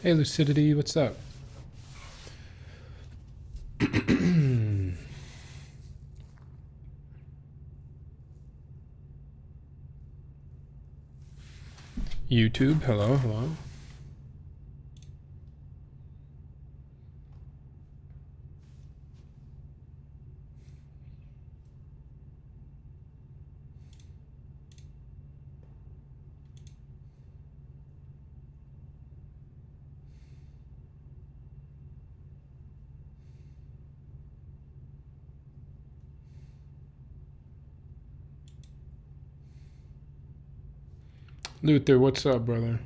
Hey Lucidity, what's up? YouTube, hello, hello. Luther, what's up, brother?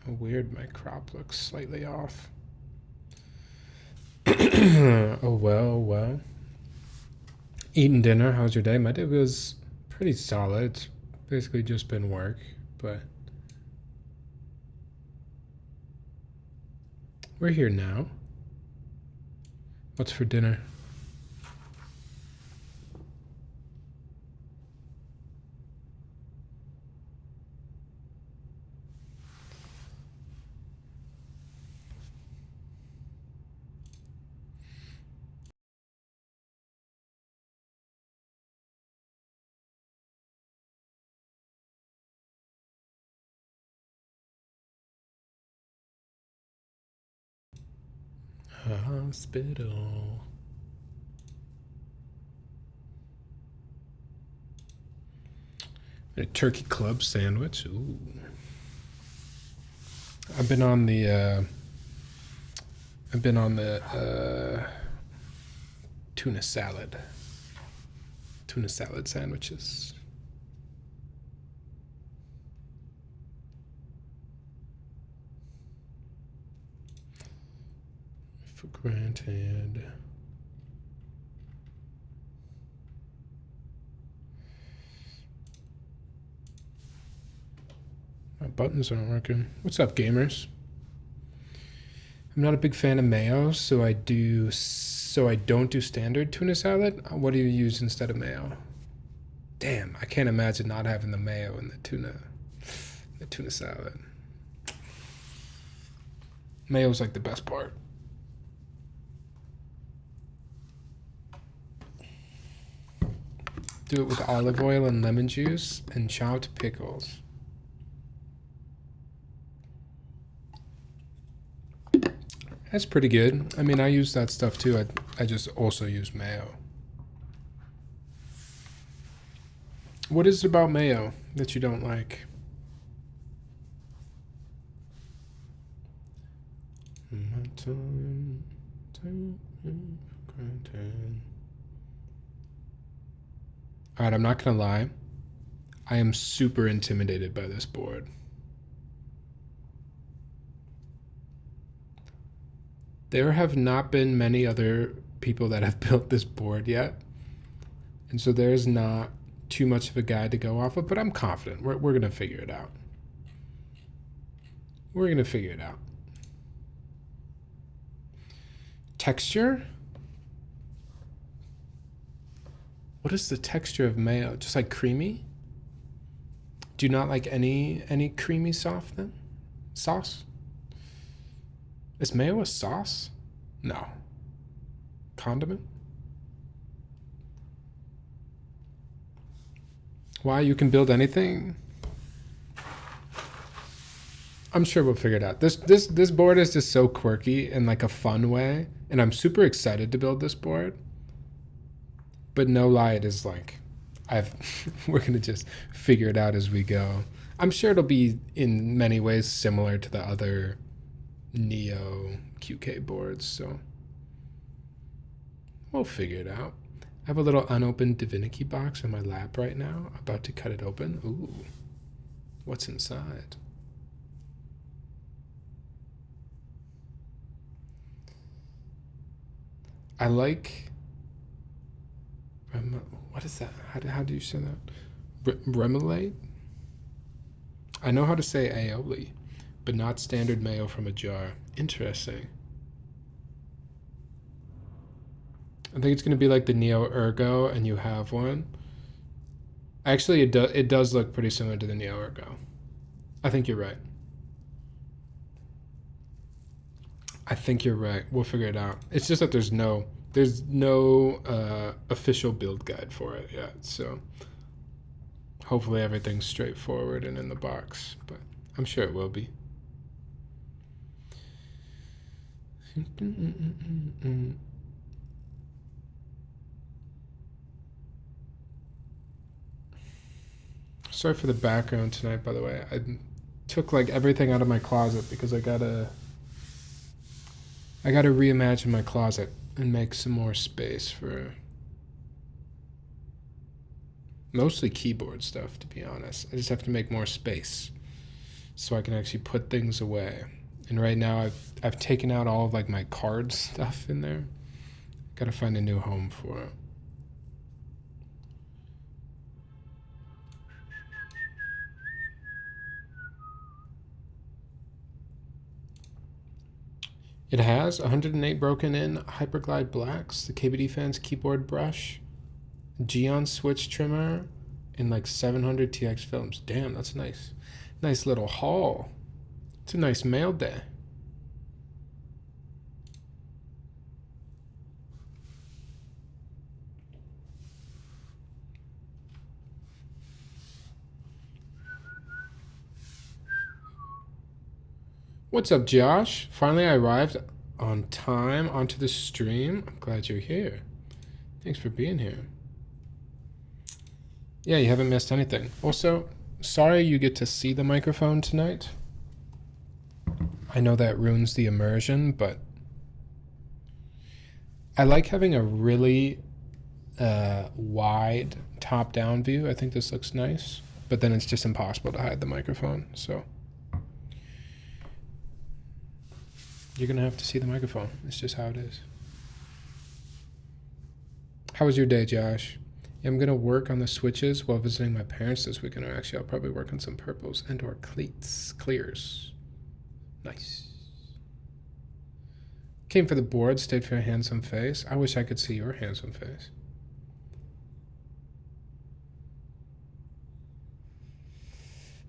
Oh, weird, my crop looks slightly off. Oh, well. Eating dinner, how's your day? My day was pretty solid. It's basically just been work, but we're here now. What's for dinner? Hospital. A turkey club sandwich. Ooh. I've been on the tuna salad sandwiches. For granted. My buttons aren't working. What's up, gamers? I'm not a big fan of mayo, so I don't do standard tuna salad. What do you use instead of mayo? Damn, I can't imagine not having the mayo in the tuna salad. Mayo's like the best part. Do it with olive oil and lemon juice and chopped pickles. That's pretty good. I mean, I use that stuff too. I just also use mayo. What is it about mayo that you don't like? Alright, I'm not gonna lie. I am super intimidated by this board. There have not been many other people that have built this board yet. And so there's not too much of a guide to go off of, but I'm confident. We're going to figure it out. We're going to figure it out. Texture? What is the texture of mayo? Just like creamy? Do you not like any creamy sauce then? Sauce? Is mayo a sauce? No. Condiment? Why? You can build anything? I'm sure we'll figure it out. This board is just so quirky in like a fun way, and I'm super excited to build this board. But no lie, it is like we're gonna just figure it out as we go. I'm sure it'll be in many ways similar to the other Neo QK boards, so We'll figure it out. I have a little unopened Divinity box in my lap right now. About to cut it open. Ooh. What's inside? I like... What is that? How do you say that? Remoulade? I know how to say aioli, but not standard mayo from a jar. Interesting. I think it's going to be like the Neo Ergo, and you have one. Actually, it does look pretty similar to the Neo Ergo. I think you're right. I think you're right. We'll figure it out. It's just that there's no official build guide for it yet, so hopefully everything's straightforward and in the box, but I'm sure it will be. Sorry for the background tonight, by the way. I took like everything out of my closet because I gotta reimagine my closet and make some more space for mostly keyboard stuff, to be honest. I just have to make more space so I can actually put things away. And right now I've taken out all of like my card stuff in there. Gotta find a new home for it. It has 108 broken in Hyperglide blacks, the KBD fans keyboard brush, Geon switch trimmer, and like 700 TX films. Damn, that's nice. Nice little haul. It's a nice mail day. What's up, Josh? Finally, I arrived on time onto the stream. I'm glad you're here. Thanks for being here. Yeah, you haven't missed anything. Also, sorry you get to see the microphone tonight. I know that ruins the immersion, but I like having a really wide top-down view. I think this looks nice, but then it's just impossible to hide the microphone, so you're gonna have to see the microphone. It's just how it is. How was your day, Josh? Yeah, I'm gonna work on the switches while visiting my parents this weekend. Or actually, I'll probably work on some purples and/or clears. Nice. Came for the board, stayed for your handsome face. I wish I could see your handsome face.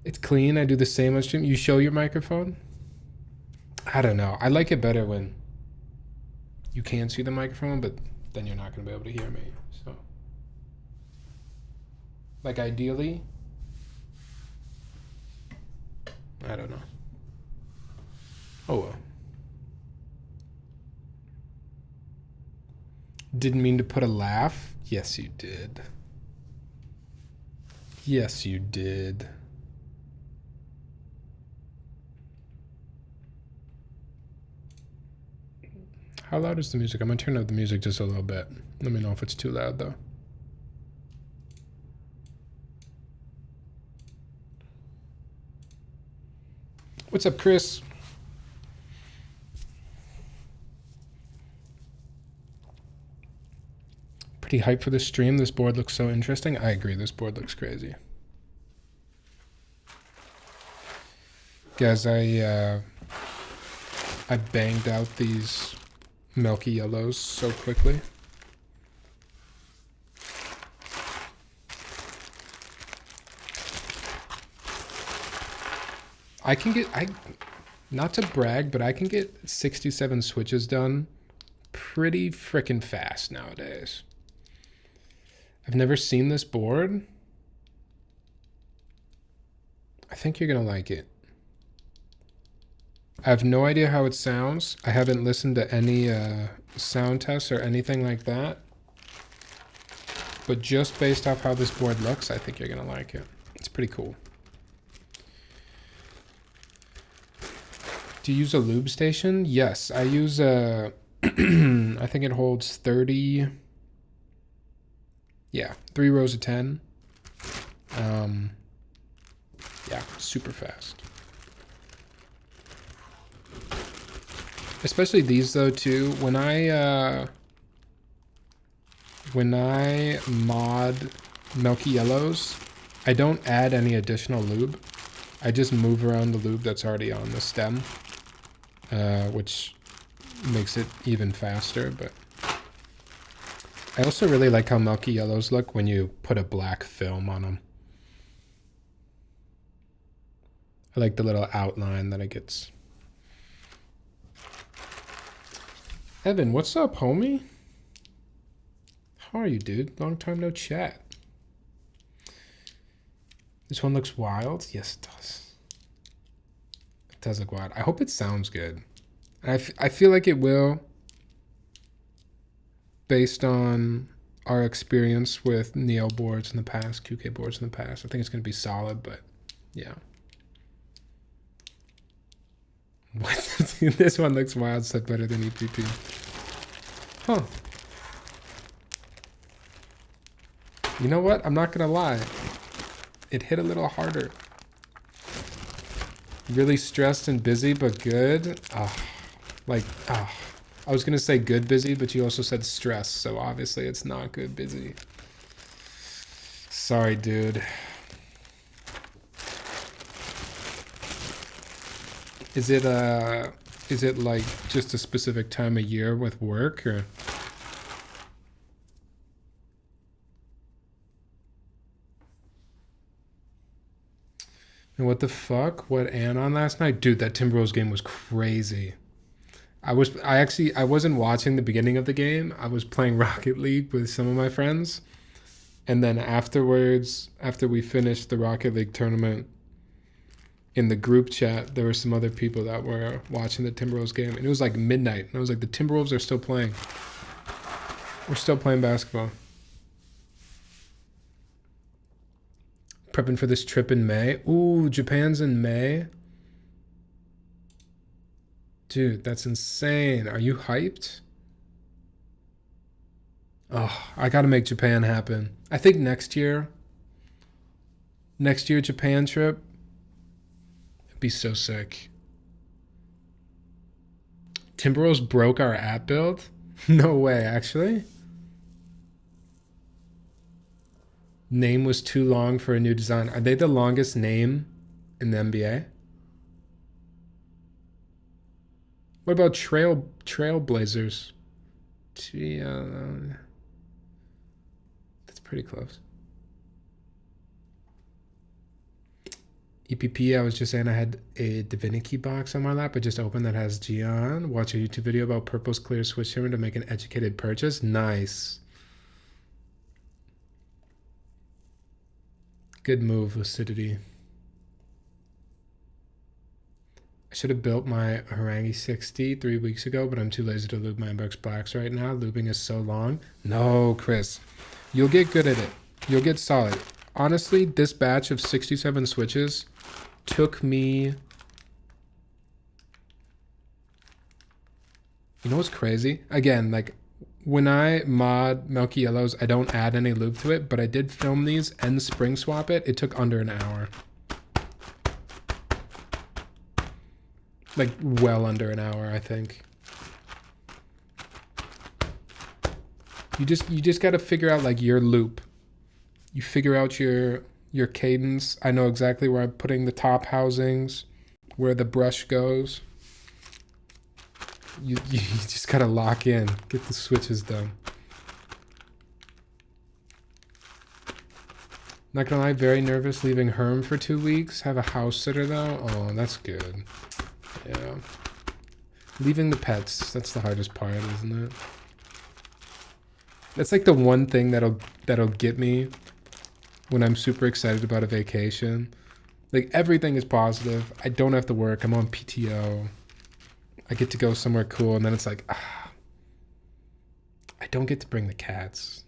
It's clean. I do the same on stream. You show your microphone? I don't know. I like it better when you can see the microphone, but then you're not going to be able to hear me. So, like ideally, I don't know. Oh well. Didn't mean to put a laugh. Yes, you did. Yes, you did. How loud is the music? I'm gonna turn up the music just a little bit. Let me know if it's too loud though. What's up, Chris? Pretty hyped for this stream. This board looks so interesting. I agree, this board looks crazy. Guys, I banged out these Milky yellows so quickly. Not to brag, but I can get 67 switches done pretty freaking fast nowadays. I've never seen this board. I think you're gonna like it. I have no idea how it sounds. I haven't listened to any sound tests or anything like that. But just based off how this board looks, I think you're gonna like it. It's pretty cool. Do you use a lube station? Yes, I use a, I think it holds 30 Yeah, 3 rows of 10. Yeah, super fast. Especially these though too. When I mod Milky Yellows, I don't add any additional lube. I just move around the lube that's already on the stem, which makes it even faster. But I also really like how Milky Yellows look when you put a black film on them. I like the little outline that it gets. Evan, what's up, homie? How are you, dude? Long time no chat. This one looks wild. Yes, it does. It does look wild. I hope it sounds good. I feel like it will, based on our experience with Neo boards in the past, QK boards in the past. I think it's going to be solid, but yeah. What? This one looks wild, said better than EPP. Huh. You know what? I'm not gonna lie. It hit a little harder. Really stressed and busy, but good. I was gonna say good busy, but you also said stress, so obviously it's not good busy. Sorry, dude. Is it like just a specific time of year with work, or? And what the fuck? What Ann on last night? Dude, that Timberwolves game was crazy. I wasn't watching the beginning of the game. I was playing Rocket League with some of my friends. And then afterwards, after we finished the Rocket League tournament, in the group chat, there were some other people that were watching the Timberwolves game. And it was like midnight. And I was like, the Timberwolves are still playing. We're still playing basketball. Prepping for this trip in May. Ooh, Japan's in May. Dude, that's insane. Are you hyped? Oh, I gotta make Japan happen. I think next year Japan trip, it'd be so sick. Timberwolves broke our app build? No way, actually. Name was too long for a new design. Are they the longest name in the NBA? What about Trailblazers? Gee, that's pretty close. EPP, I was just saying I had a Divinity box on my lap. I just opened that has Gian. Watch a YouTube video about Purple's clear switch shimmer to make an educated purchase. Nice. Good move, Lucidity. I should have built my Harangi 60 3 weeks ago, but I'm too lazy to lube my inbox blacks right now. Lubing is so long. No, Chris. You'll get good at it. You'll get solid. Honestly, this batch of 67 switches took me... You know what's crazy? Again, like, when I mod Milky Yellows, I don't add any lube to it, but I did film these and spring swap it. It took under an hour. Like, well under an hour, I think. You just got to figure out, like, your loop. You figure out your cadence. I know exactly where I'm putting the top housings, where the brush goes. You just gotta lock in, get the switches done. Not gonna lie, very nervous leaving Herm for 2 weeks. Have a house sitter though. Oh, that's good. Yeah. Leaving the pets, that's the hardest part, isn't it? That's like the one thing that'll get me when I'm super excited about a vacation. Like, everything is positive. I don't have to work. I'm on PTO. I get to go somewhere cool, and then it's like, I don't get to bring the cats.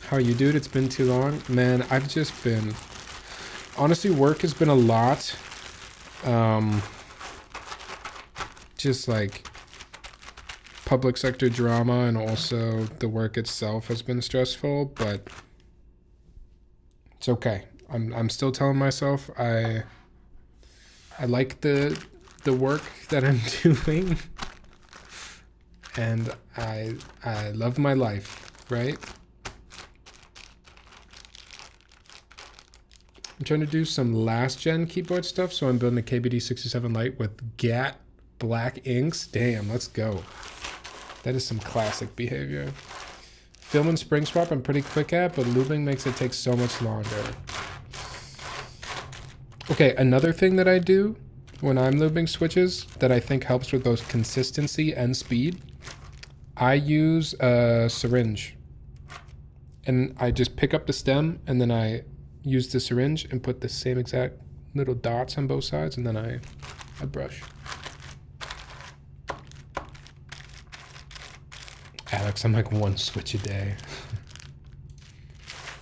How are you, dude? It's been too long. Man, I've just been... Honestly, work has been a lot. Just like... public sector drama, and also the work itself has been stressful, but it's okay. I'm still telling myself I like the work that I'm doing, and I love my life, right? I'm trying to do some last gen keyboard stuff, so I'm building a KBD67 Lite with GAT black inks. Damn, let's go. That is some classic behavior. Film and spring swap I'm pretty quick at, but lubing makes it take so much longer. Okay, another thing that I do when I'm lubing switches that I think helps with both consistency and speed, I use a syringe. And I just pick up the stem, and then I use the syringe and put the same exact little dots on both sides, and then I brush. Alex, I'm like one switch a day.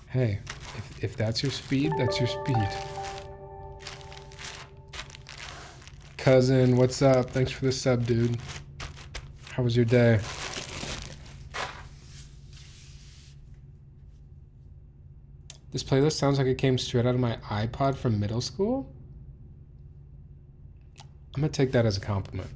Hey, if that's your speed, that's your speed. Cousin, what's up? Thanks for the sub, dude. How was your day? This playlist sounds like it came straight out of my iPod from middle school. I'm gonna take that as a compliment.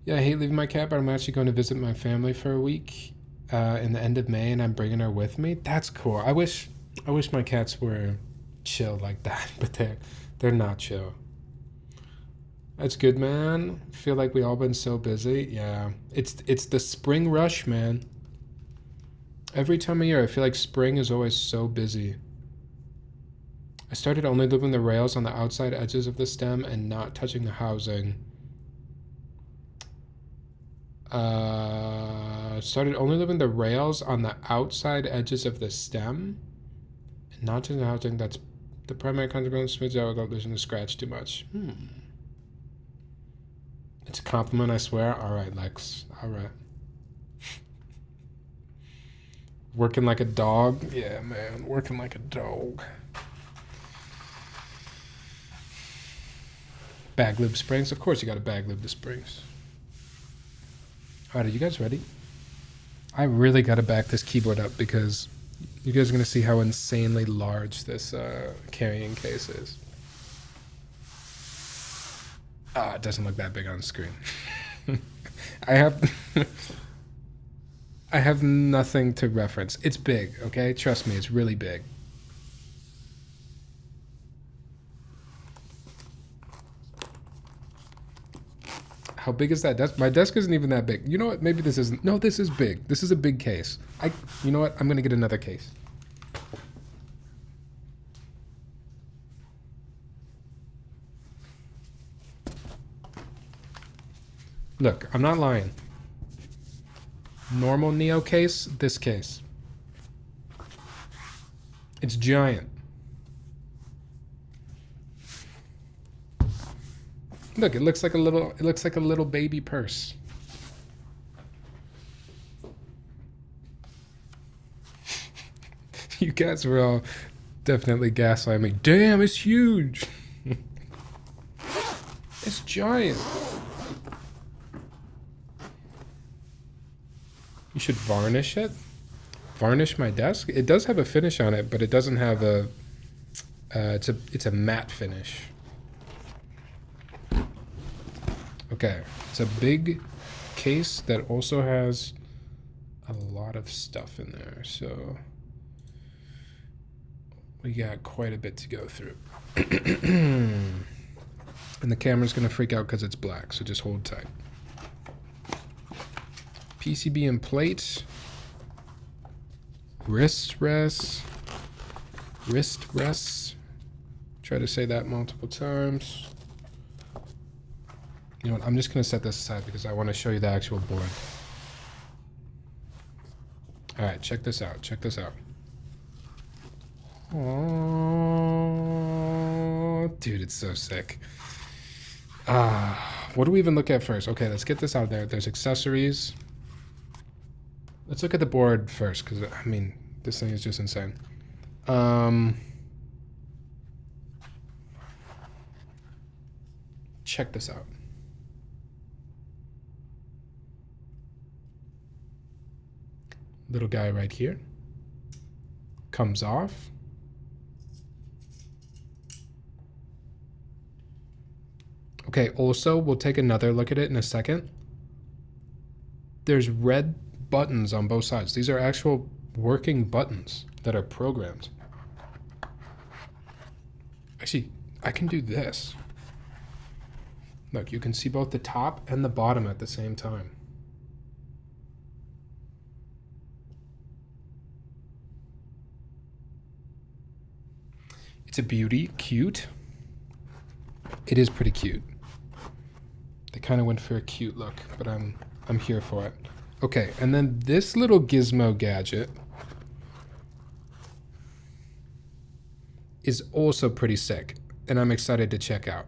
Yeah, I hate leaving my cat, but I'm actually going to visit my family for a week in the end of May, and I'm bringing her with me. That's cool. I wish my cats were chill like that, but they're not chill. That's good, man. I feel like we all been so busy. Yeah, it's the spring rush, man. Every time of year, I feel like spring is always so busy. I started only looping the rails on the outside edges of the stem and not touching the housing. Started only looping the rails on the outside edges of the stem and not touching the housing. That's the primary consequence. Smooths out without losing the scratch too much. It's a compliment, I swear. All right, Lex. All right. Working like a dog? Yeah, man. Working like a dog. Bag lube springs? Of course you got to bag lube the springs. All right, are you guys ready? I really got to back this keyboard up because you guys are going to see how insanely large this carrying case is. It doesn't look that big on the screen. I have nothing to reference. It's big, okay? Trust me, it's really big. How big is that desk? My desk isn't even that big. You know what? Maybe this isn't. No, this is big. This is a big case. You know what? I'm going to get another case. Look, I'm not lying. Normal Neo case, this case. It's giant. Look, it looks like a little baby purse. You guys were all definitely gaslighting me. Damn, it's huge. It's giant. You should varnish it. Varnish my desk. It does have a finish on it, but it doesn't have a. It's a matte finish. Okay, it's a big case that also has a lot of stuff in there, so we got quite a bit to go through. And the camera's gonna freak out because it's black, so just hold tight. PCB and plate. Wrist rests. Try to say that multiple times. You know what, I'm just going to set this aside because I want to show you the actual board. All right, check this out. Oh, dude, it's so sick. What do we even look at first? Okay, let's get this out there. There's accessories. Let's look at the board first because, I mean, this thing is just insane. check this out. Little guy right here. Comes off. Okay, also, we'll take another look at it in a second. There's red buttons on both sides. These are actual working buttons that are programmed. Actually, I can do this. Look, you can see both the top and the bottom at the same time. It's a beauty, cute. It is pretty cute. They kind of went for a cute look, but I'm here for it. Okay, and then this little gizmo gadget is also pretty sick, and I'm excited to check out.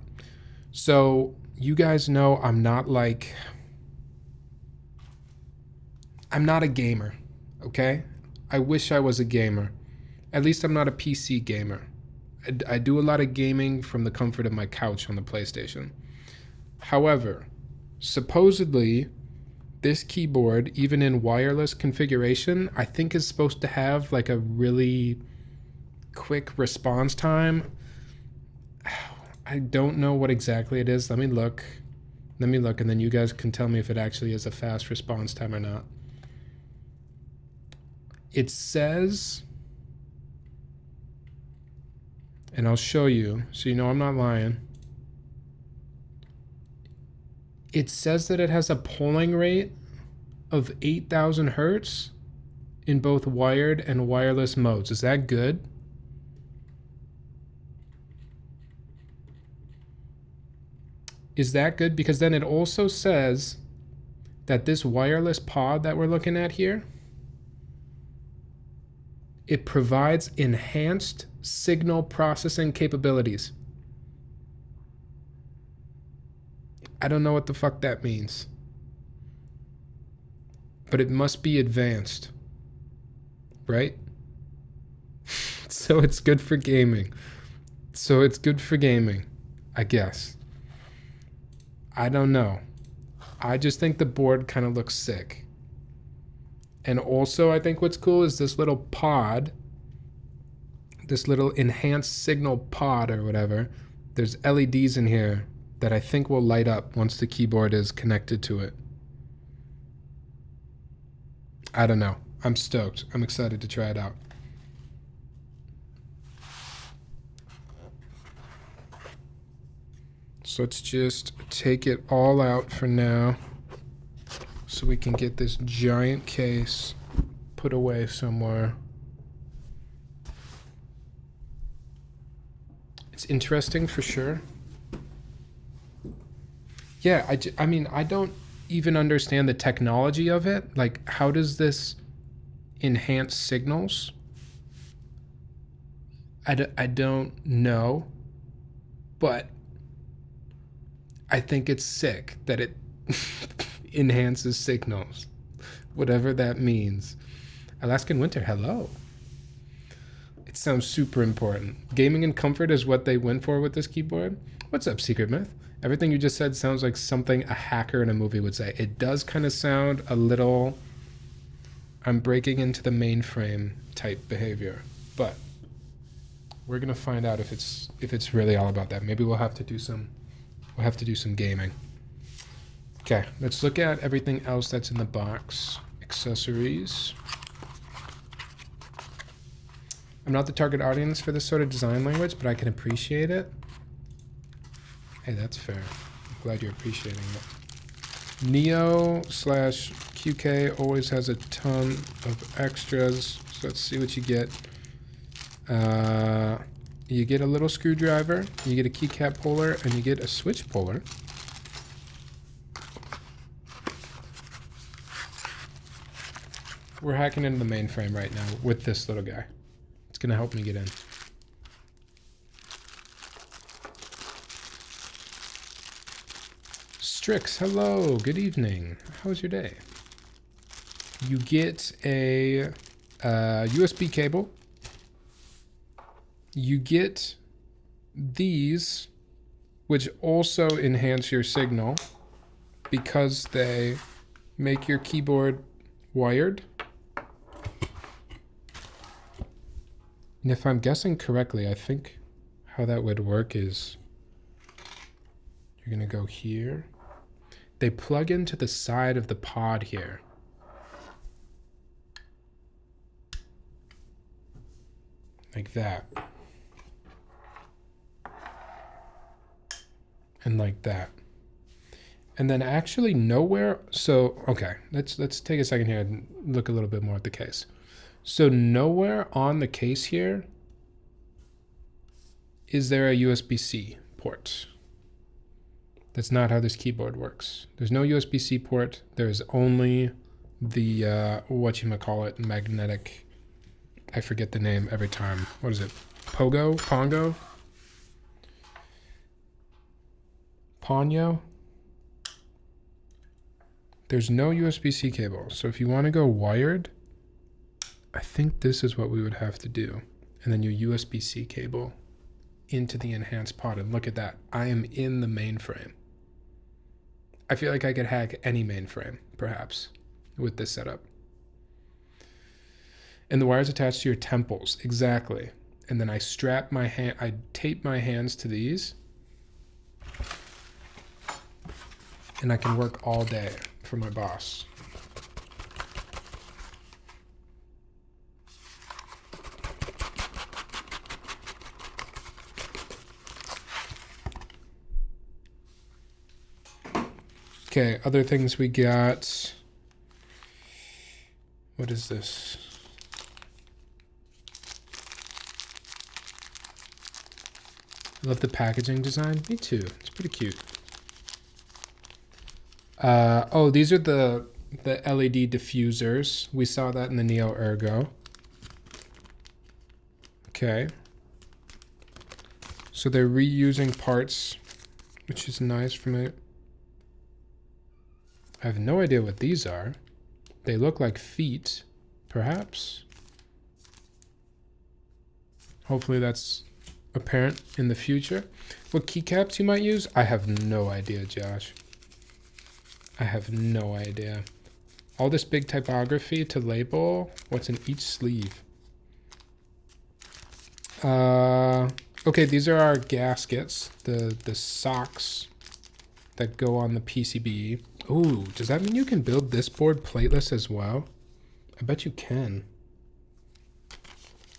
So you guys know I'm not a gamer, okay? I wish I was a gamer. At least I'm not a PC gamer. I do a lot of gaming from the comfort of my couch on the PlayStation. However, supposedly, this keyboard, even in wireless configuration, I think is supposed to have like a really quick response time. I don't know what exactly it is. Let me look, and then you guys can tell me if it actually is a fast response time or not. It says, and I'll show you so you know I'm not lying. It says that it has a polling rate of 8,000 hertz in both wired and wireless modes. Is that good? Is that good? Because then it also says that this wireless pod that we're looking at here, it provides enhanced signal processing capabilities. I don't know what the fuck that means. But it must be advanced. Right? So it's good for gaming. I guess. I don't know. I just think the board kind of looks sick. And also I think what's cool is this little pod, this little enhanced signal pod or whatever. There's LEDs in here that I think will light up once the keyboard is connected to it. I don't know. I'm stoked. I'm excited to try it out. So let's just take it all out for now so we can get this giant case put away somewhere. It's interesting for sure. Yeah, I mean, I don't even understand the technology of it. Like, how does this enhance signals? I don't know, but I think it's sick that it enhances signals, whatever that means. Alaskan Winter, hello. It sounds super important. Gaming and comfort is what they went for with this keyboard. What's up, Secret Myth? Everything you just said sounds like something a hacker in a movie would say. It does kind of sound a little, I'm breaking into the mainframe type behavior, but we're gonna find out if it's really all about that. Maybe we'll have to do some gaming. Okay, let's look at everything else that's in the box. Accessories. I'm not the target audience for this sort of design language, but I can appreciate it. Hey, that's fair. I'm glad you're appreciating it. Neo/QK always has a ton of extras. So let's see what you get. You get a little screwdriver, you get a keycap puller, and you get a switch puller. We're hacking into the mainframe right now with this little guy. It's gonna help me get in. Strix, hello, good evening. How was your day? You get a USB cable. You get these which also enhance your signal because they make your keyboard wired. And if I'm guessing correctly, I think how that would work is you're gonna go here. They plug into the side of the pod here. Like that. And like that. And then actually nowhere, so, okay, let's take a second here and look a little bit more at the case. So nowhere on the case here is there a USB-C port. That's not how this keyboard works. There's no USB-C port. There's only the, whatchamacallit, magnetic, I forget the name every time. What is it? Pogo? Pongo? Ponyo? There's no USB-C cable. So if you want to go wired, I think this is what we would have to do. And then your USB-C cable into the enhanced pod. And look at that. I am in the mainframe. I feel like I could hack any mainframe, perhaps, with this setup. And the wire's attached to your temples. Exactly. And then I strap my hand, I tape my hands to these. And I can work all day for my boss. Okay, other things we got. What is this? I love the packaging design. Me too. It's pretty cute. Oh, these are the LED diffusers. We saw that in the Neo Ergo. Okay. So they're reusing parts, which is nice for me. I have no idea what these are. They look like feet, perhaps. Hopefully that's apparent in the future. What keycaps you might use? I have no idea, Josh. I have no idea. All this big typography to label what's in each sleeve. Okay, these are our gaskets, the socks that go on the PCB. Ooh, does that mean you can build this board plateless as well? I bet you can.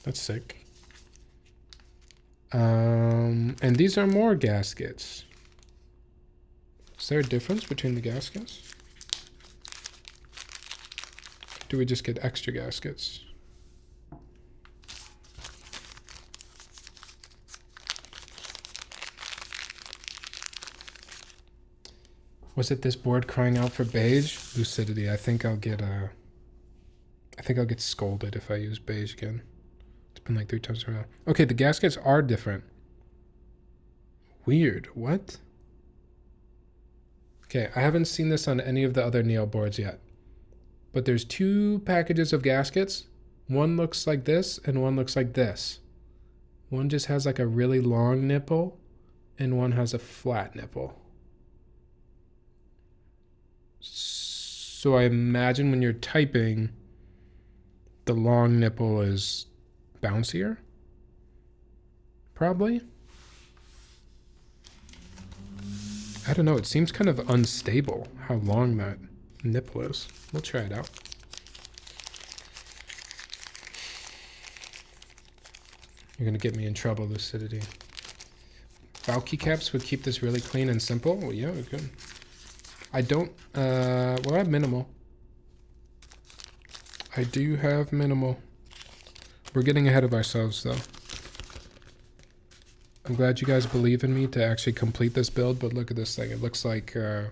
That's sick. And these are more gaskets. Is there a difference between the gaskets? Do we just get extra gaskets? Was it this board crying out for beige? Lucidity. I think I'll get scolded if I use beige again. It's been like 3 times around. Okay, the gaskets are different. Weird. What? Okay, I haven't seen this on any of the other Neo boards yet. But there's 2 packages of gaskets. One looks like this and one looks like this. One just has like a really long nipple and one has a flat nipple. So I imagine when you're typing, the long nipple is bouncier? Probably? I don't know, it seems kind of unstable how long that nipple is. We'll try it out. You're gonna get me in trouble, Lucidity. Bow keycaps would keep this really clean and simple? Well, yeah, we could. I don't, well, I have minimal. I do have minimal. We're getting ahead of ourselves, though. I'm glad you guys believe in me to actually complete this build, but look at this thing. It looks like, I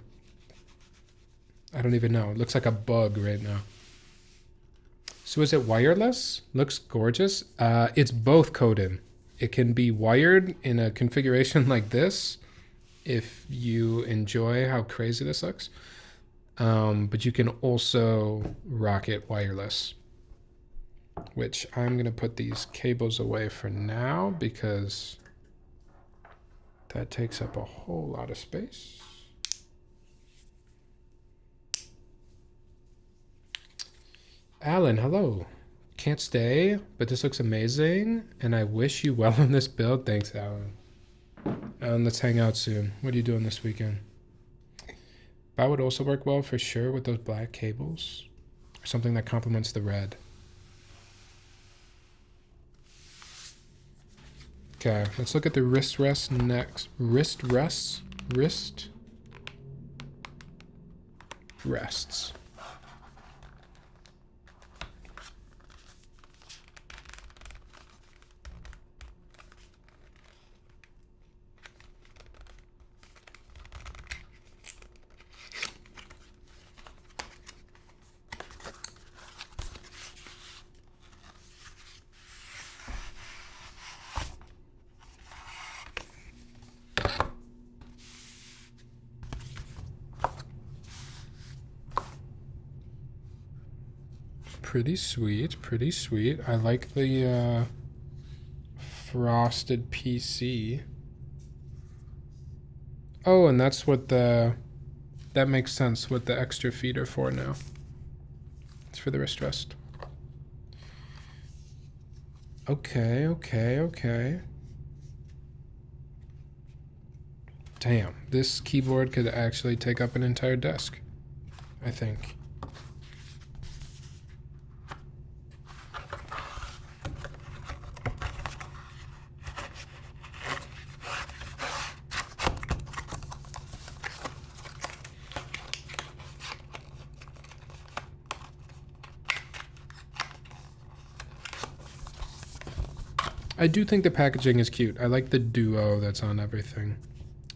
don't even know. It looks like a bug right now. So is it wireless? Looks gorgeous. It's both coded. It can be wired in a configuration like this, if you enjoy how crazy this looks. But you can also rock it wireless, which I'm going to put these cables away for now because That takes up a whole lot of space. Alan, hello. Can't stay, but this looks amazing, and I wish you well in this build. Thanks, Alan. Alan, let's hang out soon. What are you doing this weekend? That would also work well for sure with those black cables, or something that complements the red. Okay, let's look at the wrist rest next. Wrist rests? Wrist rests. Pretty sweet, pretty sweet. I like the frosted PC. Oh, and that's what that makes sense what the extra feet are for now. It's for the wrist rest. Okay, okay, okay. Damn, this keyboard could actually take up an entire desk, I think. I do think the packaging is cute. I like the duo that's on everything.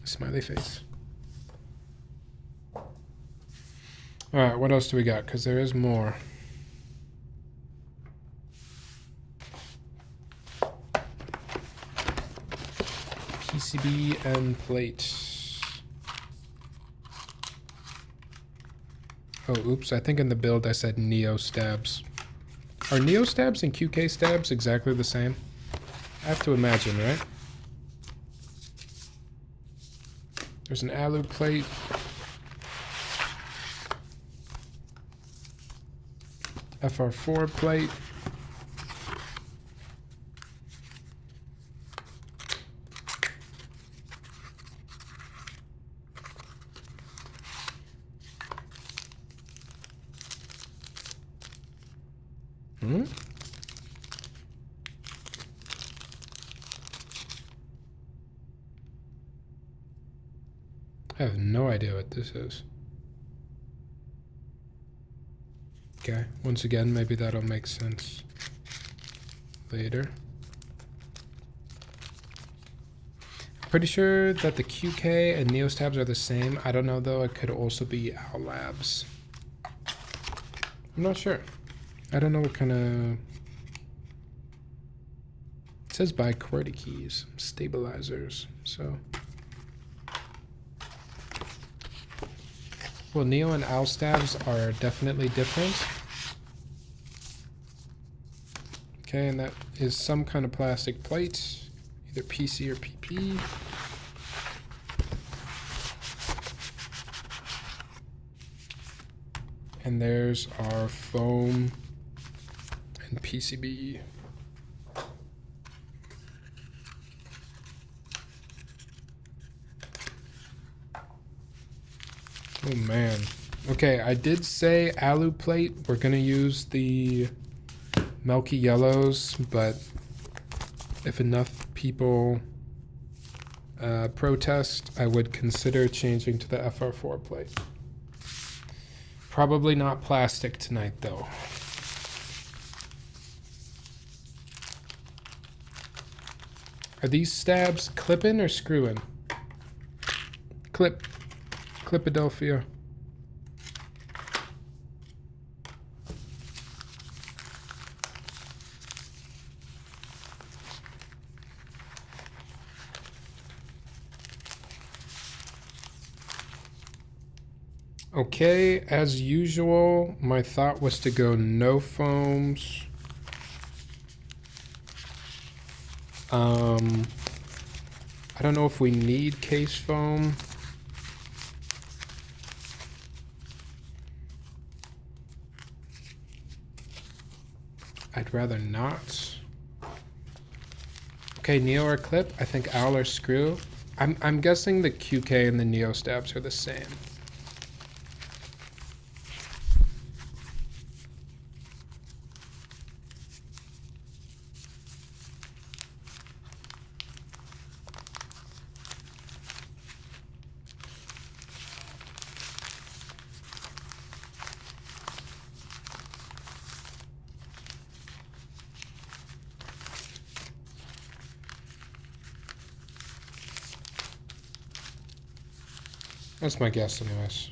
Smiley face. Alright, what else do we got? Because there is more. PCB and plate. Oh, oops. I think in the build I said Neo stabs. Are Neo stabs and QK stabs exactly the same? I have to imagine, right? There's an alu plate. FR4 plate. I have no idea what this is. Okay, once again, maybe that'll make sense later. Pretty sure that the QK and Neo stabs are the same. I don't know though, it could also be Owl Labs. I'm not sure. I don't know what kind of... It says by QWERTY keys, stabilizers, so... Well, Neo and Owl stabs are definitely different. Okay, and that is some kind of plastic plate, either PC or PP. And there's our foam and PCB. Oh man. Okay, I did say alu plate. We're gonna use the Milky yellows, but if enough people protest, I would consider changing to the FR4 plate. Probably not plastic tonight though. Are these stabs clipping or screwing? Clip. Clipadelphia. Okay, as usual, my thought was to go no foams. I don't know if we need case foam. I'd rather not. Okay, Neo or clip. I think owl or screw. I'm guessing the QK and the Neo stabs are the same. That's my guess anyways.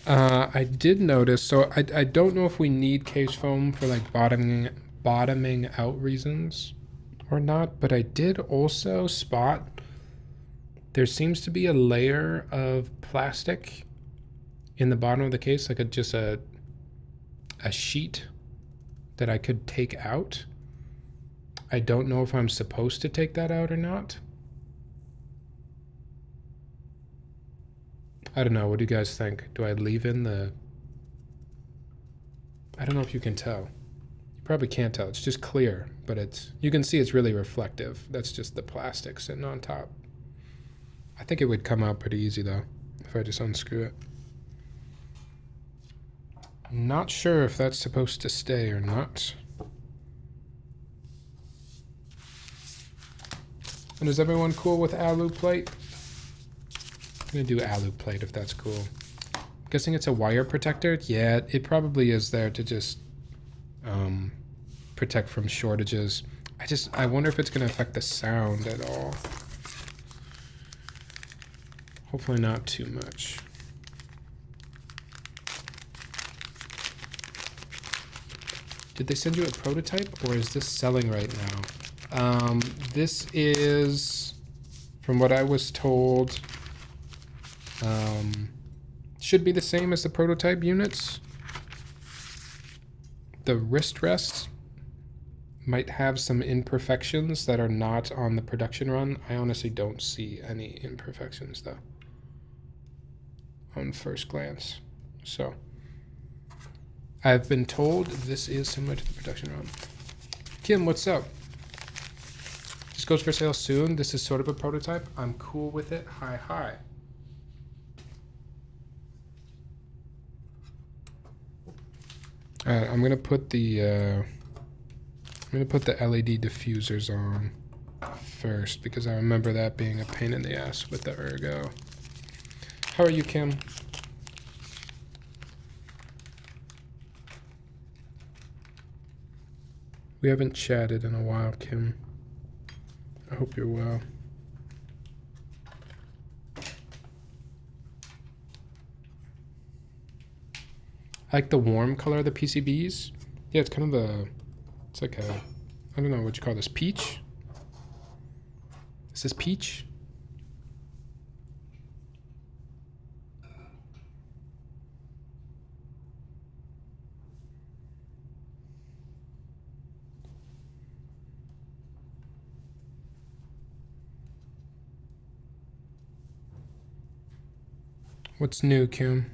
I did notice, so I don't know if we need case foam for like bottoming out reasons or not, but I did also spot there seems to be a layer of plastic in the bottom of the case, like just a sheet that I could take out. I don't know if I'm supposed to take that out or not. I don't know. What do you guys think? Do I leave in the... I don't know if you can tell. You probably can't tell. It's just clear, but it's... You can see it's really reflective. That's just the plastic sitting on top. I think it would come out pretty easy, though, if I just unscrew it. Not sure if that's supposed to stay or not. And is everyone cool with alu plate? I'm gonna do alu plate if that's cool. I'm guessing it's a wire protector. Yeah, it probably is there to just protect from shortages. I wonder if it's gonna affect the sound at all. Hopefully not too much. Did they send you a prototype or is this selling right now? This is, from what I was told, should be the same as the prototype units. The wrist rests might have some imperfections that are not on the production run. I honestly don't see any imperfections though on first glance. So I've been told this is similar to the production run. Kim, what's up? This goes for sale soon. This is sort of a prototype. I'm cool with it. Hi, hi. All right, I'm gonna put the LED diffusers on first because I remember that being a pain in the ass with the ergo. How are you, Kim? We haven't chatted in a while, Kim. I hope you're well. I like the warm color of the PCBs. Yeah, it's kind of it's like a, I don't know what you call this, peach? Is this peach? What's new, Kim?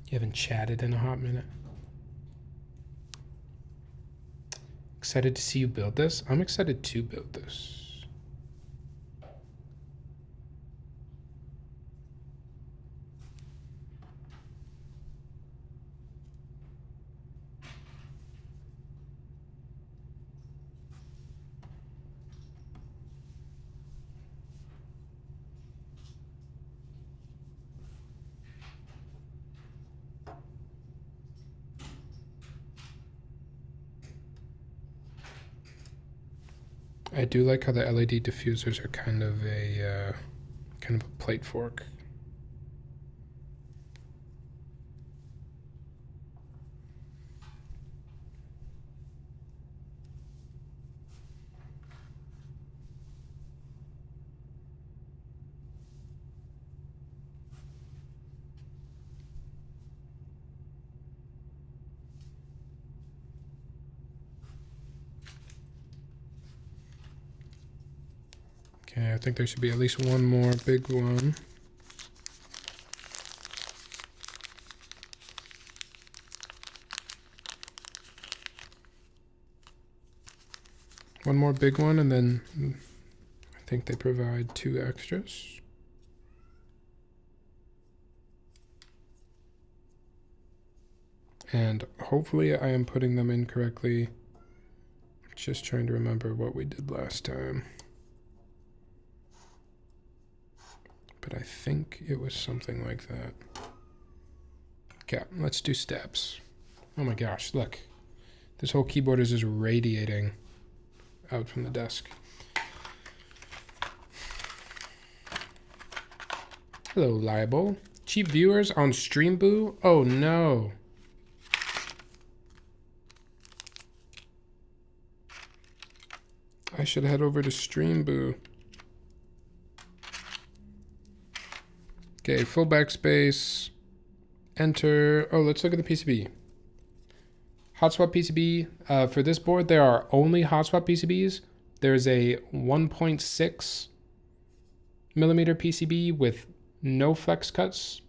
You haven't chatted in a hot minute. Excited to see you build this? I'm excited to build this. I do like how the LED diffusers are kind of a plate fork. Okay, I think there should be at least one more big one. One more big one, and then I think they provide 2 extras. And hopefully I am putting them in correctly. Just trying to remember what we did last time. But I think it was something like that. Okay, let's do steps. Oh my gosh, look. This whole keyboard is just radiating out from the desk. Hello, Libel. Cheap viewers on Streamboo? Oh no. I should head over to Streamboo. Okay, full backspace. Enter. Oh, let's look at the PCB. Hot swap PCB. For this board, there are only hot swap PCBs. There's a 1.6 millimeter PCB with no flex cuts.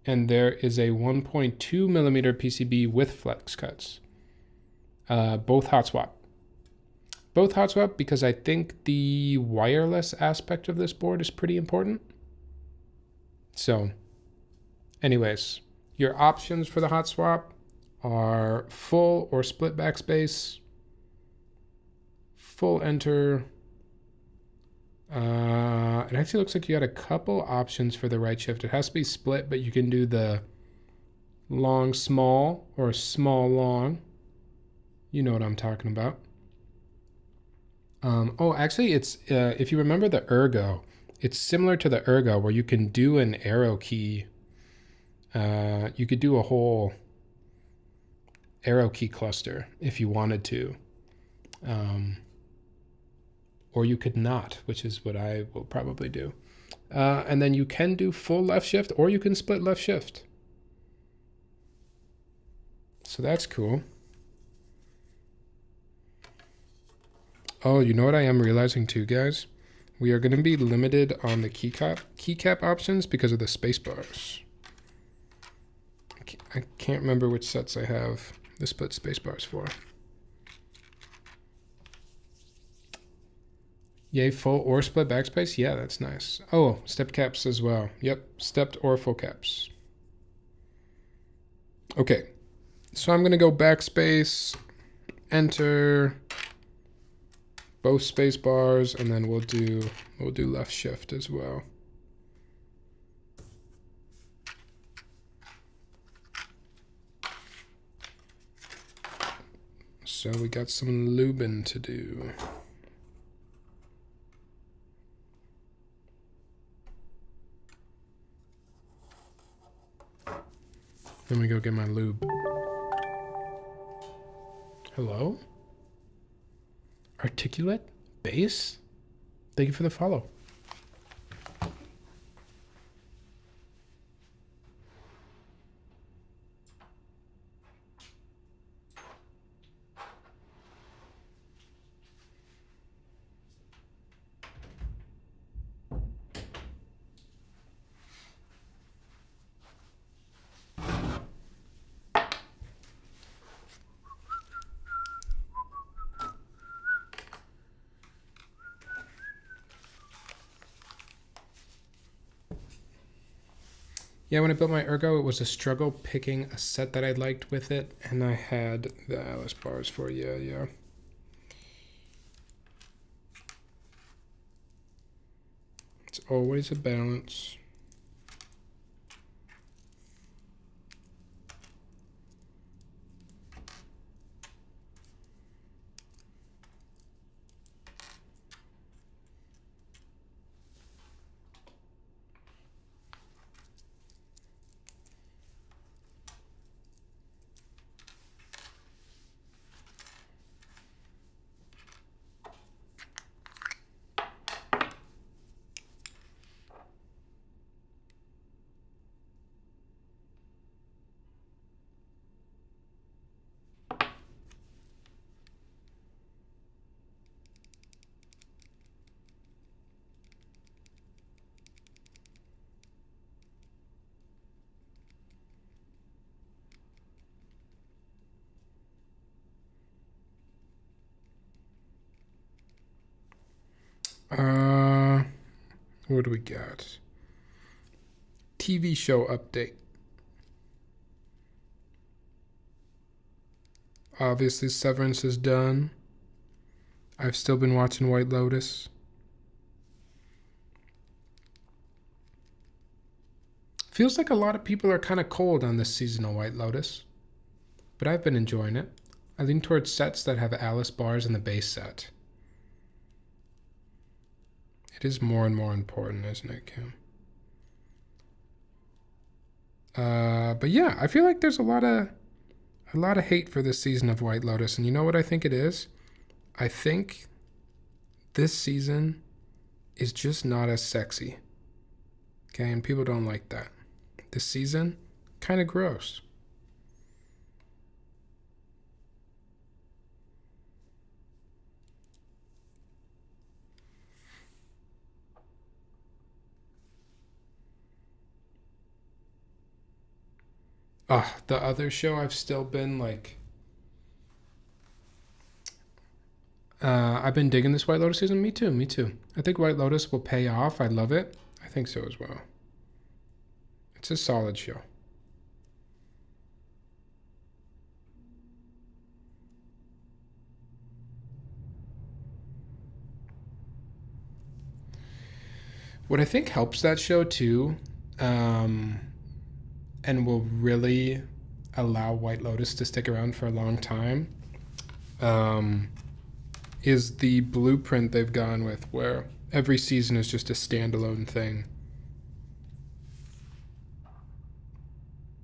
And there is a 1.2 millimeter PCB with flex cuts. Both hot swap. Both hot swap because I think the wireless aspect of this board is pretty important. So, anyways, your options for the hot swap are full or split backspace, full enter. It actually looks like you got a couple options for the right shift. It has to be split, but you can do the long small or small long. You know what I'm talking about. Oh, actually, it's if you remember the ergo, it's similar to the ergo where you can do an arrow key. You could do a whole arrow key cluster if you wanted to. Or you could not, which is what I will probably do. And then you can do full left shift or you can split left shift. So that's cool. Oh, you know what I am realizing too, guys? We are going to be limited on the keycap options because of the space bars. I can't remember which sets I have the split space bars for. Yay, full or split backspace? Yeah, that's nice. Oh, step caps as well. Yep, stepped or full caps. Okay, so I'm going to go backspace, enter, both space bars, and then we'll do left shift as well. So we got some lubing to do. Let me go get my lube. Hello? Articulate? Bass? Thank you for the follow. Yeah, when I built my ergo, it was a struggle picking a set that I liked with it, and I had the Alice bars for yeah. It's always a balance. Uh, what do we got? TV show update. Obviously, Severance is done. I've still been watching White Lotus. Feels like a lot of people are kind of cold on this season of White Lotus, but I've been enjoying it. I lean towards sets that have Alice bars in the base set. It is more and more important, isn't it, Kim? But yeah, I feel like there's a lot of hate for this season of White Lotus, and you know what I think it is? I think this season is just not as sexy. Okay, and people don't like that. This season, kind of gross. The other show I've still been like, I've been digging this White Lotus season. Me too, me too. I think White Lotus will pay off. I love it. I think so as well. It's a solid show. What I think helps that show too, and will really allow White Lotus to stick around for a long time, is the blueprint they've gone with, where every season is just a standalone thing.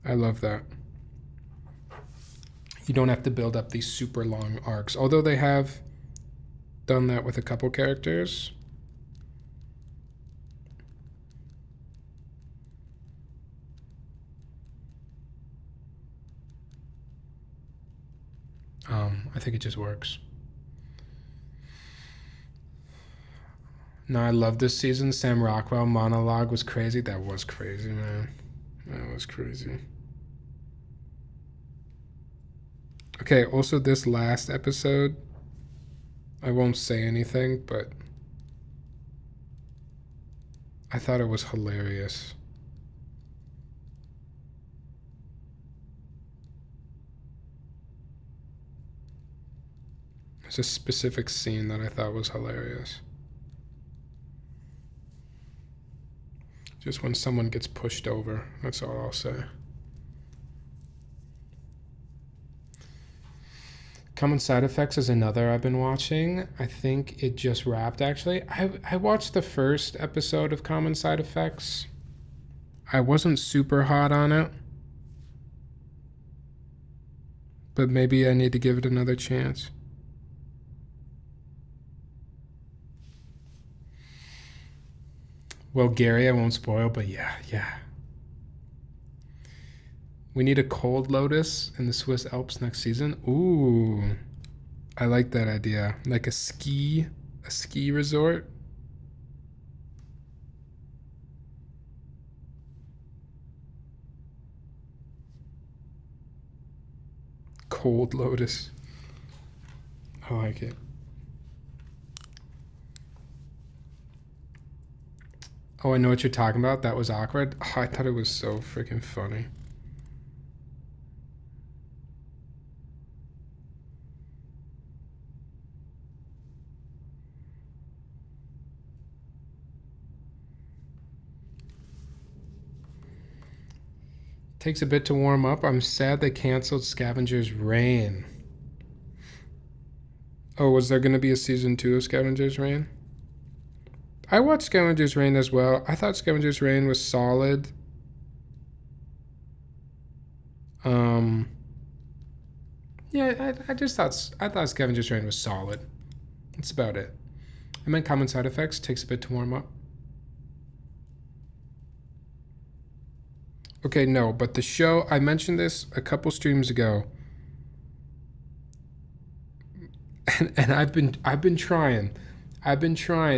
I love that. You don't have to build up these super long arcs, although they have done that with a couple characters. I think it just works. No, I love this season. Sam Rockwell monologue was crazy. That was crazy, man. That was crazy. Okay, also this last episode, I won't say anything, but I thought it was hilarious. There's a specific scene that I thought was hilarious. Just when someone gets pushed over, that's all I'll say. Common Side Effects is another I've been watching. I think it just wrapped, actually. I watched the first episode of Common Side Effects. I wasn't super hot on it, but maybe I need to give it another chance. Well, Gary, I won't spoil, but yeah. We need a cold lotus in the Swiss Alps next season. Ooh, I like that idea. Like a ski resort. Cold lotus. I like it. Oh, I know what you're talking about. That was awkward. Oh, I thought it was so freaking funny. Takes a bit to warm up. I'm sad they canceled Scavenger's Reign. Oh, was there going to be a season 2 of Scavenger's Reign? I watched Scavenger's Reign as well. I thought Scavenger's Reign was solid. Yeah, I thought Scavenger's Reign was solid. That's about it. I meant Common Side Effects takes a bit to warm up. Okay, no, but the show, I mentioned this a couple streams ago. And I've been trying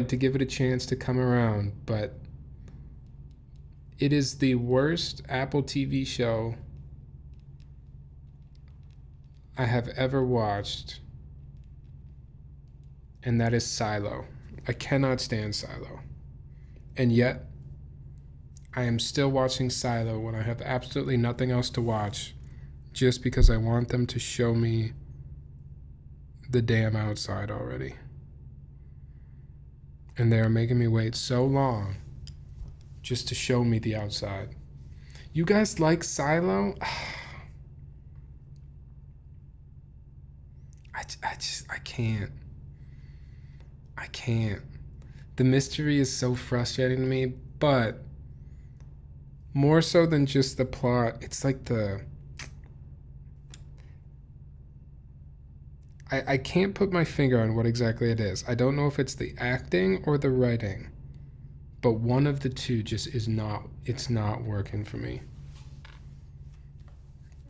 to give it a chance to come around, but it is the worst Apple TV show I have ever watched, and that is Silo. I cannot stand Silo. And yet, I am still watching Silo when I have absolutely nothing else to watch, just because I want them to show me the damn outside already. And they are making me wait so long just to show me the outside. You guys like Silo? I can't. I can't. The mystery is so frustrating to me, but more so than just the plot, it's like I can't put my finger on what exactly it is. I don't know if it's the acting or the writing, but one of the two just is not, it's not working for me.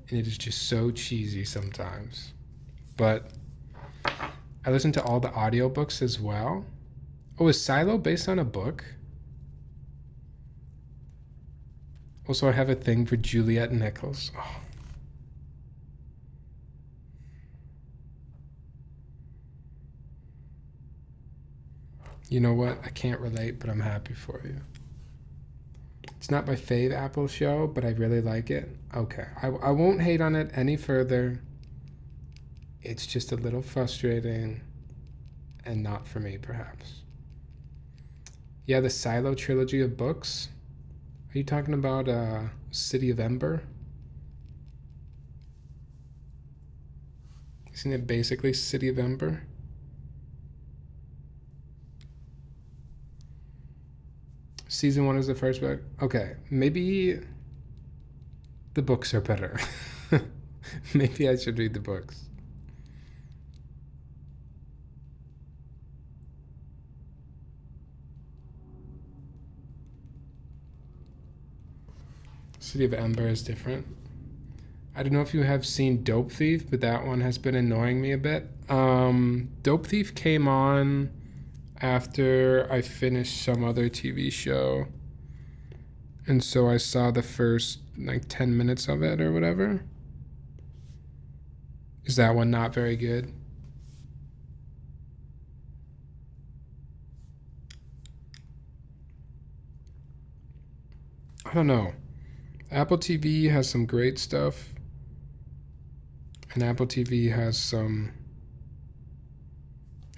And it is just so cheesy sometimes. But I listen to all the audiobooks as well. Oh, is Silo based on a book? Also, I have a thing for Juliet Nichols. Oh. You know what? I can't relate, but I'm happy for you. It's not my fave Apple show, but I really like it. Okay, I won't hate on it any further. It's just a little frustrating and not for me, perhaps. Yeah, the Silo trilogy of books. Are you talking about City of Ember? Isn't it basically City of Ember? Season 1 is the first book. Okay, maybe the books are better. Maybe I should read the books. City of Ember is different. I don't know if you have seen Dope Thief, but that one has been annoying me a bit. Dope Thief came on after I finished some other TV show. And so I saw the first like 10 minutes of it or whatever. Is that one not very good? I don't know. Apple TV has some great stuff. And Apple TV has some,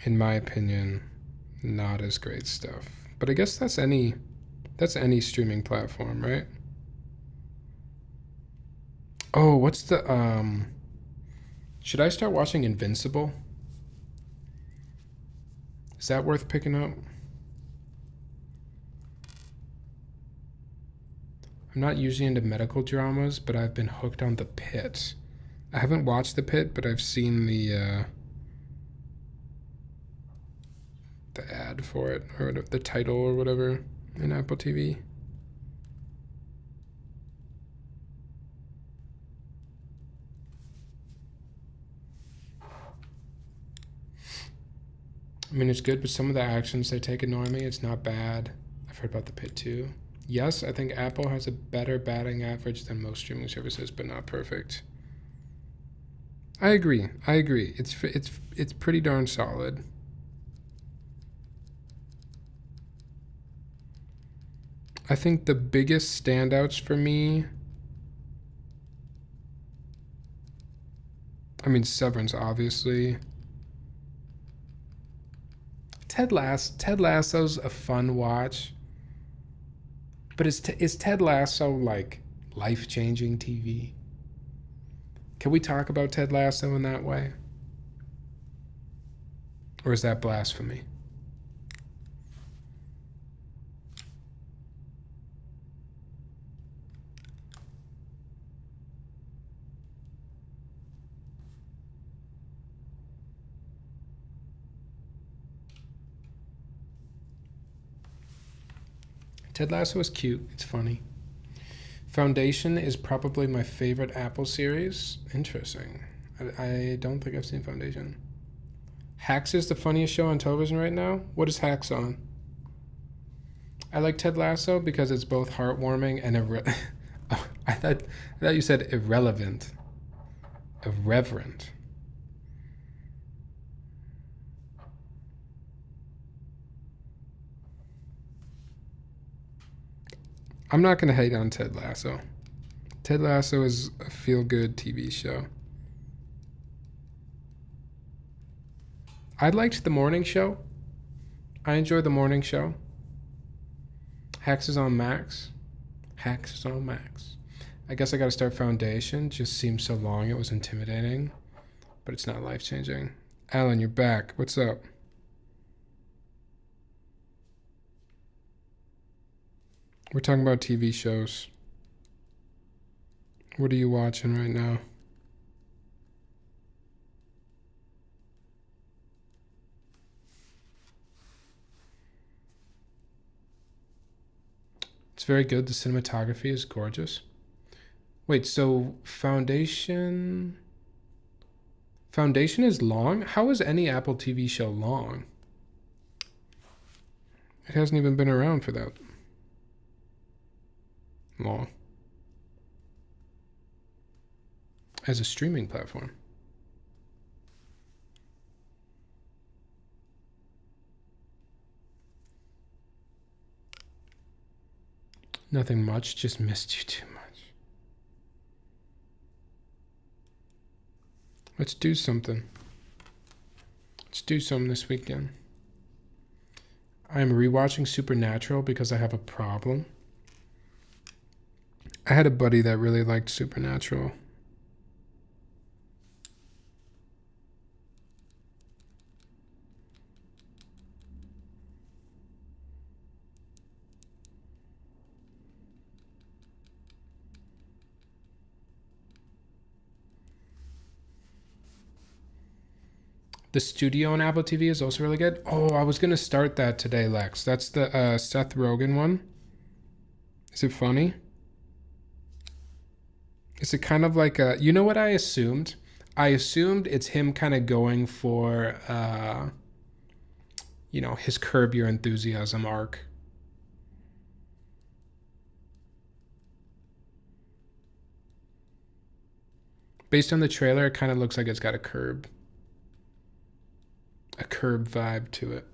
in my opinion, not as great stuff. But I guess that's any streaming platform, right? Oh, what's the should I start watching Invincible? Is that worth picking up? I'm not usually into medical dramas, but I've been hooked on The Pit. I haven't watched The Pit, but I've seen the ad for it, or the title or whatever in Apple TV. I mean, it's good, but some of the actions they take annoy me. It's not bad. I've heard about The Pit too. Yes, I think Apple has a better batting average than most streaming services, but not perfect. I agree. It's pretty darn solid. I think the biggest standouts for me, I mean, Severance, obviously. Ted Lasso's a fun watch, but is Ted Lasso like life-changing TV? Can we talk about Ted Lasso in that way? Or is that blasphemy? Ted Lasso is cute. It's funny. Foundation is probably my favorite Apple series. Interesting. I don't think I've seen Foundation. Hacks is the funniest show on television right now. What is Hacks on? I like Ted Lasso because it's both heartwarming and I thought you said irrelevant. Irreverent. I'm not gonna hate on Ted Lasso. Ted Lasso is a feel-good TV show. I liked the morning show. I enjoy the morning show. Hacks is on Max. Hacks is on Max. I guess I gotta start Foundation. Just seems so long, it was intimidating. But it's not life-changing. Alan, you're back. What's up? We're talking about TV shows. What are you watching right now? It's very good. The cinematography is gorgeous. Wait, so Foundation is long? How is any Apple TV show long? It hasn't even been around for that long as a streaming platform. Nothing much, just missed you too much. Let's do something. Let's do something this weekend. I'm rewatching Supernatural because I have a problem. I had a buddy that really liked Supernatural. The studio on Apple TV is also really good. Oh, I was going to start that today, Lex. That's the Seth Rogen one. Is it funny? Is it kind of like a... You know what I assumed? I assumed it's him kind of going for, his Curb Your Enthusiasm arc. Based on the trailer, it kind of looks like it's got a Curb vibe to it.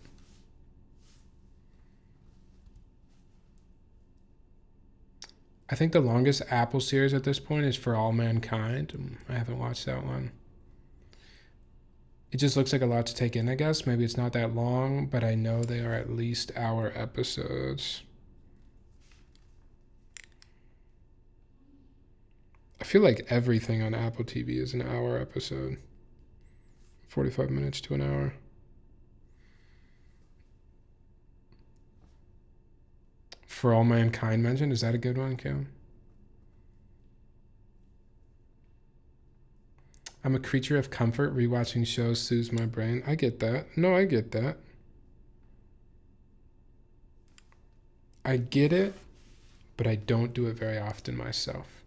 I think the longest Apple series at this point is For All Mankind. I haven't watched that one. It just looks like a lot to take in, I guess. Maybe it's not that long, but I know they are at least hour episodes. I feel like everything on Apple TV is an hour episode. 45 minutes to an hour. For All Mankind mentioned. Is that a good one, Kim? I'm a creature of comfort. Rewatching shows soothes my brain. I get that. No, I get that. I get it, but I don't do it very often myself.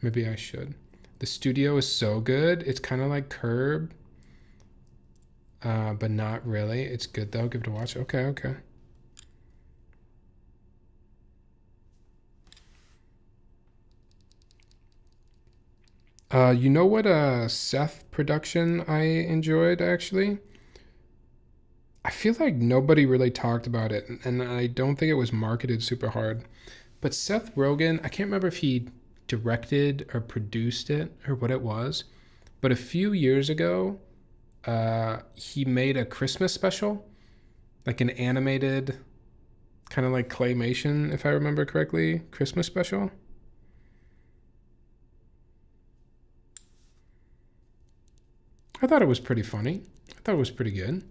Maybe I should. The studio is so good. It's kind of like Curb, but not really. It's good, though. Give it a watch. Okay. You know what Seth production I enjoyed, actually? I feel like nobody really talked about it, and I don't think it was marketed super hard. But Seth Rogen, I can't remember if he directed or produced it or what it was, but a few years ago, he made a Christmas special, like an animated, kind of like claymation, if I remember correctly, Christmas special. I thought it was pretty funny. I thought it was pretty good.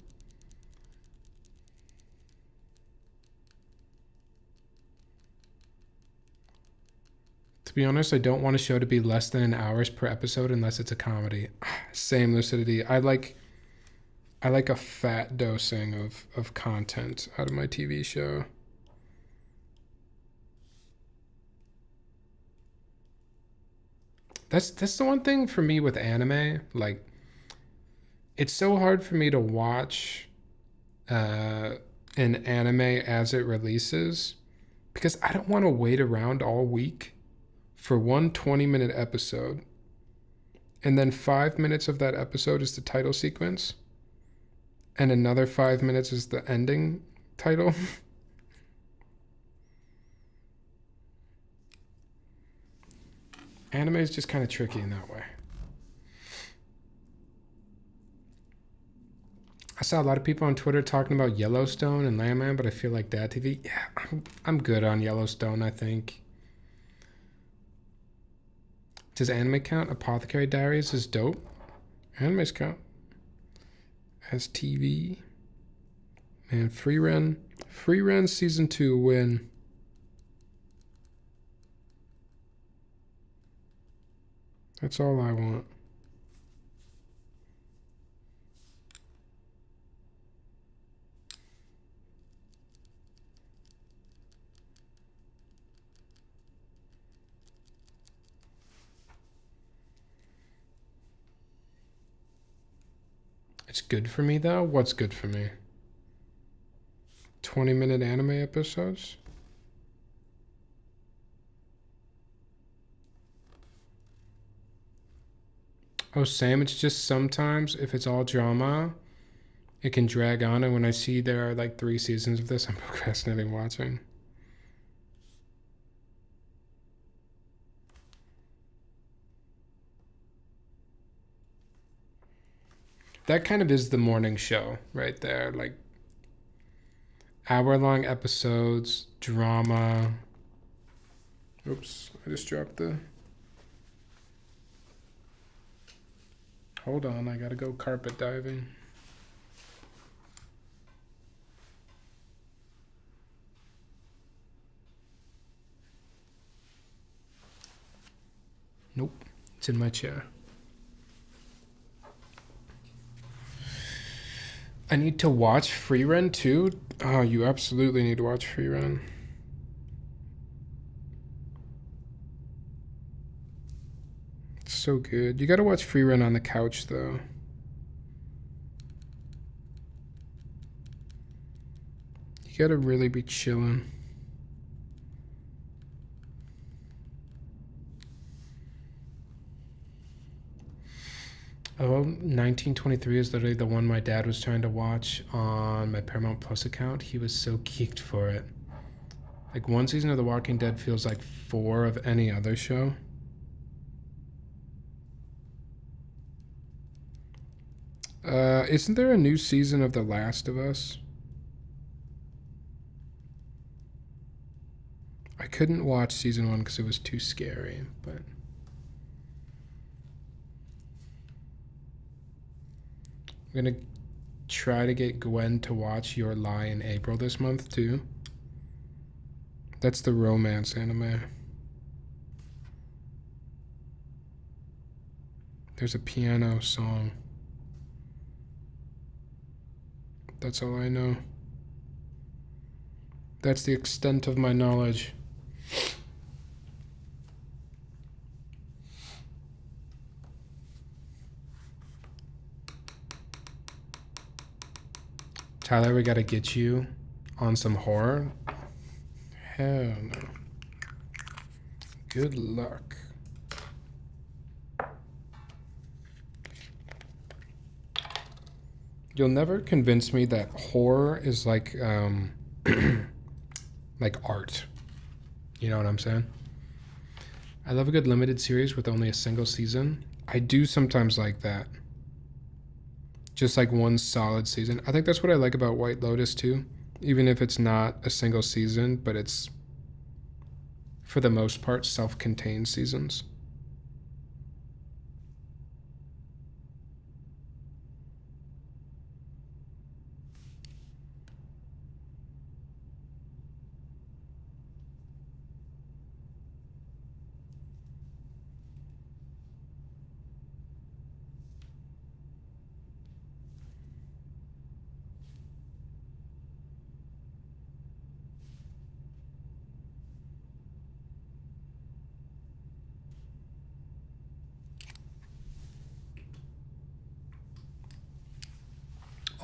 To be honest, I don't want a show to be less than an hour per episode unless it's a comedy. Same, Lucidity. I like a fat dosing of content out of my TV show. That's the one thing for me with anime. Like, it's so hard for me to watch an anime as it releases because I don't want to wait around all week for one 20-minute episode. And then 5 minutes of that episode is the title sequence. And another 5 minutes is the ending title. Anime is just kind of tricky in that way. I saw a lot of people on Twitter talking about Yellowstone and Landman, but I feel like Dad TV. Yeah, I'm good on Yellowstone, I think. Does anime count? Apothecary Diaries is dope. Animes count. As TV. Man, Free Ren season 2 win. That's all I want. It's good for me though? What's good for me? 20-minute anime episodes? Oh, Sam, it's just sometimes if it's all drama, it can drag on, and when I see there are like 3 seasons of this, I'm procrastinating watching. That kind of is the morning show right there. Like hour-long episodes, drama. Oops, I just dropped the... Hold on, I gotta go carpet diving. Nope, it's in my chair. I need to watch Free Run too? Oh, you absolutely need to watch Free Run. It's so good. You gotta watch Free Run on the couch though. You gotta really be chilling. Oh, 1923 is literally the one my dad was trying to watch on my Paramount Plus account. He was so geeked for it. Like 1 season of The Walking Dead feels like 4 of any other show. Isn't there a new season of The Last of Us? I couldn't watch season 1 because it was too scary, but... I'm gonna try to get Gwen to watch Your Lie in April this month too. That's the romance anime. There's a piano song. That's all I know. That's the extent of my knowledge. Tyler, we gotta get you on some horror. Hell no. Good luck. You'll never convince me that horror is like like art. You know what I'm saying? I love a good limited series with only a single season. I do sometimes like that. Just like one solid season. I think that's what I like about White Lotus too. Even if it's not a single season, but it's, for the most part, self-contained seasons.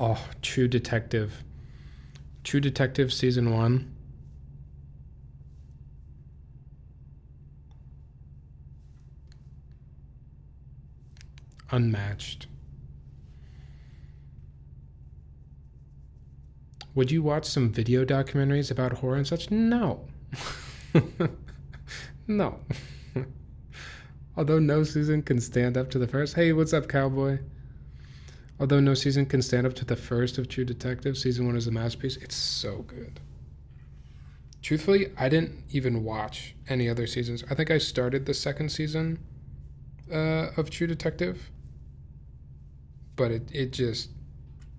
Oh, True Detective. True Detective season 1. Unmatched. Would you watch some video documentaries about horror and such? No. No. Although no season can stand up to the first. Hey, what's up, cowboy? Although no season can stand up to the first of True Detective, season 1 is a masterpiece. It's so good. Truthfully, I didn't even watch any other seasons. I think I started the second season of True Detective, but it just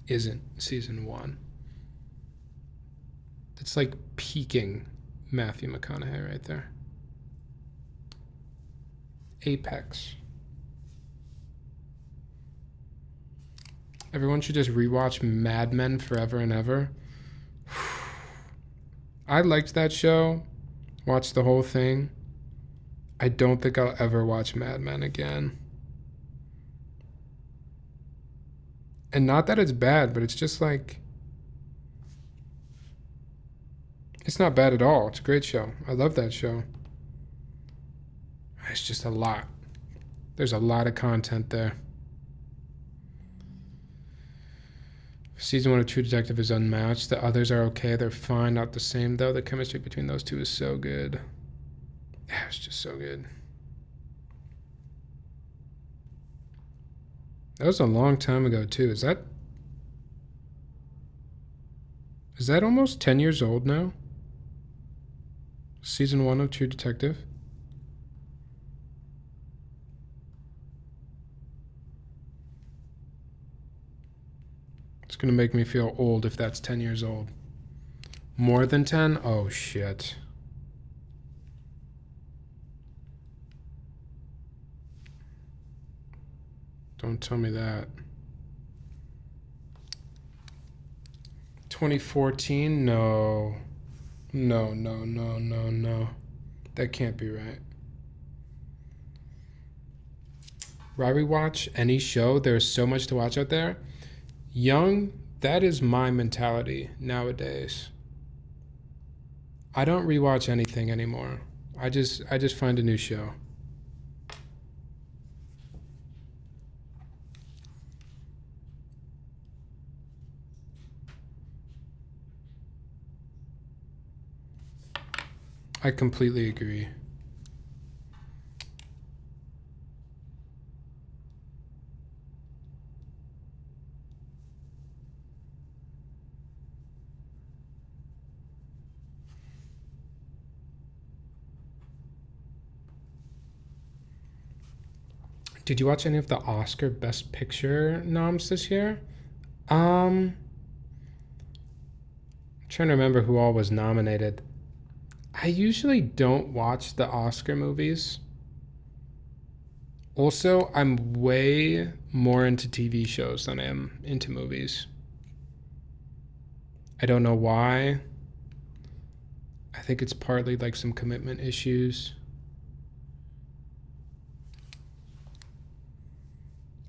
isn't season 1. It's like peaking Matthew McConaughey right there. Apex. Everyone should just rewatch Mad Men forever and ever. I liked that show. Watched the whole thing. I don't think I'll ever watch Mad Men again. And not that it's bad, but it's just like... It's not bad at all. It's a great show. I love that show. It's just a lot. There's a lot of content there. Season 1 of True Detective is unmatched. The others are okay. They're fine. Not the same, though. The chemistry between those two is so good. Yeah, it's just so good. That was a long time ago, too. Is that almost 10 years old now? Season 1 of True Detective? It's gonna make me feel old if that's 10 years old. More than 10? Oh, shit. Don't tell me that. 2014? No. No. That can't be right. Why rewatch any show? There's so much to watch out there. Young, that is my mentality nowadays. I don't rewatch anything anymore. I just find a new show. I completely agree. Did you watch any of the Oscar Best Picture noms this year? I'm trying to remember who all was nominated. I usually don't watch the Oscar movies. Also, I'm way more into TV shows than I am into movies. I don't know why. I think it's partly like some commitment issues.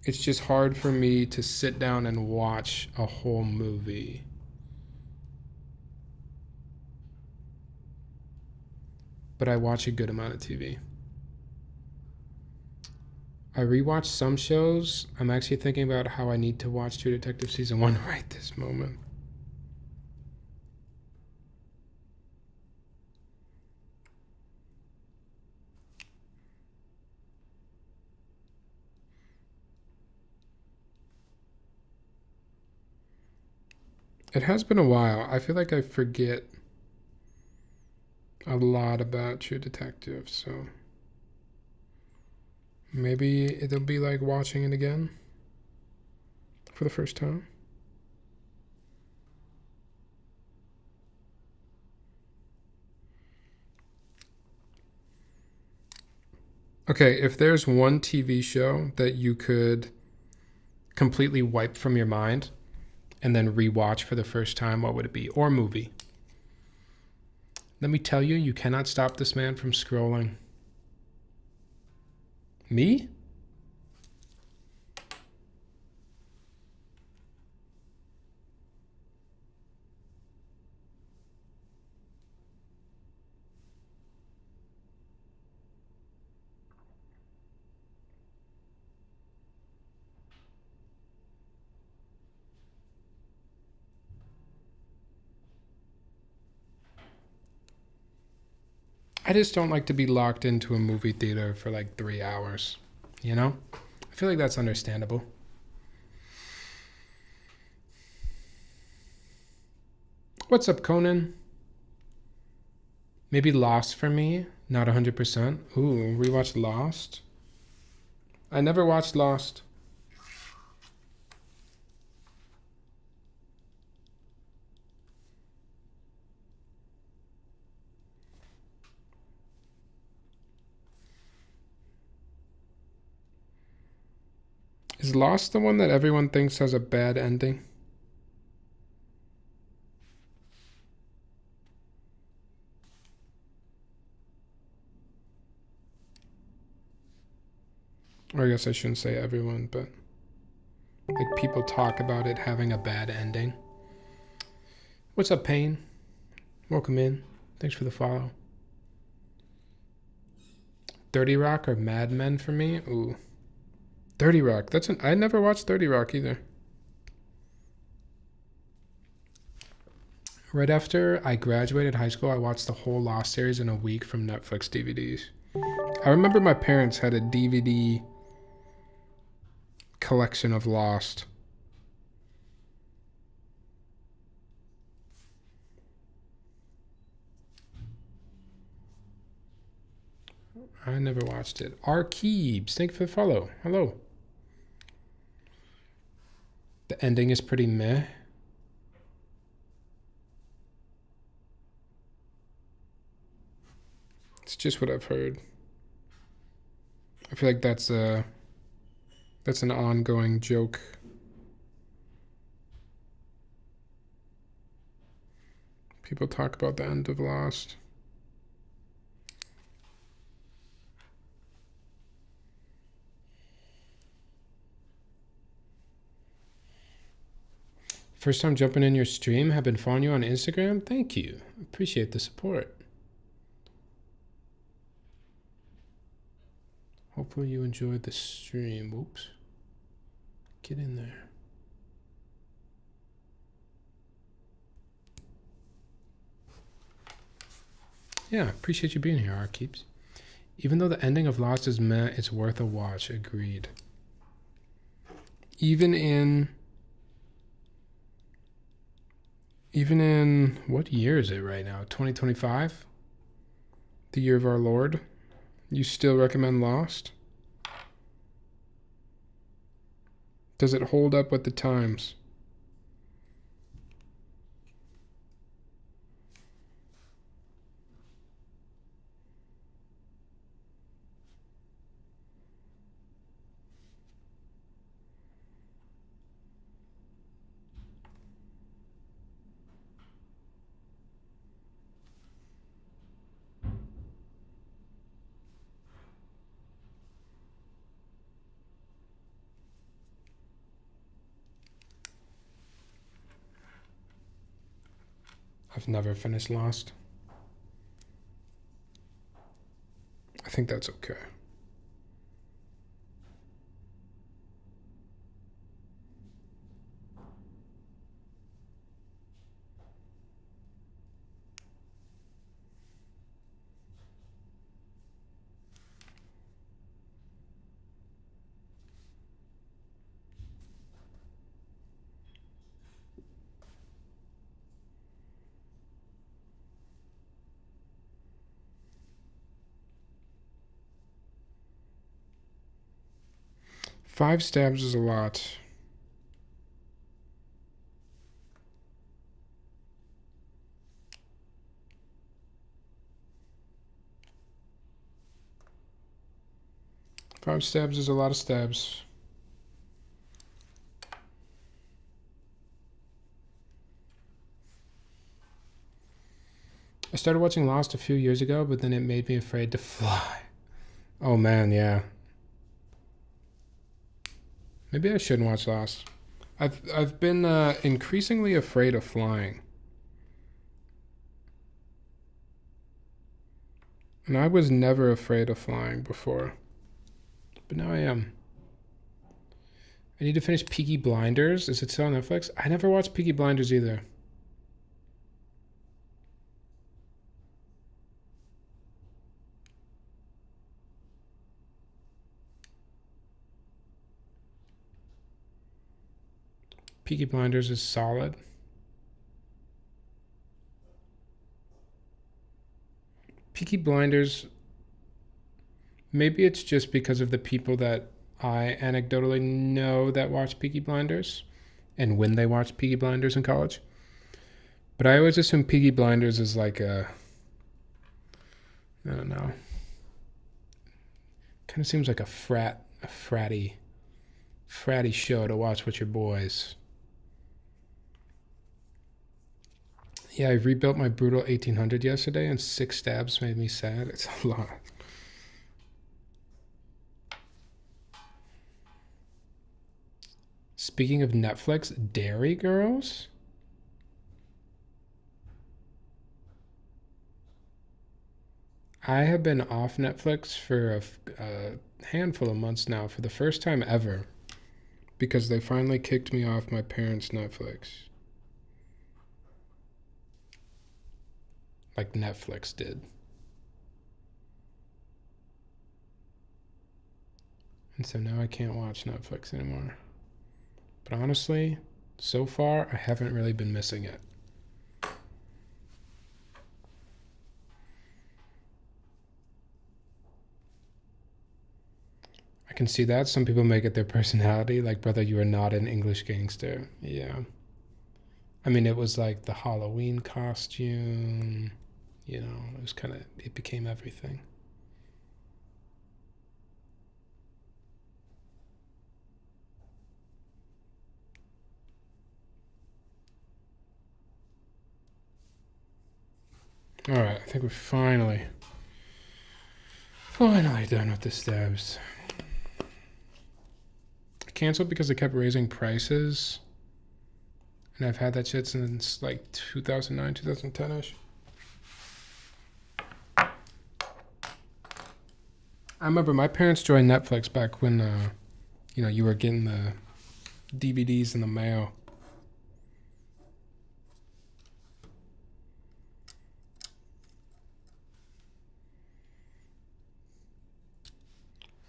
It's just hard for me to sit down and watch a whole movie. But I watch a good amount of TV. I rewatch some shows. I'm actually thinking about how I need to watch True Detective Season 1 right this moment. It has been a while. I feel like I forget a lot about True Detective, so maybe it'll be like watching it again for the first time. Okay, if there's one TV show that you could completely wipe from your mind and then rewatch for the first time, what would it be? Or movie? Let me tell you, you cannot stop this man from scrolling. Me? I just don't like to be locked into a movie theater for like 3 hours, you know? I feel like that's understandable. What's up, Conan? Maybe Lost for me, not 100%. Ooh, rewatch Lost? I never watched Lost. Is Lost the one that everyone thinks has a bad ending? Or I guess I shouldn't say everyone, but like people talk about it having a bad ending. What's up, Payne? Welcome in. Thanks for the follow. 30 Rock or Mad Men for me? Ooh. 30 Rock. I never watched 30 Rock either. Right after I graduated high school, I watched the whole Lost series in a week from Netflix DVDs. I remember my parents had a DVD collection of Lost. I never watched it. Arkeebs, thank you for the follow. Hello. The ending is pretty meh. It's just what I've heard. I feel like that's an ongoing joke. People talk about the end of Lost. First time jumping in your stream. Have been following you on Instagram. Thank you. Appreciate the support. Hopefully you enjoyed the stream. Whoops. Get in there. Yeah, appreciate you being here, Arkeeps. Even though the ending of Lost is meh, it's worth a watch. Agreed. Even in what year is it right now? 2025? The year of our Lord? You still recommend Lost? Does it hold up with the times? I've never finished Lost. I think that's okay. Five stabs is a lot. Five stabs is a lot of stabs. I started watching Lost a few years ago, but then it made me afraid to fly. Oh man, yeah. Maybe I shouldn't watch Lost. I've been increasingly afraid of flying. And I was never afraid of flying before. But now I am. I need to finish Peaky Blinders. Is it still on Netflix? I never watched Peaky Blinders either. Peaky Blinders is solid. Peaky Blinders, maybe it's just because of the people that I anecdotally know that watch Peaky Blinders and when they watched Peaky Blinders in college. But I always assume Peaky Blinders is like a, I don't know, kind of seems like a fratty show to watch with your boys. Yeah, I rebuilt my Brutal 1800 yesterday and 6 stabs made me sad. It's a lot. Speaking of Netflix, Dairy Girls? I have been off Netflix for a handful of months now for the first time ever because they finally kicked me off my parents' Netflix. Like Netflix did. And so now I can't watch Netflix anymore. But honestly, so far, I haven't really been missing it. I can see that. Some people make it their personality. Like, brother, you are not an English gangster. Yeah. I mean, it was like the Halloween costume. You know, it was kind of, it became everything. All right, I think we're finally done with the stabs. I canceled because they kept raising prices. And I've had that shit since like 2009, 2010-ish. I remember my parents joined Netflix back when, you were getting the DVDs in the mail.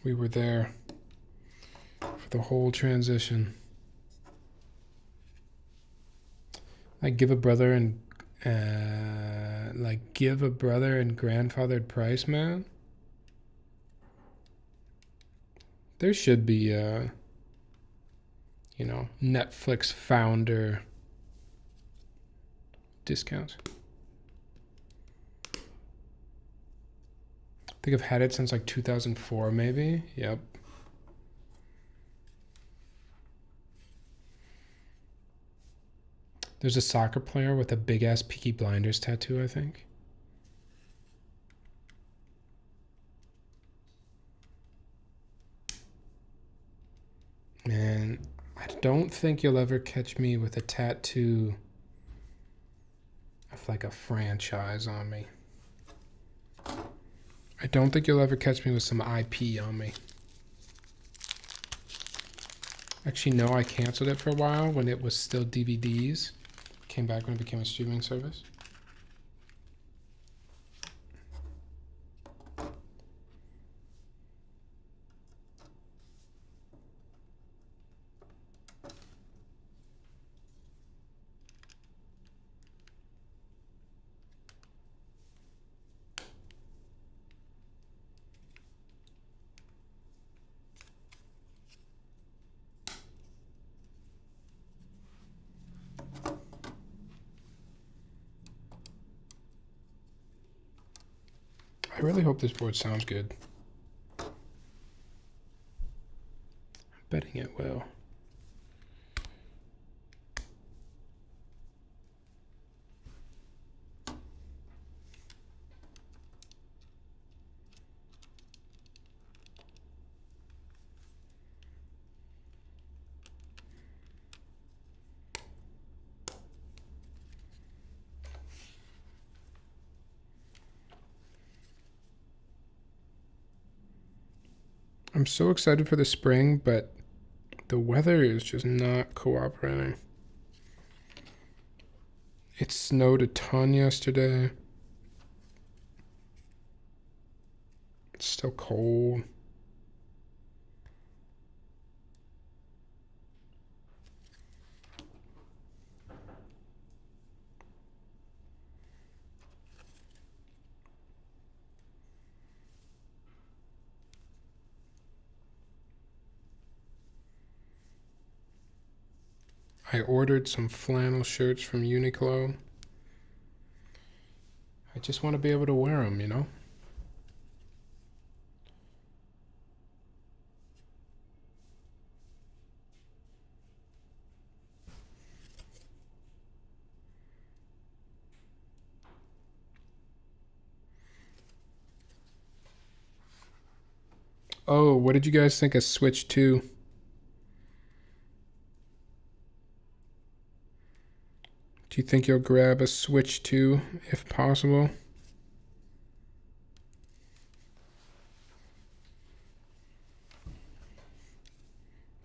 We were there for the whole transition. Give a brother and grandfathered price, man. There should be Netflix founder discounts. I think I've had it since like 2004, maybe. Yep. There's a soccer player with a big ass Peaky Blinders tattoo, I think. Man, I don't think you'll ever catch me with a tattoo of like a franchise on me. I don't think you'll ever catch me with some IP on me. Actually, no, I canceled it for a while when it was still DVDs. Came back when it became a streaming service. I really hope this board sounds good. I'm betting it will. I'm so excited for the spring, but the weather is just not cooperating. It snowed a ton yesterday. It's still cold. I ordered some flannel shirts from Uniqlo. I just want to be able to wear them, you know? Oh, what did you guys think of Switch 2? Do you think you'll grab a Switch 2 if possible?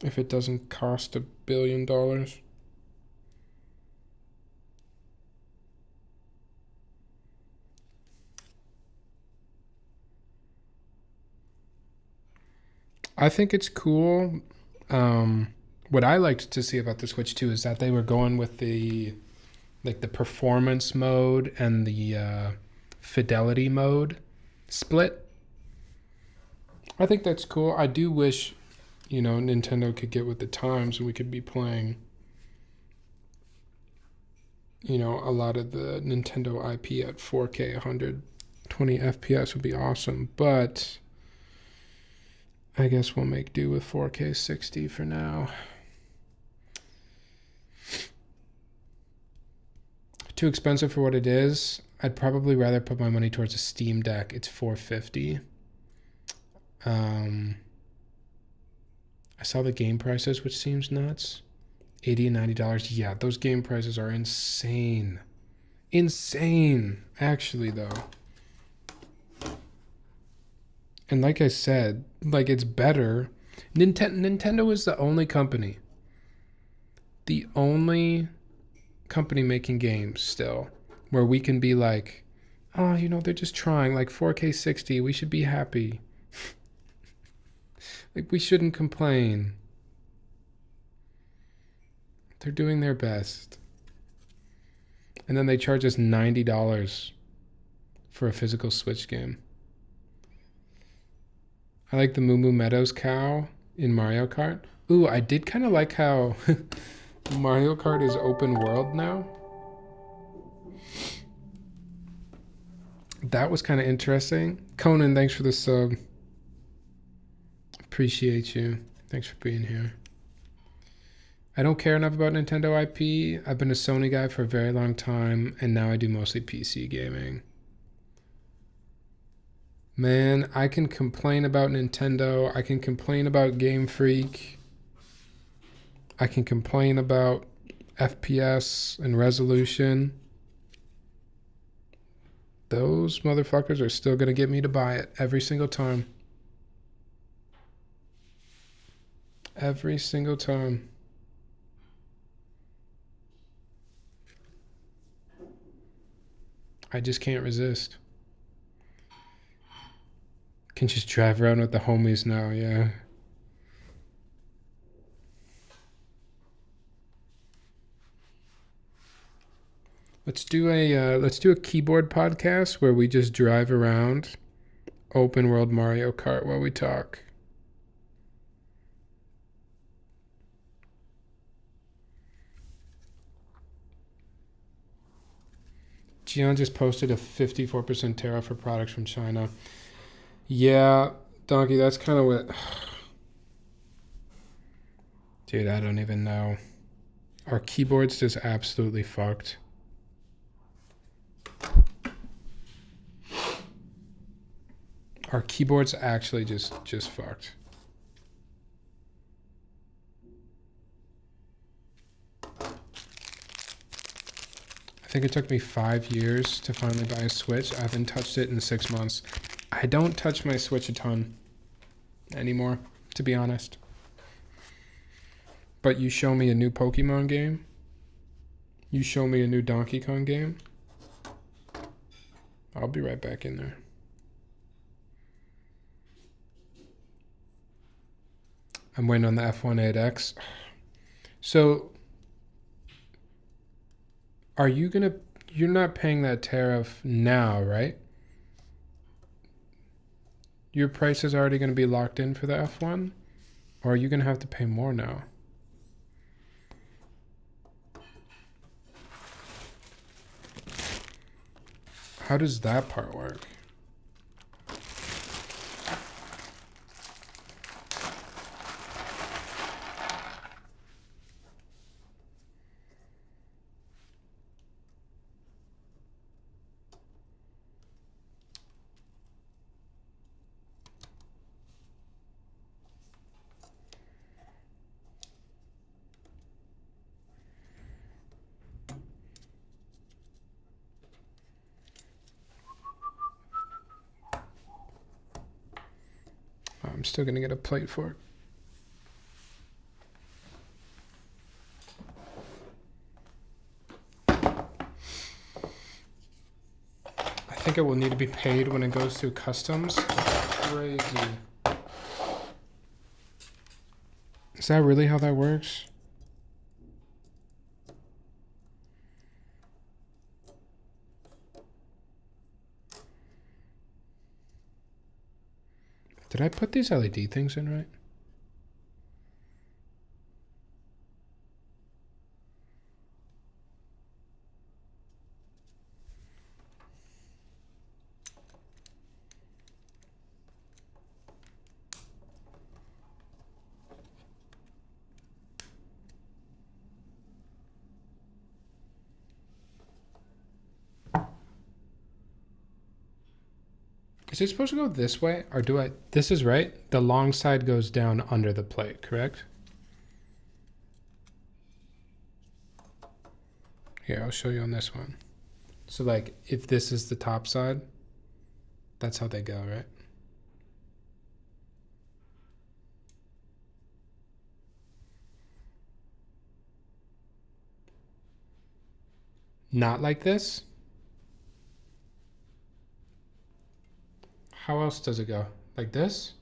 If it doesn't cost $1 billion? I think it's cool. What I liked to see about the Switch 2 is that they were going with the performance mode and the fidelity mode split. I think that's cool. I do wish, you know, Nintendo could get with the times and we could be playing, you know, a lot of the Nintendo IP at 4K 120 FPS would be awesome. But I guess we'll make do with 4K 60 for now. Too expensive for what it is. I'd probably rather put my money towards a Steam Deck. It's $450. I saw the game prices, which seems nuts. $80 and $90. Yeah, those game prices are insane. Insane, actually, though. And like I said, like it's better. Nintendo is the only company making games still where we can be like, oh, you know, they're just trying like 4K 60. We should be happy. Like we shouldn't complain. They're doing their best. And then they charge us $90 for a physical Switch game. I like the Moo Moo Meadows cow in Mario Kart. Ooh, I did kind of like how Mario Kart is open world now. That was kind of interesting. Conan, thanks for the sub. Appreciate you. Thanks for being here. I don't care enough about Nintendo IP. I've been a Sony guy for a very long time, and now I do mostly PC gaming. Man, I can complain about Nintendo. I can complain about Game Freak. I can complain about FPS and resolution. Those motherfuckers are still going to get me to buy it every single time. Every single time. I just can't resist. Can just drive around with the homies now, yeah. Let's do a keyboard podcast where we just drive around open world Mario Kart while we talk. Gian just posted a 54% tariff for products from China. Yeah, Donkey, that's kind of what... Dude, I don't even know. Our keyboard's just absolutely fucked. Our keyboard's actually just fucked. I think it took me 5 years to finally buy a Switch. I haven't touched it in 6 months. I don't touch my Switch a ton anymore, to be honest. But you show me a new Pokemon game. You show me a new Donkey Kong game. I'll be right back in there. I'm waiting on the F18X. So, you're not paying that tariff now, right? Your price is already going to be locked in for the F1? Or are you going to have to pay more now? How does that part work? I'm still gonna get a plate for it. I think it will need to be paid when it goes through customs. Crazy. Is that really how that works? Did I put these LED things in right? Is it supposed to go this way, or do I? This is right. The long side goes down under the plate, correct? Here, I'll show you on this one. So like, if this is the top side, that's how they go, right? Not like this? How else does it go? Like this?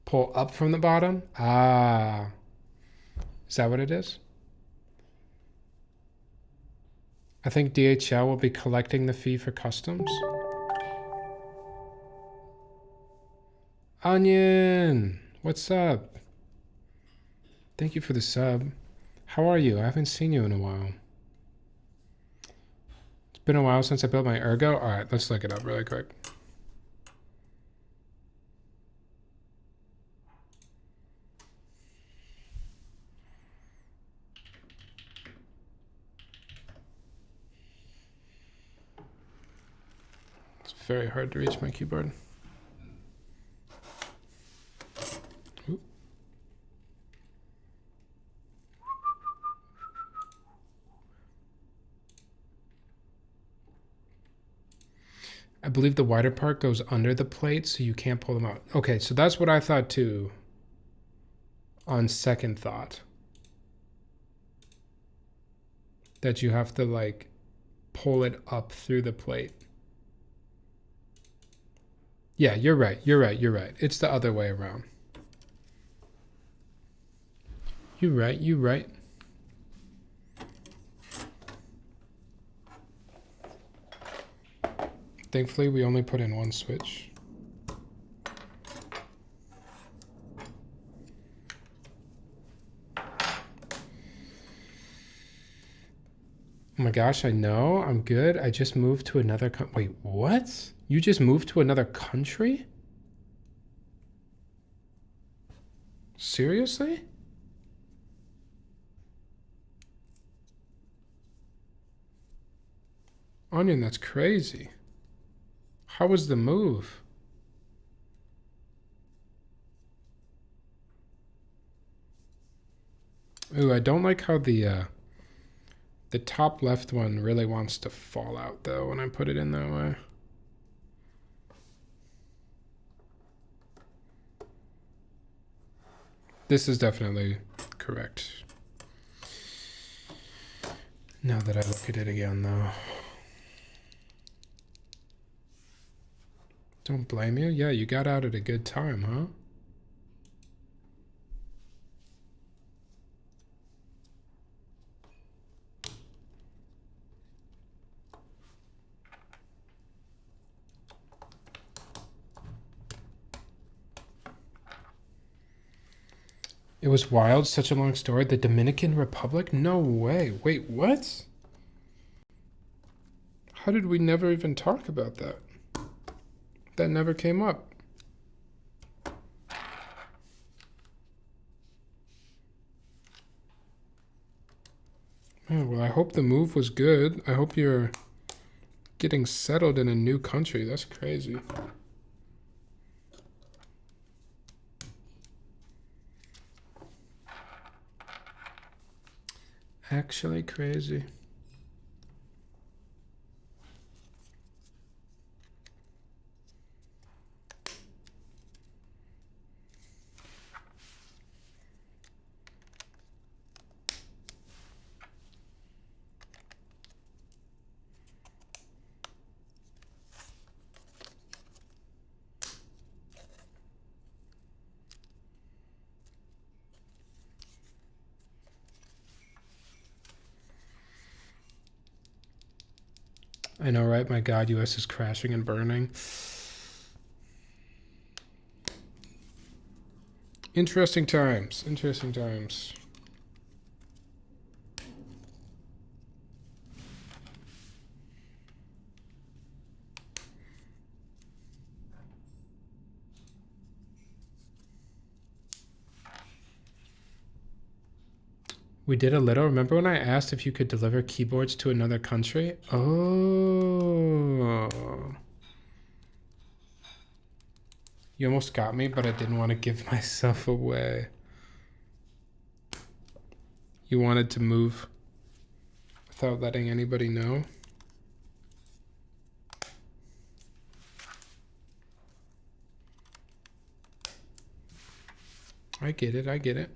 Pull up from the bottom? Ah. Is that what it is? I think DHL will be collecting the fee for customs. Onion! What's up? Thank you for the sub. How are you? I haven't seen you in a while. It's been a while since I built my ergo. All right, let's look it up really quick. It's very hard to reach my keyboard. Ooh. I believe the wider part goes under the plate, so you can't pull them out. Okay, so that's what I thought too, on second thought. That you have to like pull it up through the plate. Yeah, you're right, you're right, you're right. It's the other way around. You're right, you're right. Thankfully, we only put in one switch. Oh my gosh, I know. I'm good. I just moved to another wait, what? You just moved to another country? Seriously? Onion, that's crazy. How was the move? Ooh, I don't like how the top left one really wants to fall out though when I put it in that way. This is definitely correct. Now that I look at it again though. Don't blame you. Yeah, you got out at a good time, huh? It was wild, such a long story. The Dominican Republic? No way. Wait, what? How did we never even talk about that? That never came up. Oh, well, I hope the move was good. I hope you're getting settled in a new country. That's crazy. Actually crazy. I know, right? My God, US is crashing and burning. Interesting times. Interesting times. We did a little. Remember when I asked if you could deliver keyboards to another country? Oh. You almost got me, but I didn't want to give myself away. You wanted to move without letting anybody know? I get it, I get it.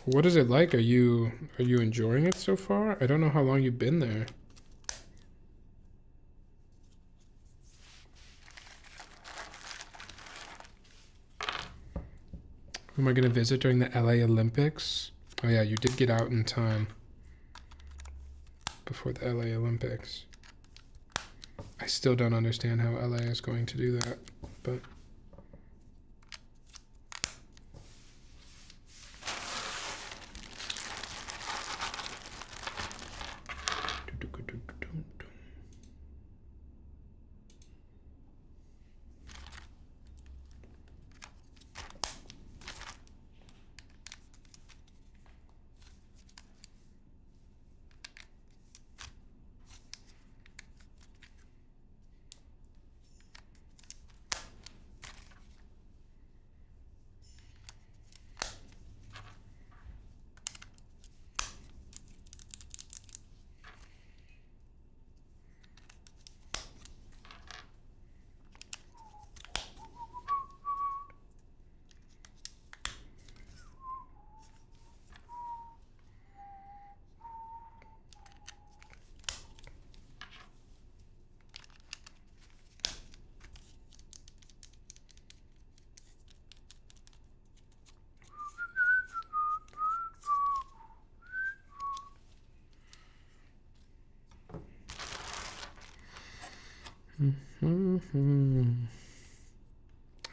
What is it like? Are you enjoying it so far? I don't know how long you've been there. Who am I gonna visit during the LA Olympics? Oh yeah, you did get out in time before the LA Olympics. I still don't understand how LA is going to do that, but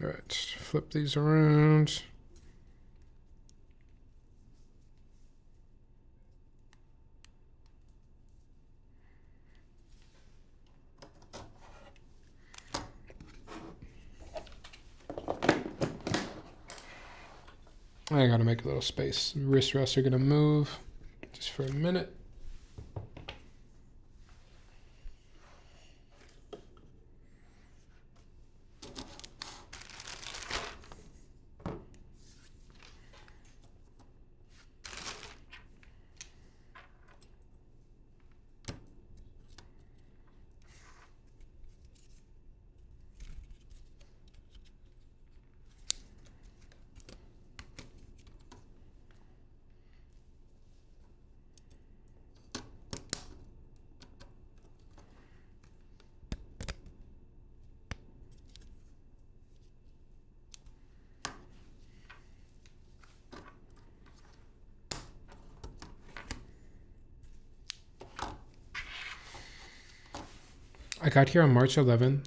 all right, flip these around. I gotta make a little space. Wrist rests are gonna move just for a minute. I got here on March 11th,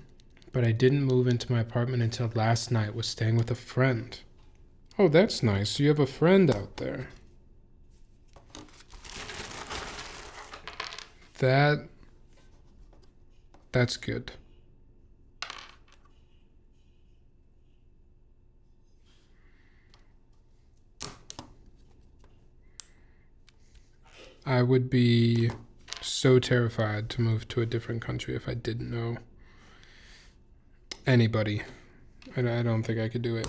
but I didn't move into my apartment until last night. Was staying with a friend. Oh, that's nice. So you have a friend out there. That's good. I would be so terrified to move to a different country if I didn't know anybody. And I don't think I could do it.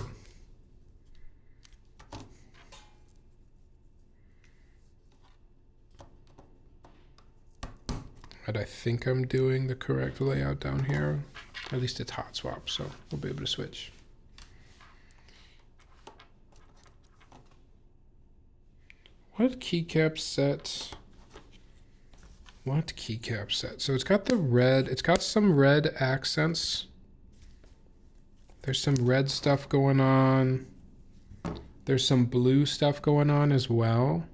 But I think I'm doing the correct layout down here. At least it's hot swap, so we'll be able to switch. What keycap set? What keycap set? So it's got the red, it's got some red accents. There's some red stuff going on. There's some blue stuff going on as well.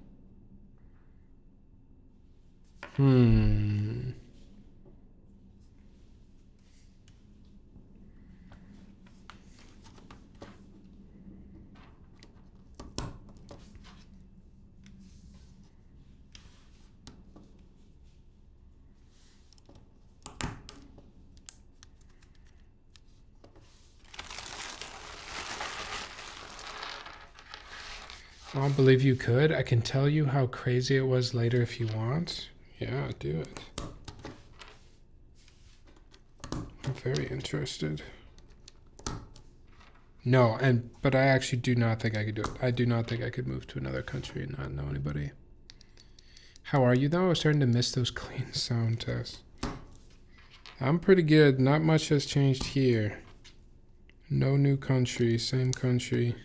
I don't believe you could. I can tell you how crazy it was later if you want. Yeah, do it. I'm very interested. No, but I actually do not think I could do it. I do not think I could move to another country and not know anybody. How are you though? I was starting to miss those clean sound tests. I'm pretty good. Not much has changed here. No new country, same country.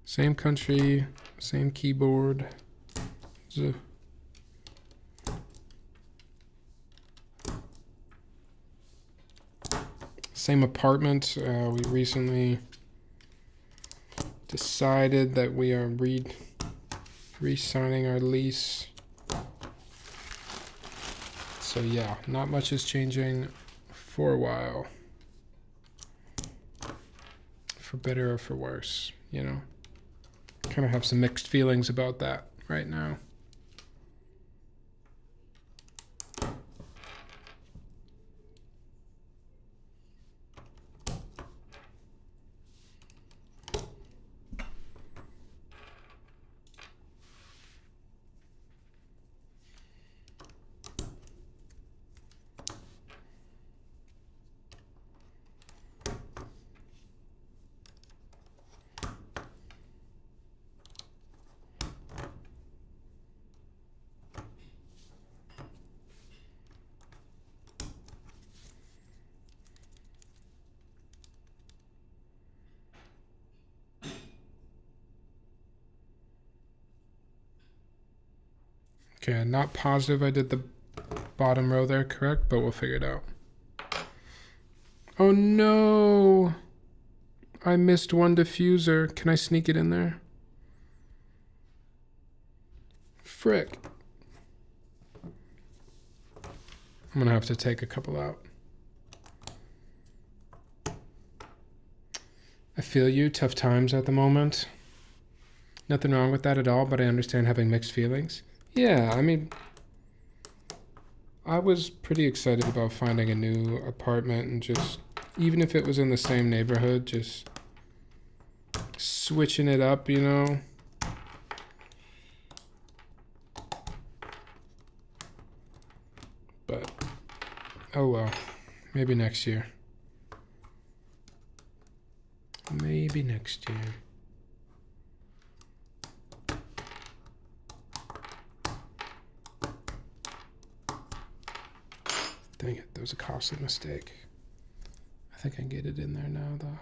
Same country, same keyboard. Same apartment. We recently decided that we are re-signing our lease. So yeah, not much is changing for a while. For better or for worse, you know? Kind of have some mixed feelings about that right now. Okay, I'm not positive I did the bottom row there correct, but we'll figure it out. Oh no! I missed one diffuser. Can I sneak it in there? Frick. I'm gonna have to take a couple out. I feel you, tough times at the moment. Nothing wrong with that at all, but I understand having mixed feelings. Yeah, I mean, I was pretty excited about finding a new apartment and just, even if it was in the same neighborhood, just switching it up, you know? But, oh well, maybe next year. Maybe next year. Dang it, that was a costly mistake. I think I can get it in there now, though.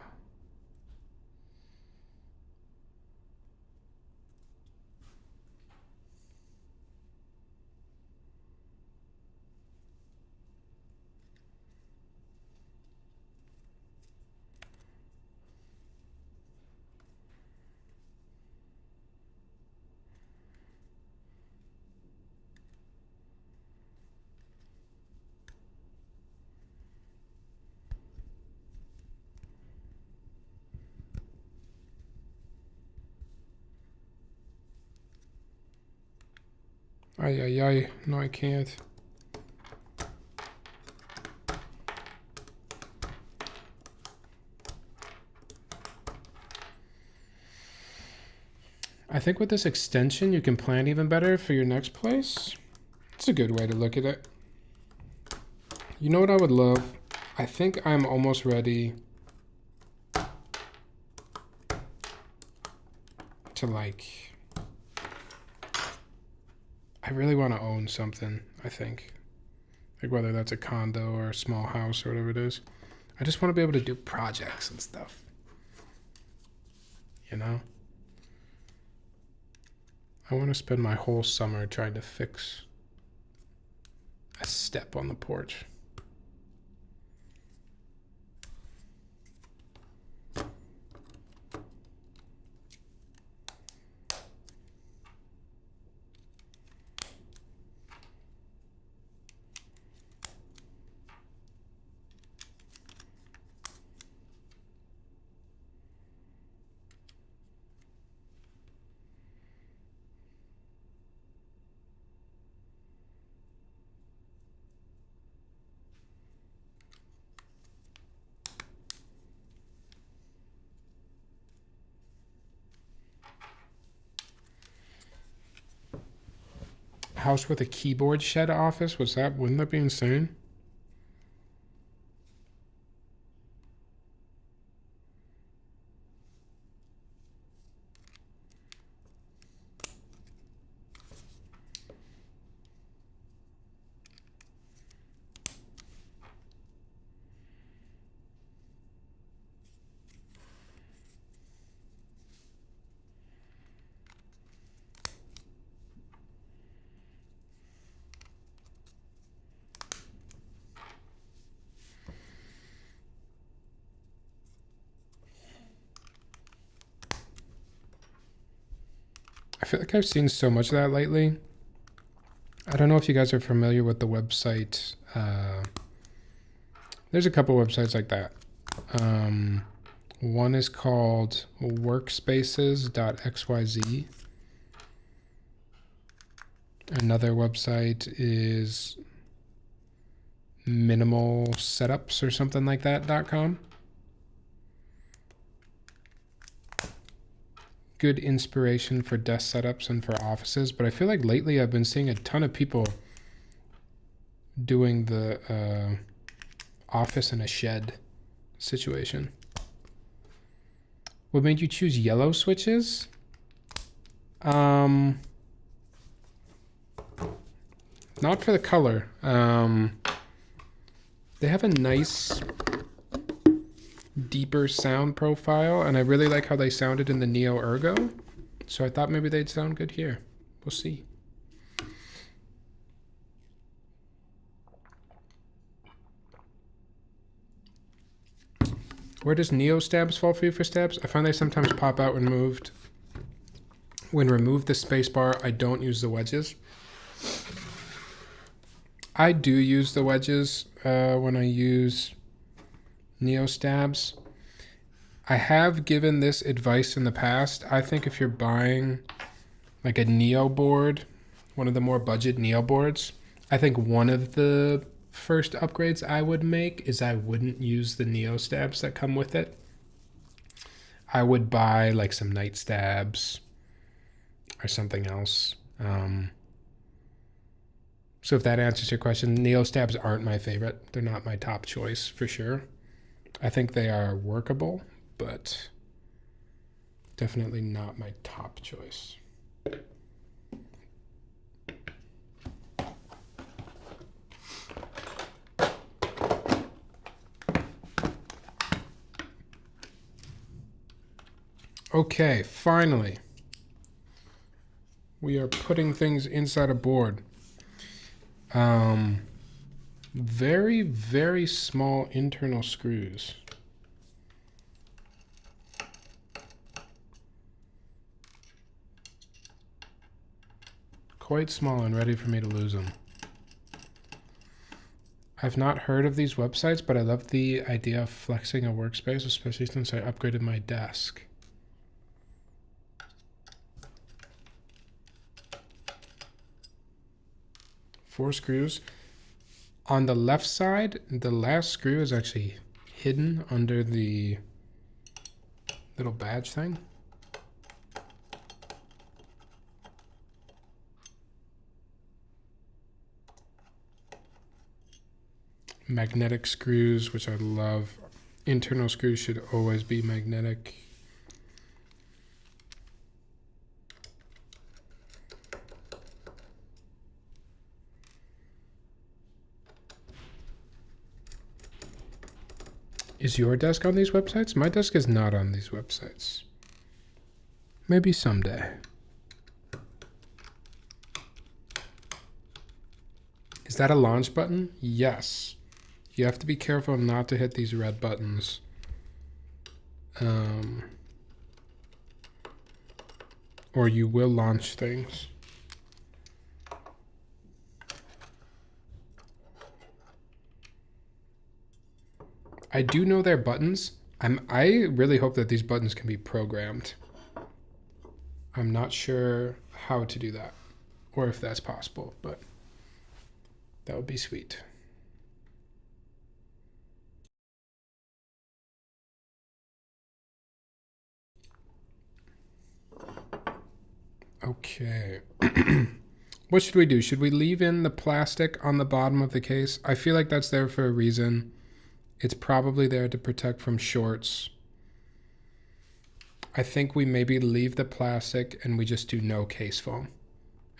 Ay, ay, ay. No, I can't. I think with this extension, you can plan even better for your next place. It's a good way to look at it. You know what I would love? I think I'm almost ready to like... I really want to own something, I think. Like whether that's a condo or a small house or whatever it is. I just want to be able to do projects and stuff. You know? I want to spend my whole summer trying to fix a step on the porch. House with a keyboard shed office? Wouldn't that be insane? I feel like I've seen so much of that lately. I don't know if you guys are familiar with the website. There's a couple websites like that. One is called workspaces.xyz. Another website is minimal setups or something like that.com. Good inspiration for desk setups and for offices, but I feel like lately I've been seeing a ton of people doing the office in a shed situation. What made you choose yellow switches? Not for the color. They have a nice deeper sound profile, and I really like how they sounded in the Neo Ergo, so I thought maybe they'd sound good here. We'll see. Where does Neo stabs fall for you for stabs? I find they sometimes pop out when moved. When removed the spacebar, I don't use the wedges. I do use the wedges when I use Neo stabs. I have given this advice in the past. I think if you're buying like a Neo board, one of the more budget Neo boards, I think one of the first upgrades I would make is I wouldn't use the Neo stabs that come with it. I would buy like some night stabs or something else. So if that answers your question, Neo stabs aren't my favorite. They're not my top choice for sure. I think they are workable, but definitely not my top choice. Okay, finally, we are putting things inside a board. Very, very small internal screws. Quite small and ready for me to lose them. I've not heard of these websites, but I love the idea of flexing a workspace, especially since I upgraded my desk. 4 screws. On the left side, the last screw is actually hidden under the little badge thing. Magnetic screws, which I love. Internal screws should always be magnetic. Is your desk on these websites? My desk is not on these websites. Maybe someday. Is that a launch button? Yes. You have to be careful not to hit these red buttons. Or you will launch things. I do know they're buttons. I really hope that these buttons can be programmed. I'm not sure how to do that or if that's possible, but that would be sweet. Okay. What should we do? Should we leave in the plastic on the bottom of the case? I feel like that's there for a reason. It's probably there to protect from shorts. I think we maybe leave the plastic and we just do no case foam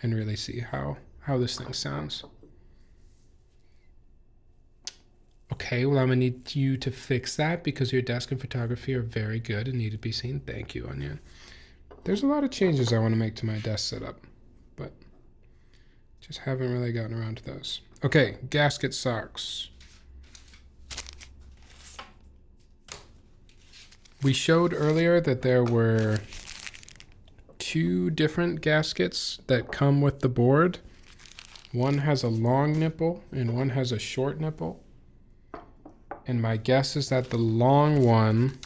and really see how this thing sounds. Okay, well, I'm gonna need you to fix that because your desk and photography are very good and need to be seen. Thank you, Onion. There's a lot of changes I want to make to my desk setup, but just haven't really gotten around to those. Okay, gasket socks. We showed earlier that there were 2 different gaskets that come with the board. One has a long nipple and one has a short nipple. And my guess is that the long one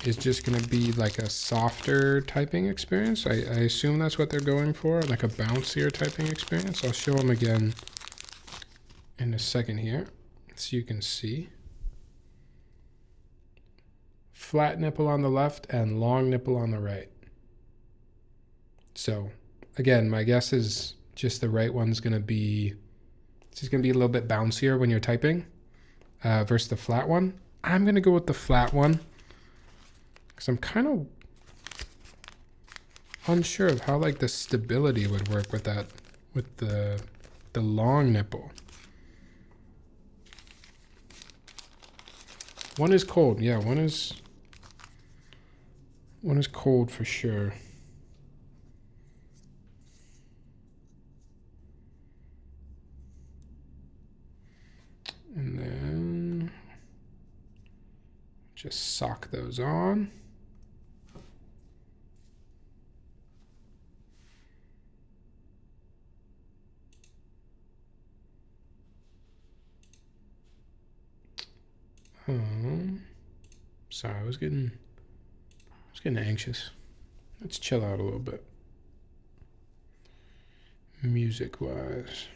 is just going to be like a softer typing experience. I assume that's what they're going for, like a bouncier typing experience. I'll show them again in a second here so you can see. Flat nipple on the left and long nipple on the right. So again, my guess is just the right one's going to be, it's just going to be a little bit bouncier when you're typing versus the flat one. I'm going to go with the flat one because I'm kind of unsure of how like the stability would work with that, with the long nipple. One is cold. Yeah, one is cold for sure. And then just sock those on. Sorry, I was getting anxious. Let's chill out a little bit. Music-wise.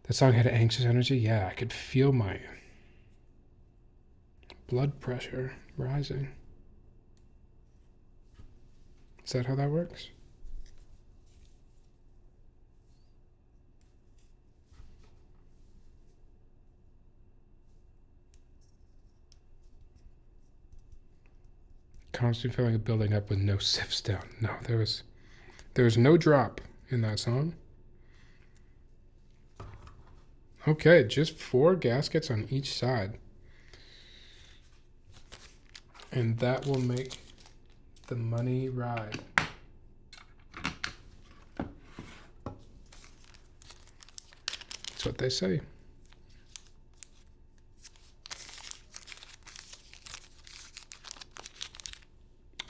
That song had anxious energy. Yeah, I could feel my blood pressure rising. Is that how that works? Constant feeling of building up with no sips down. No, there was no drop in that song. Okay, just 4 gaskets on each side. And that will make the money ride. That's what they say.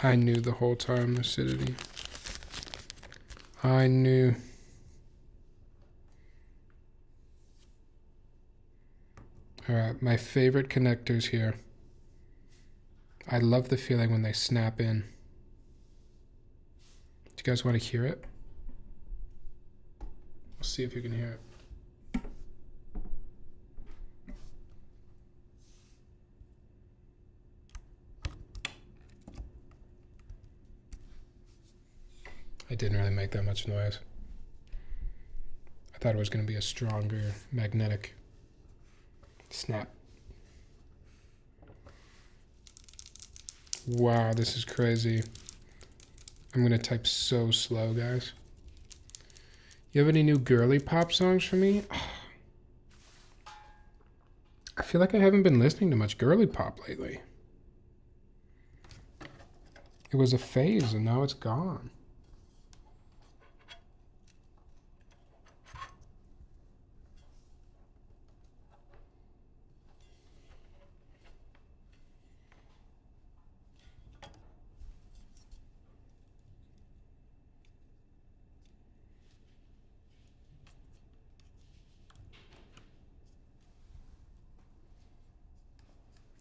I knew the whole time, acidity. I knew. All right, my favorite connectors here. I love the feeling when they snap in. Do you guys want to hear it? We'll see if you can hear it. It didn't really make that much noise. I thought it was going to be a stronger magnetic snap. Wow, this is crazy. I'm going to type so slow, guys. You have any new girly pop songs for me? I feel like I haven't been listening to much girly pop lately. It was a phase and now it's gone.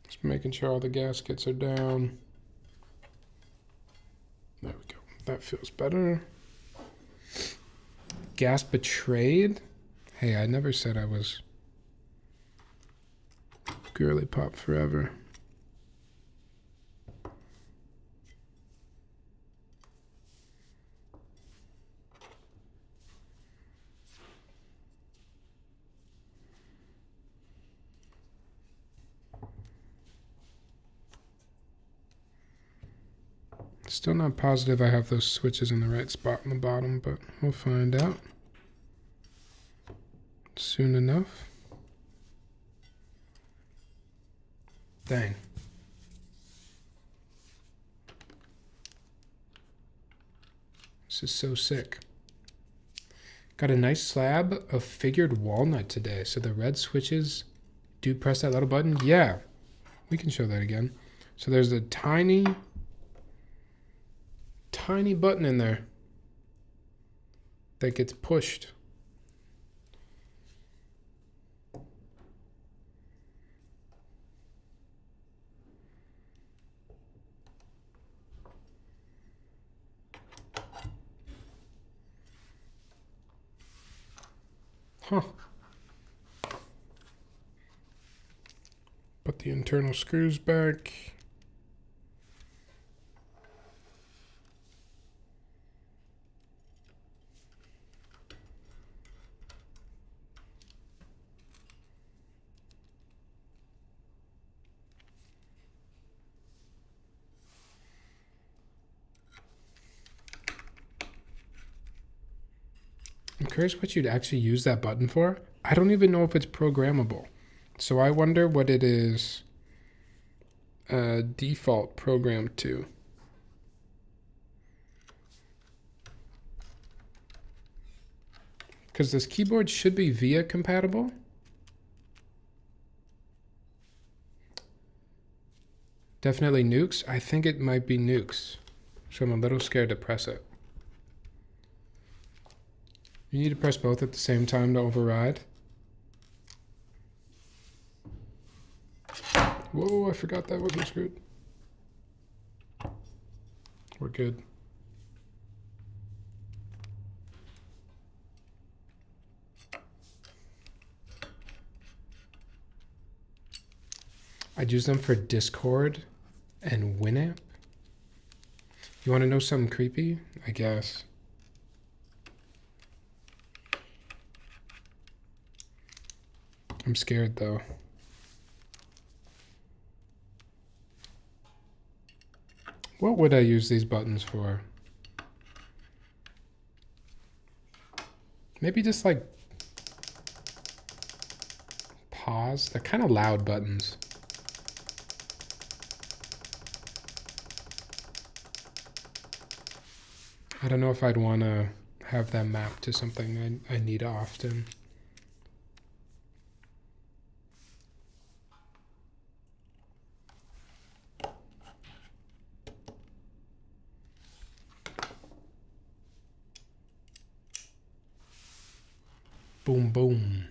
Just making sure all the gaskets are down. There we go. That feels better. Gas betrayed? Hey, I never said I was girly pop forever. Still not positive I have those switches in the right spot in the bottom, but we'll find out soon enough. Dang. This is so sick. Got a nice slab of figured walnut today. So the red switches do press that little button. Yeah, we can show that again. So there's a tiny button in there that gets pushed. Huh. Put the internal screws back. I'm curious what you'd actually use that button for. I don't even know if it's programmable. So I wonder what it is default programmed to. Because this keyboard should be VIA compatible. Definitely nukes. I think it might be nukes. So I'm a little scared to press it. You need to press both at the same time to override. Whoa, I forgot that wasn't screwed. We're good. I'd use them for Discord and Winamp. You want to know something creepy? I guess. I'm scared though. What would I use these buttons for? Maybe just like pause. They're kind of loud buttons. I don't know if I'd want to have them mapped to something I need often. Boom, boom.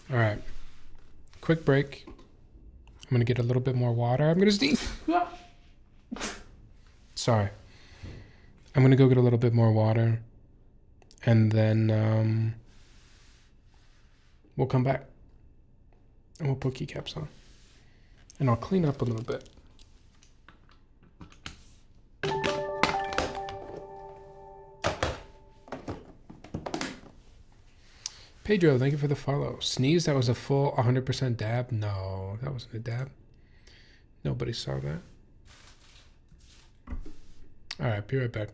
All right. Quick break. I'm going to get a little bit more water. I'm going to sneeze. Sorry. I'm going to go get a little bit more water. And then we'll come back. And we'll put keycaps on. And I'll clean up a little bit. Pedro, thank you for the follow. Sneeze, that was a full 100% dab? No, that wasn't a dab. Nobody saw that. All right, be right back.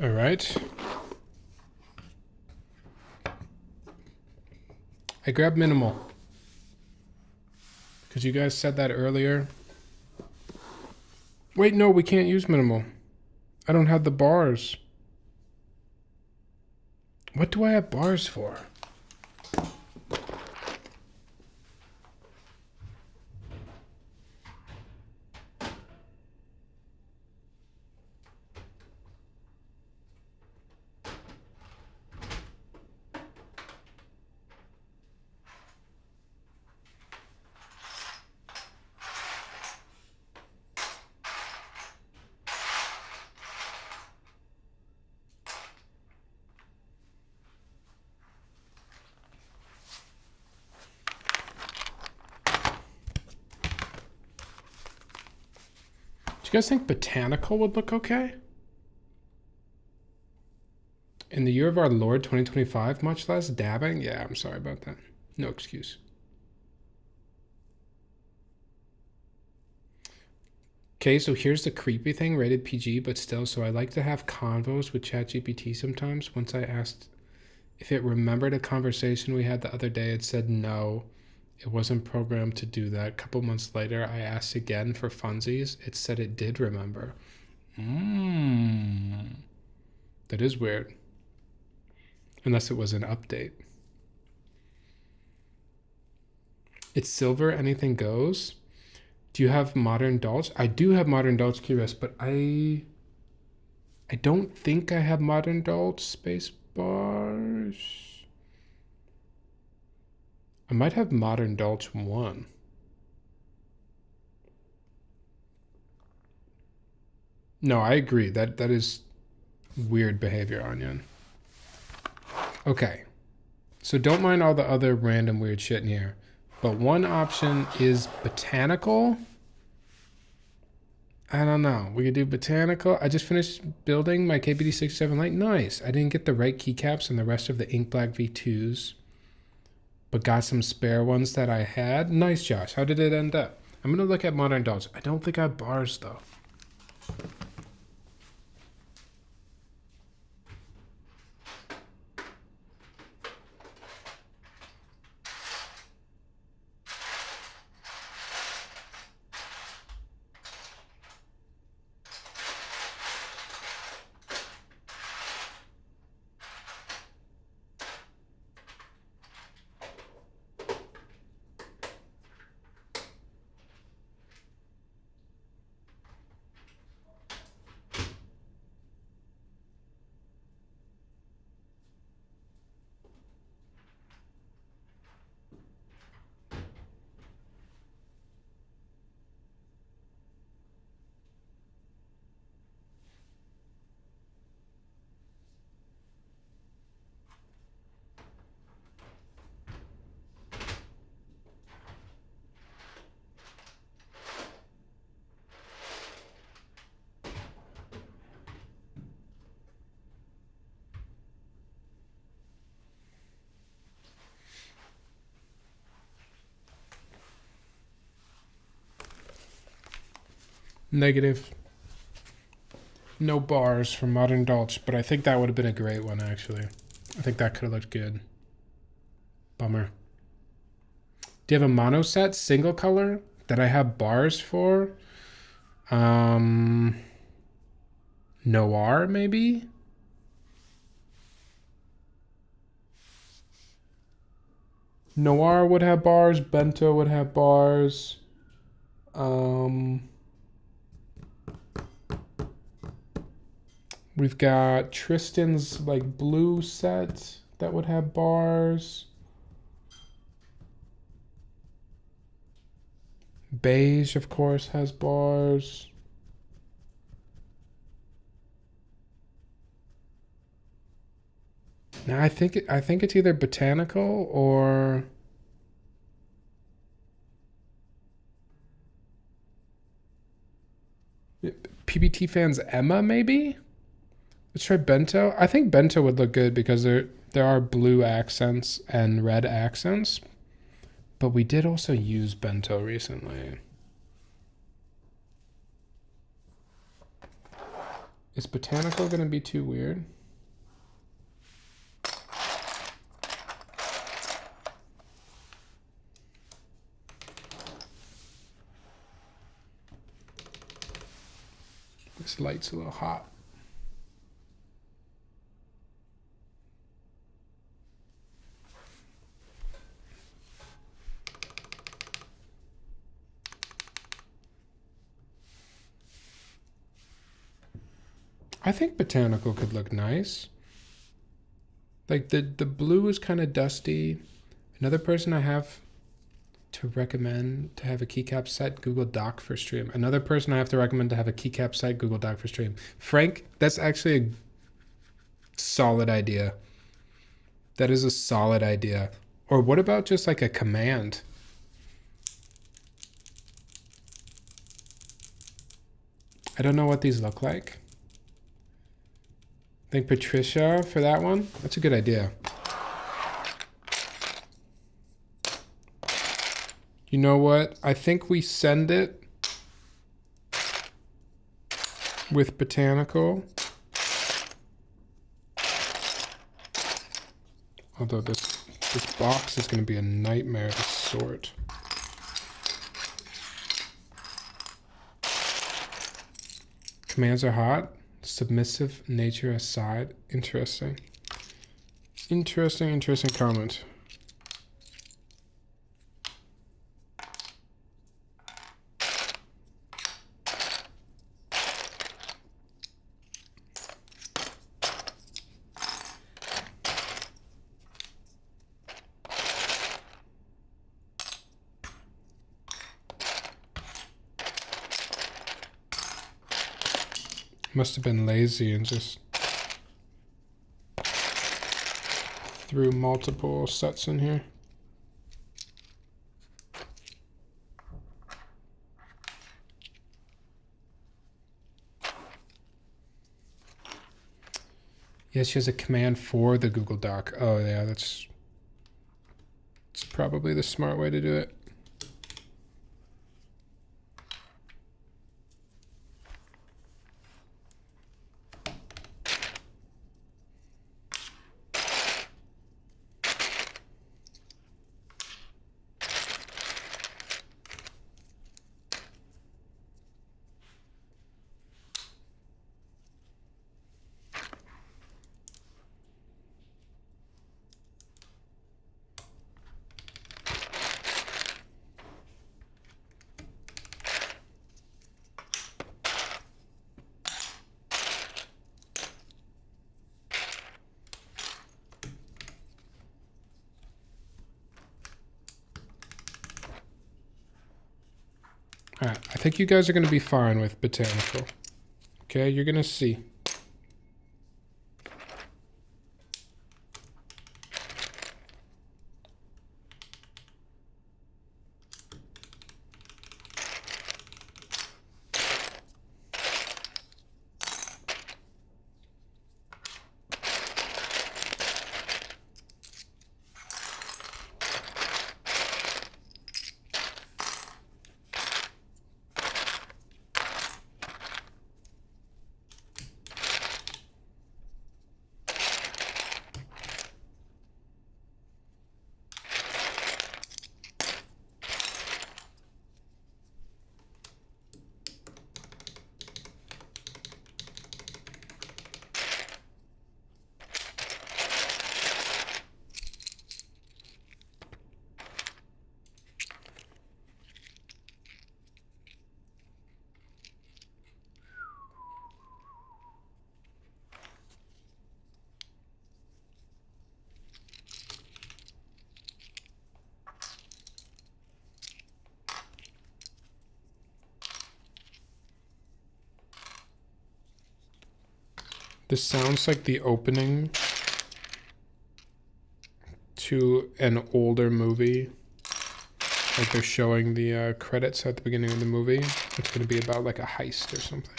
All right. I grabbed minimal. Because you guys said that earlier. Wait, no, we can't use minimal. I don't have the bars. What do I have bars for? Do you guys think botanical would look okay? In the year of our Lord 2025, much less dabbing? Yeah, I'm sorry about that. No excuse. Okay, so here's the creepy thing, rated PG, but still. So I like to have convos with ChatGPT sometimes. Once I asked if it remembered a conversation we had the other day, it said no, it wasn't programmed to do that. A couple months later, I asked again for funsies. It said it did remember. That is weird. Unless it was an update. It's silver, anything goes. Do you have modern Dolch? I do have modern Dolch keyrest, but I don't think I have modern Dolch space bars. I might have modern Dolch 1. No, I agree. That is weird behavior, Onion. Okay. So don't mind all the other random weird shit in here. But one option is botanical. I don't know. We could do botanical. I just finished building my KBD67 Lite. Nice. I didn't get the right keycaps and the rest of the ink black V2s, but got some spare ones that I had. Nice, Josh. How did it end up? I'm going to look at modern dolls. I don't think I have bars, though. Negative. No bars from Modern Dolch, but I think that would have been a great one, actually. I think that could have looked good. Bummer. Do you have a mono set, single color, that I have bars for? Noir, maybe? Noir would have bars. Bento would have bars. We've got Tristan's like blue set that would have bars. Beige, of course, has bars. Now I think it's either botanical or PBT fans Emma, maybe? Let's try Bento. I think Bento would look good because there are blue accents and red accents. But we did also use Bento recently. Is botanical going to be too weird? This light's a little hot. I think botanical could look nice. Like the blue is kind of dusty. Another person I have to recommend to have a keycap set, Google Doc for stream. Another person I have to recommend to have a keycap set, Google Doc for stream. Frank, that's actually a solid idea. That is a solid idea. Or what about just like a command? I don't know what these look like. I think Patricia for that one. That's a good idea. You know what? I think we send it with botanical. Although this box is going to be a nightmare to sort. Commands are hot. Submissive nature aside. Interesting. Interesting comment. Must have been lazy and just threw multiple sets in here. Yes, she has a command for the Google Doc. Oh yeah, it's probably the smart way to do it. All right, I think you guys are going to be fine with botanical. Okay, you're going to see. This sounds like the opening to an older movie. Like they're showing the credits at the beginning of the movie. It's going to be about like a heist or something.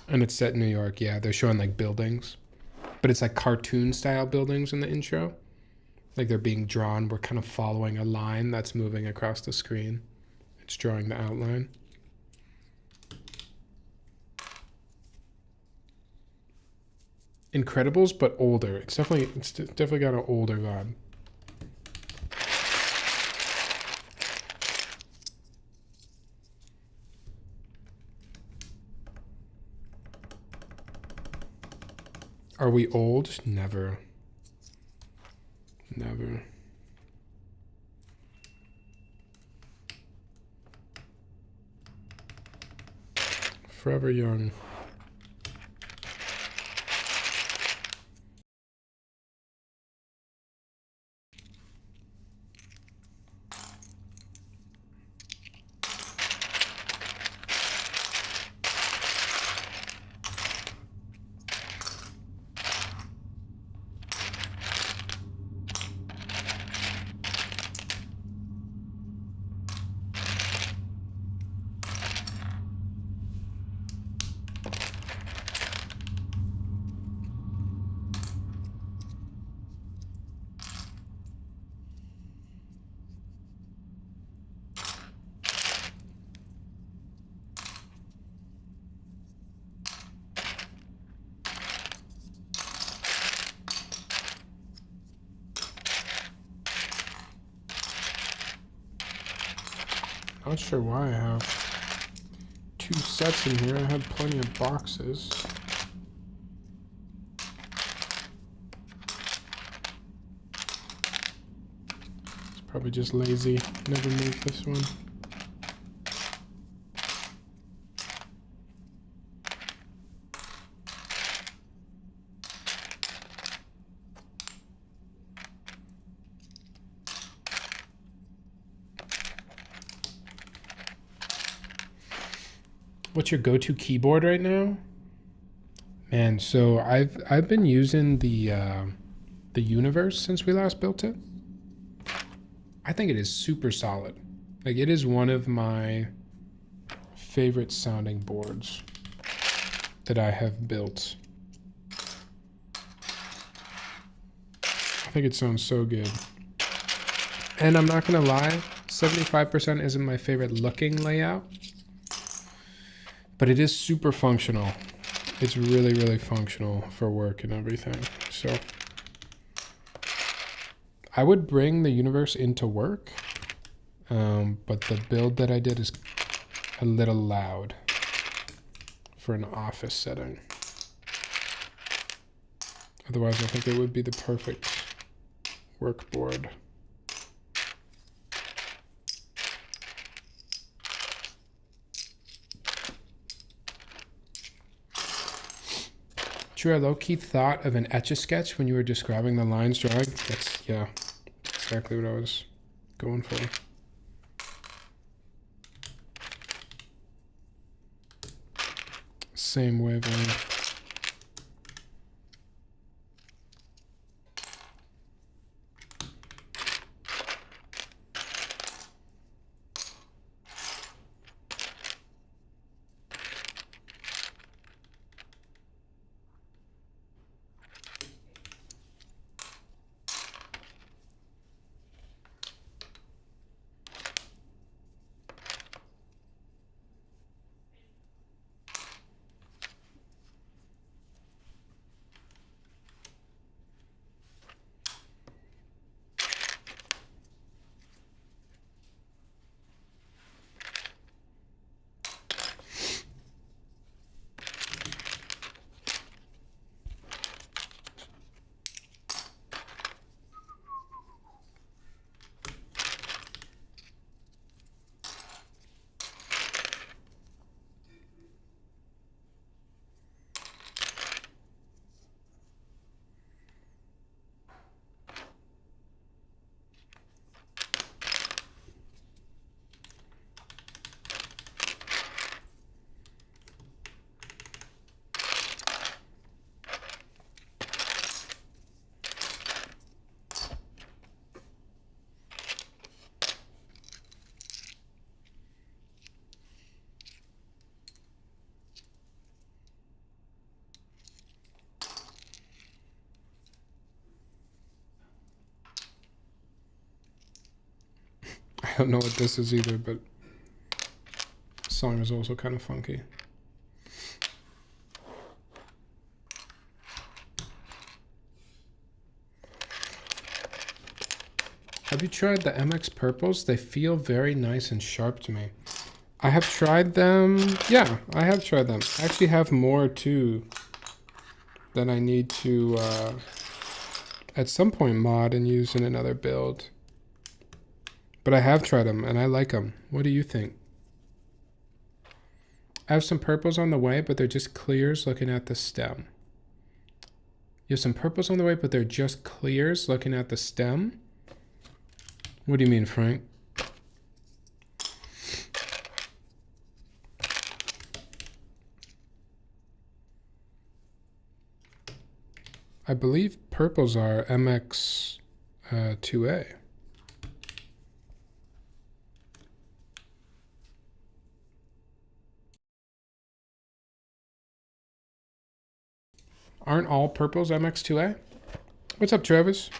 And it's set in New York. Yeah, they're showing like buildings. But it's like cartoon style buildings in the intro. Like they're being drawn. We're kind of following a line that's moving across the screen. It's drawing the outline. Incredibles, but older. It's definitely got an older vibe. Are we old? Never. Never. Forever young. Not sure why I have 2 sets in here. I have plenty of boxes. It's probably just lazy. Never made this one. What's your go-to keyboard right now? Man, so I've been using the Universe since we last built it. I think it is super solid. Like, it is one of my favorite sounding boards that I have built. I think it sounds so good. And I'm not gonna lie, 75% isn't my favorite looking layout. But it is super functional. It's really, really functional for work and everything. So I would bring the Universe into work, but the build that I did is a little loud for an office setting. Otherwise, I think it would be the perfect work board. True, I low-key thought of an Etch-a-Sketch when you were describing the lines drawing. Yeah, exactly what I was going for. Same wavelength. I don't know what this is either, but the song is also kind of funky. Have you tried the MX purples? They feel very nice and sharp to me. I have tried them. Yeah, I have tried them. I actually have more too that I need to at some point mod and use in another build. But I have tried them and I like them. What do you think? I have some purples on the way, but they're just clears looking at the stem. You have some purples on the way, but they're just clears looking at the stem. What do you mean, Frank? I believe purples are MX 2A. Aren't all purples MX2A? What's up, Travis?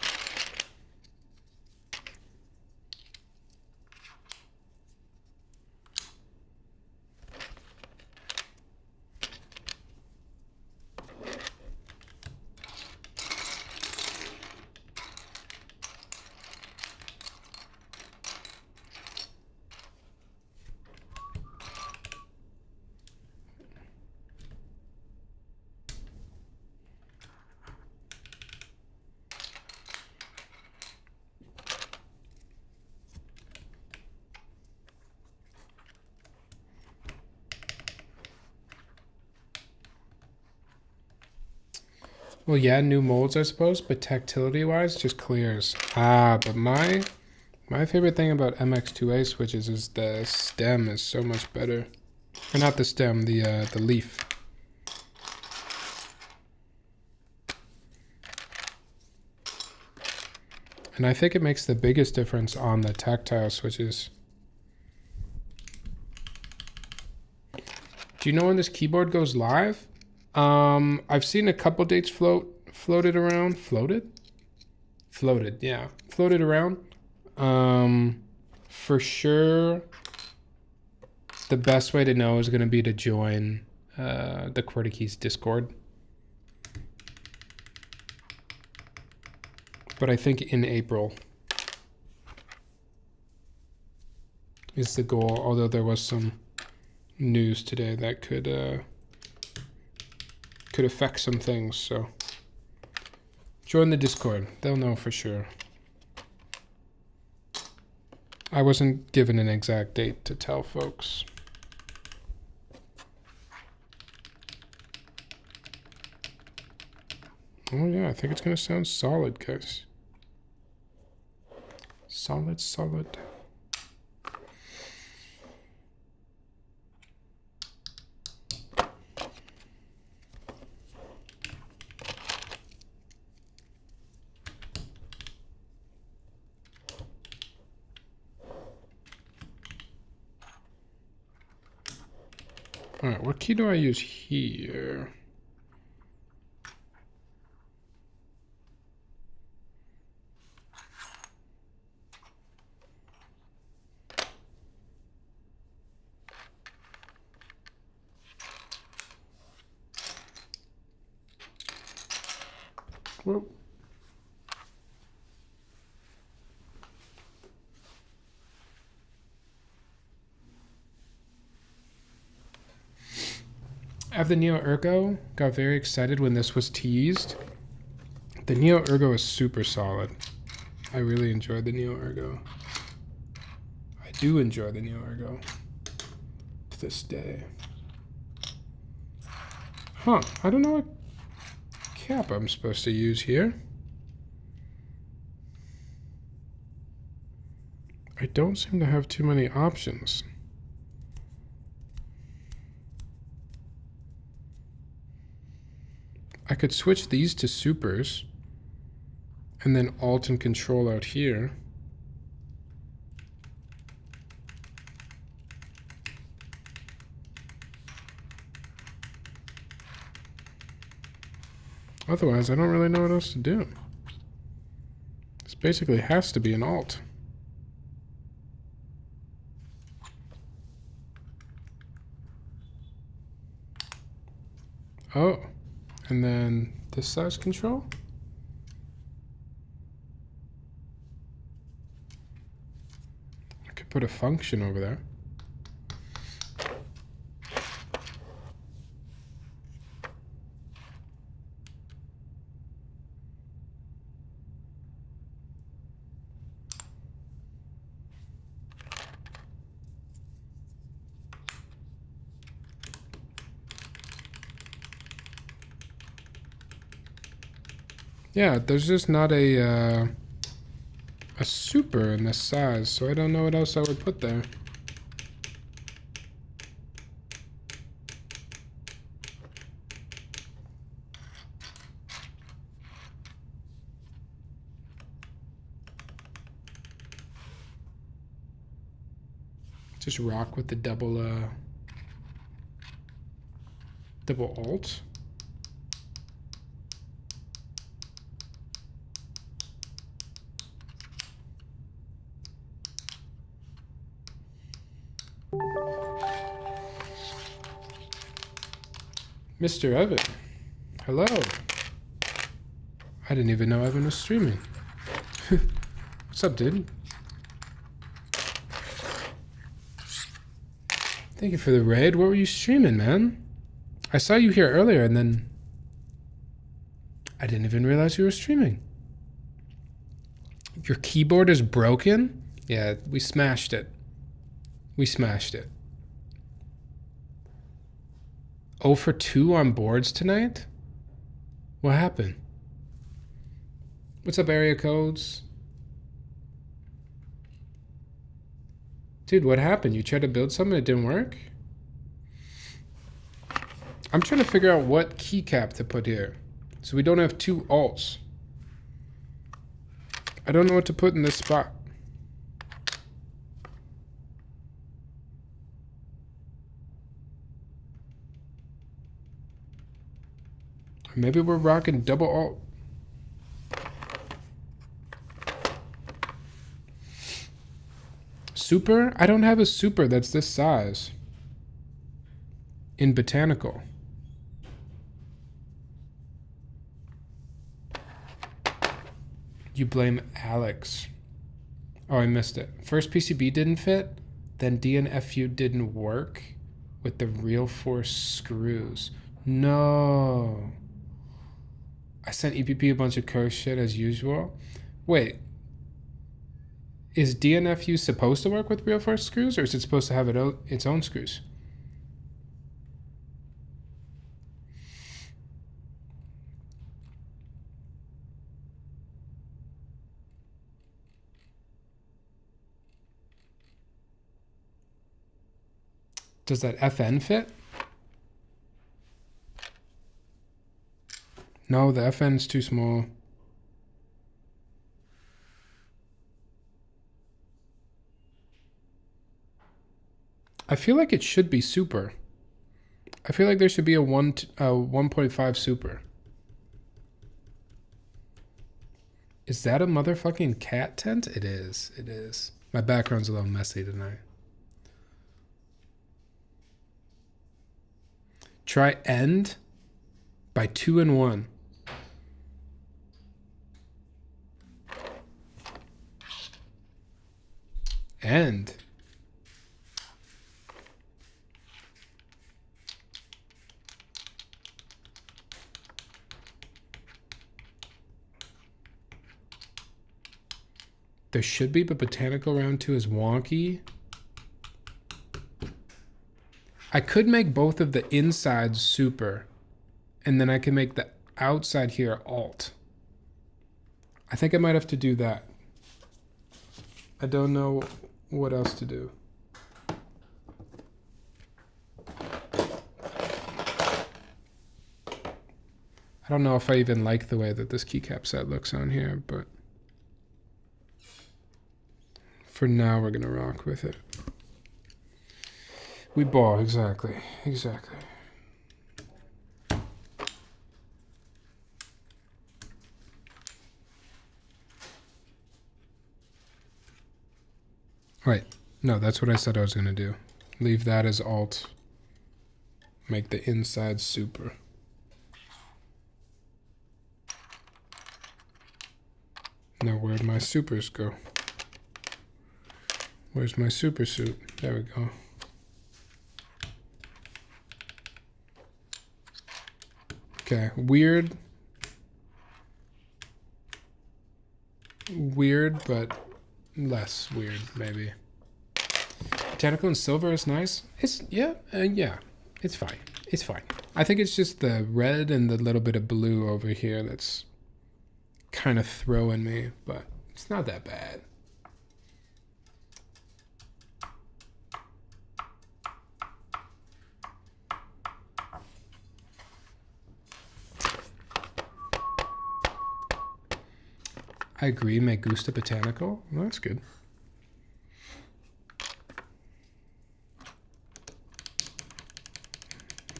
Well, yeah, new molds, I suppose, but tactility-wise, just clears. Ah, but my favorite thing about MX2A switches is the stem is so much better. Or not the stem, the leaf. And I think it makes the biggest difference on the tactile switches. Do you know when this keyboard goes live? I've seen a couple dates floated around. Floated, yeah. Floated around. For sure, the best way to know is going to be to join the QWERTY Discord. But I think in April is the goal, although there was some news today that could affect some things, so join the Discord. They'll know for sure. I wasn't given an exact date to tell folks. Oh yeah, I think it's gonna sound solid, guys. Solid, solid. All right, what key do I use here? Whoop. I have the Neo Ergo. Got very excited when this was teased. The Neo Ergo is super solid. I really enjoyed the Neo Ergo. I do enjoy the Neo Ergo to this day. Huh, I don't know what cap I'm supposed to use here. I don't seem to have too many options. I could switch these to supers and then alt and control out here. Otherwise, I don't really know what else to do. This basically has to be an alt. Oh, and then this size control. I could put a function over there. Yeah, there's just not a super in this size, so I don't know what else I would put there. Just rock with the double alt. Mr. Evan, hello. I didn't even know Evan was streaming. What's up, dude? Thank you for the raid. What were you streaming, man? I saw you here earlier and then I didn't even realize you were streaming. Your keyboard is broken? Yeah, we smashed it. We smashed it. 0 for 2 on boards tonight? What happened? What's up, area codes? Dude, what happened? You tried to build something, it didn't work? I'm trying to figure out what keycap to put here, so we don't have two alts. I don't know what to put in this spot. Maybe we're rocking double alt. Super? I don't have a super that's this size. In botanical. You blame Alex. Oh, I missed it. First PCB didn't fit, then DNFU didn't work with the real force screws. No. I sent EPP a bunch of curse shit as usual. Wait. Is DNFU supposed to work with real force screws, or is it supposed to have its own screws? Does that FN fit? No, the FN's too small. I feel like it should be super. I feel like there should be a 1.5 super. Is that a motherfucking cat tent? It is. It is. My background's a little messy tonight. Try end by 2 and 1. End. There should be, but botanical round 2 is wonky. I could make both of the insides super, and then I can make the outside here alt. I think I might have to do that. I don't know what else to do. I don't know if I even like the way that this keycap set looks on here, but for now we're gonna rock with it. We ball, exactly. Wait, no, that's what I said I was gonna do. Leave that as alt. Make the inside super. Now where'd my supers go? Where's my super suit? There we go. Okay, weird, but less weird, maybe. Botanical and silver is nice. It's, yeah, it's fine. It's fine. I think it's just the red and the little bit of blue over here that's kind of throwing me, but it's not that bad. I agree, me gusta botanical. Well, that's good.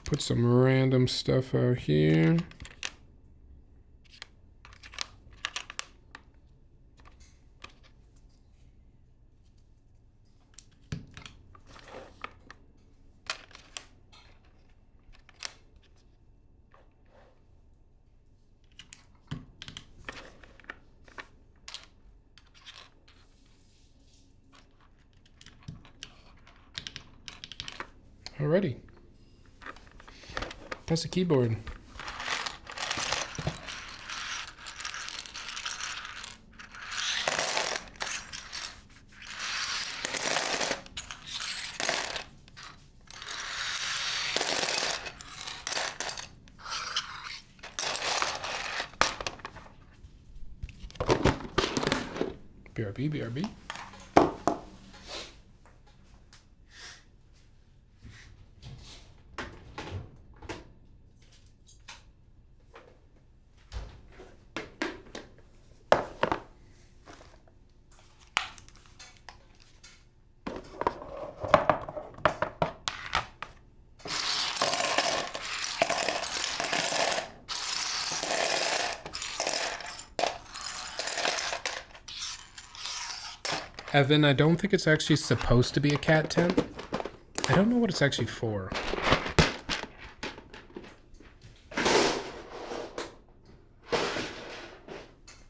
Put some random stuff out here. Alrighty. That's the keyboard. BRB, BRB. Evan, I don't think it's actually supposed to be a cat tent. I don't know what it's actually for.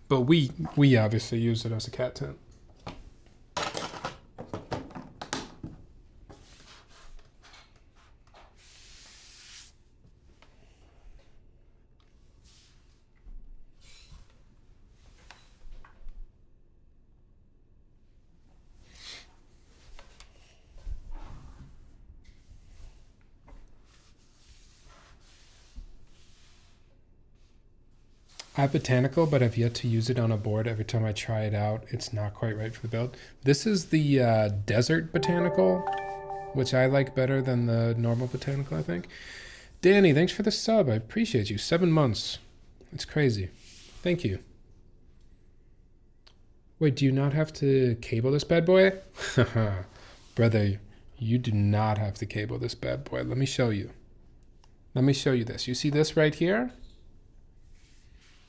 But we obviously use it as a cat tent. I have Botanical, but I've yet to use it on a board. Every time I try it out, it's not quite right for the build. This is the Desert Botanical, which I like better than the normal Botanical, I think. Danny, thanks for the sub. I appreciate you. 7 months. It's crazy. Thank you. Wait, do you not have to cable this bad boy? Brother, you do not have to cable this bad boy. Let me show you. Let me show you this. You see this right here?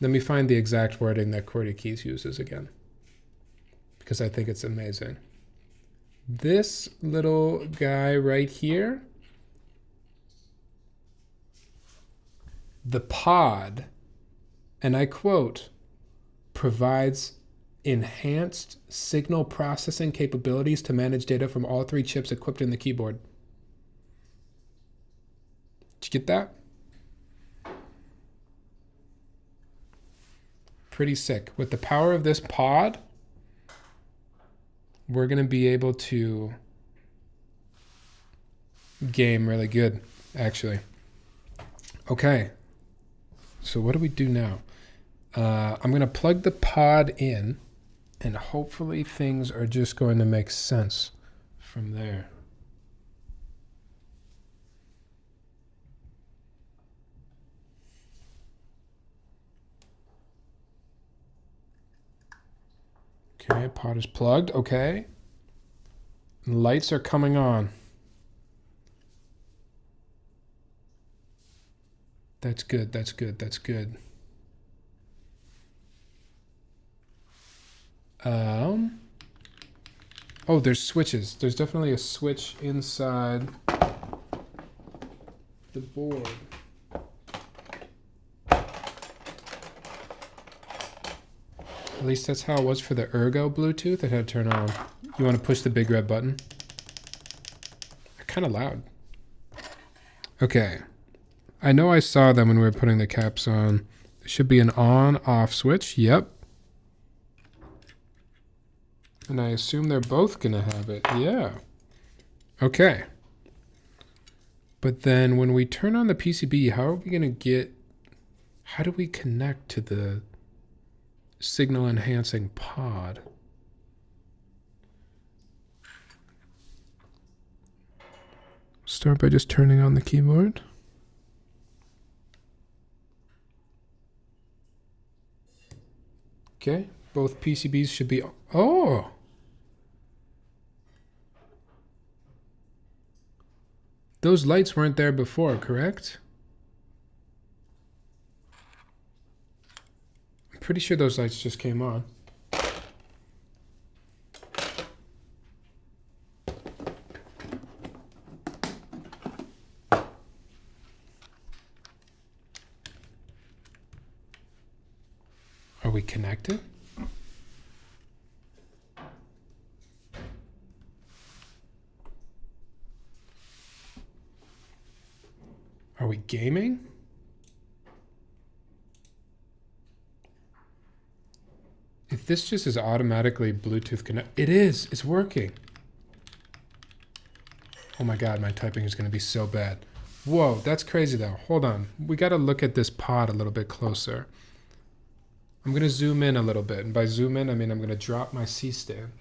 Let me find the exact wording that Cordy Keys uses again, because I think it's amazing. This little guy right here, the pod, and I quote, provides enhanced signal processing capabilities to manage data from all 3 chips equipped in the keyboard. Did you get that? Pretty sick. With the power of this pod, we're going to be able to game really good, actually. Okay. So what do we do now? I'm going to plug the pod in, and hopefully things are just going to make sense from there. Okay, pod is plugged. Okay. Lights are coming on. That's good. That's good. That's good. Oh, there's switches. There's definitely a switch inside the board. At least that's how it was for the Ergo Bluetooth. It had to turn on. You want to push the big red button? They're kind of loud. Okay. I know I saw them when we were putting the caps on. There should be an on-off switch. Yep. And I assume they're both going to have it. Yeah. Okay. But then when we turn on the PCB, how are we going to get... How do we connect to the signal enhancing pod? Start by just turning on the keyboard. Okay, both PCBs should be... Oh! Those lights weren't there before, correct? I'm pretty sure those lights just came on. Are we connected? Are we gaming? If this just is automatically Bluetooth connect, it is. It's working. Oh my God, my typing is going to be so bad. Whoa, that's crazy though. Hold on. We got to look at this pod a little bit closer. I'm going to zoom in a little bit. And by zoom in, I mean I'm going to drop my C-stand.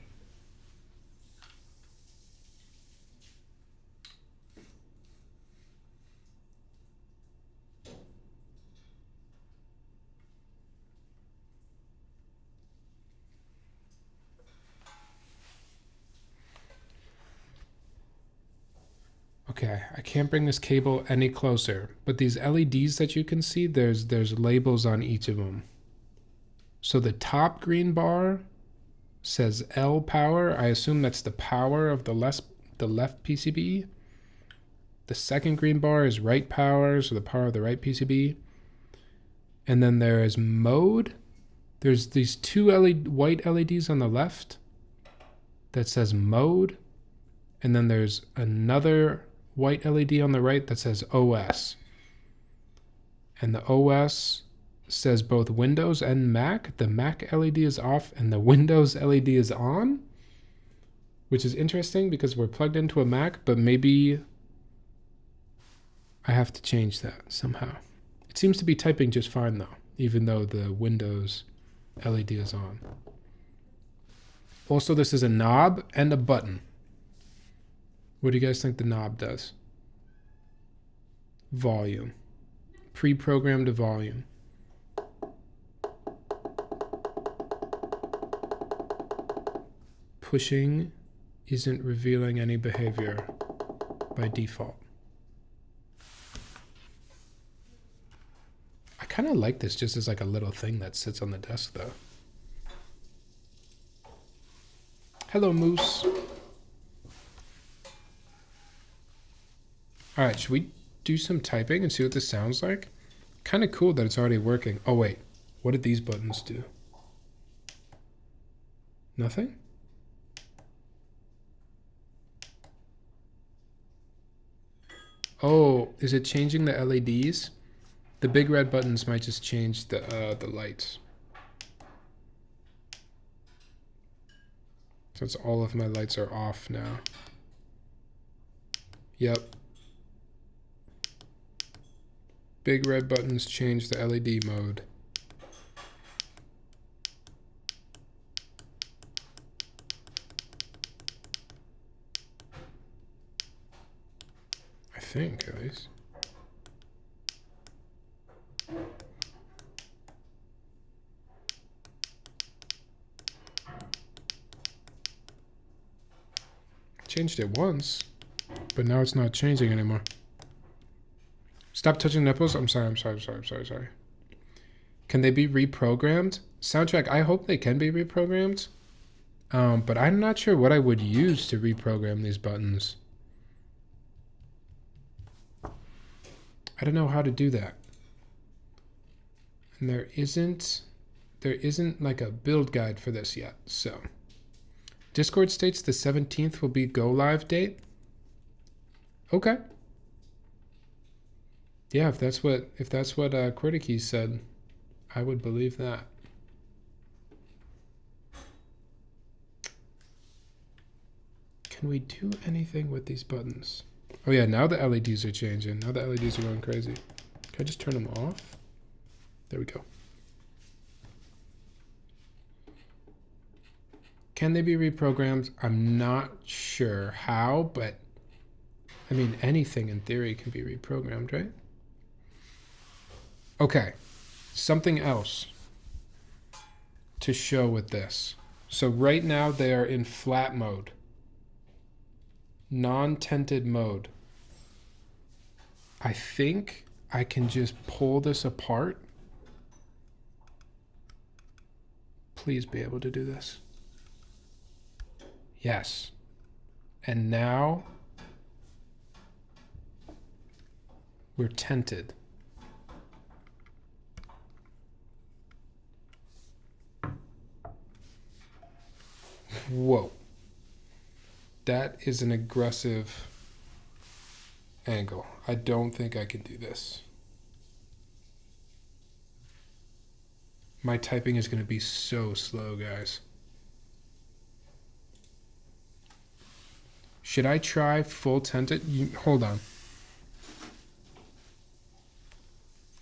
Okay, I can't bring this cable any closer, but these LEDs that you can see, there's labels on each of them. So the top green bar says L power. I assume that's the power of the left PCB. The second green bar is right power, so the power of the right PCB. And then there is mode. There's these two white LEDs on the left that says mode. And then there's another white LED on the right that says OS. And the OS says both Windows and Mac. The Mac LED is off and the Windows LED is on, which is interesting because we're plugged into a Mac, but maybe I have to change that somehow. It seems to be typing just fine though, even though the Windows LED is on. Also, this is a knob and a button. What do you guys think the knob does? Volume. Pre-programmed volume. Pushing isn't revealing any behavior by default. I kind of like this just as like a little thing that sits on the desk though. Hello, Moose. All right, should we do some typing and see what this sounds like? Kind of cool that it's already working. Oh wait, what did these buttons do? Nothing? Oh, is it changing the LEDs? The big red buttons might just change the lights. Since all of my lights are off now. Yep. Big red buttons change the LED mode. I think, at least. Changed it once, but now it's not changing anymore. Stop touching nipples. I'm sorry. Can they be reprogrammed? Soundtrack, I hope they can be reprogrammed. But I'm not sure what I would use to reprogram these buttons. I don't know how to do that. And there isn't like a build guide for this yet. So Discord states the 17th will be go live date. Okay. Yeah, if that's what Quirticky said, I would believe that. Can we do anything with these buttons? Oh yeah, now the LEDs are changing. Now the LEDs are going crazy. Can I just turn them off? There we go. Can they be reprogrammed? I'm not sure how, but I mean, anything in theory can be reprogrammed, right? Okay, something else to show with this. So right now they are in flat mode, non-tented mode. I think I can just pull this apart. Please be able to do this. Yes. And now we're tented. Whoa. That is an aggressive angle. I don't think I can do this. My typing is going to be so slow, guys. Should I try full tented? Hold on.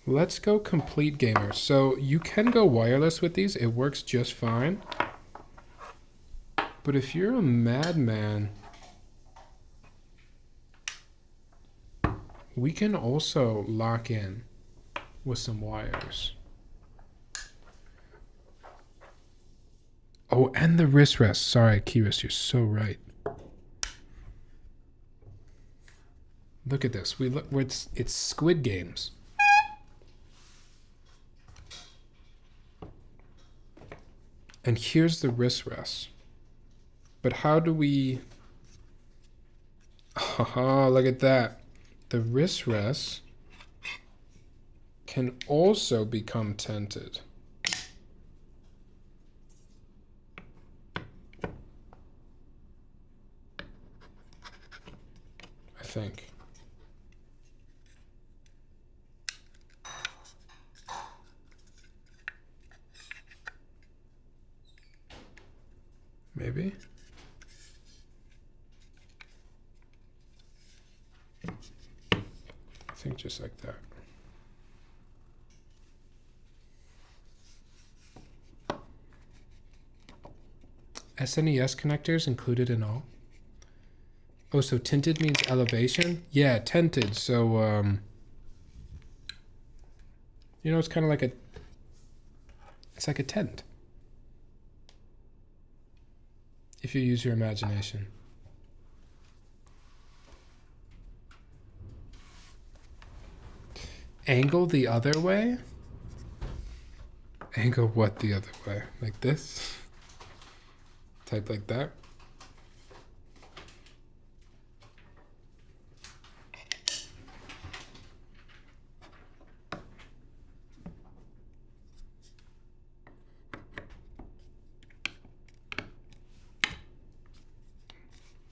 Let's go complete gamer. So you can go wireless with these. It works just fine. But if you're a madman, we can also lock in with some wires. Oh, and the wrist rest. Sorry, Kiris, you're so right. Look at this. It's Squid Games. And here's the wrist rest. But how do we... Oh, look at that. The wrist rest can also become tented. I think. Maybe. I think just like that. SNES connectors included in all. Oh, so tinted means elevation? Yeah, tinted. So, you know, it's kind of like it's like a tent. If you use your imagination. Angle the other way? Angle what the other way? Like this? Type like that?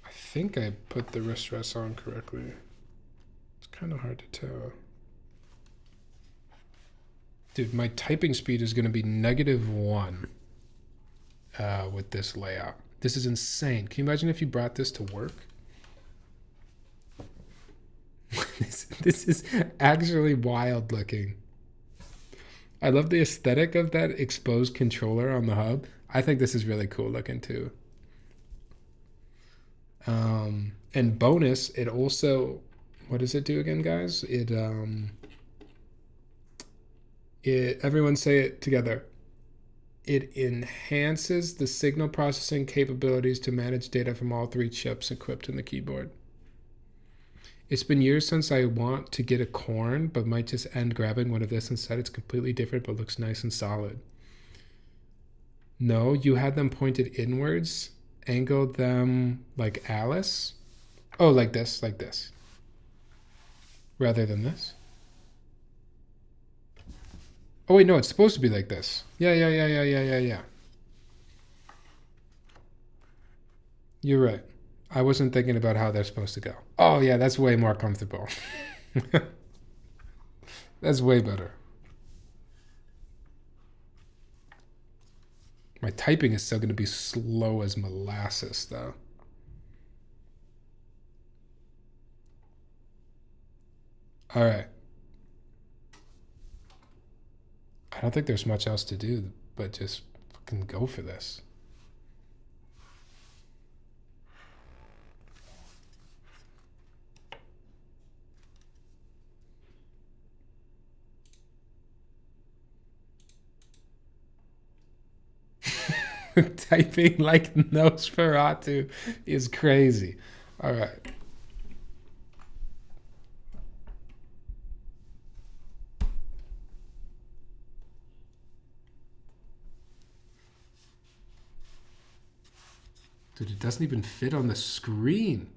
I think I put the wrist rest on correctly. It's kind of hard to tell. Dude, my typing speed is going to be -1 with this layout. This is insane. Can you imagine if you brought this to work? This is actually wild looking. I love the aesthetic of that exposed controller on the hub. I think this is really cool looking too. And bonus, it also, what does it do again, guys? Everyone say it together. It enhances the signal processing capabilities to manage data from all 3 chips equipped in the keyboard. It's been years since I want to get a corn, but might just end grabbing one of this instead. It's completely different, but looks nice and solid. No, you had them pointed inwards, angled them like Alice. Oh, like this, rather than this. Oh wait, no, it's supposed to be like this. Yeah. You're right. I wasn't thinking about how they're supposed to go. Oh yeah, that's way more comfortable. That's way better. My typing is still going to be slow as molasses, though. All right. I don't think there's much else to do, but just fucking go for this. Typing like Nosferatu is crazy. All right. Dude, it doesn't even fit on the screen.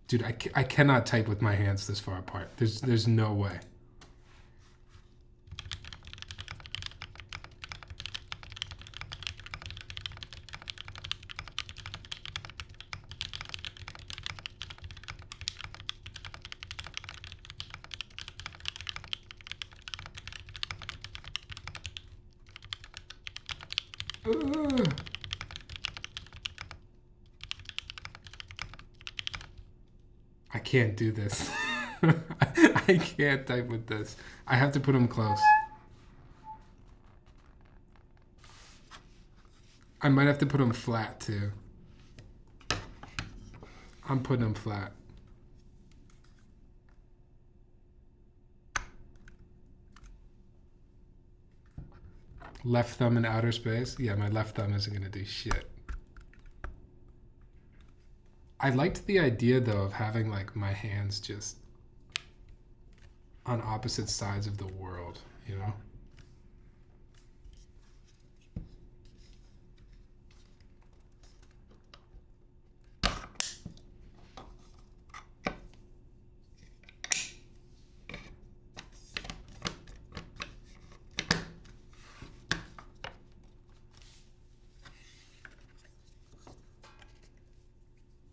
Dude, I cannot type with my hands this far apart. There's no way. I can't do this. I can't type with this. I have to put them close. I might have to put them flat too. I'm putting them flat. Left thumb in outer space. Yeah, my left thumb isn't gonna do shit. I liked the idea though of having like my hands just on opposite sides of the world, you know?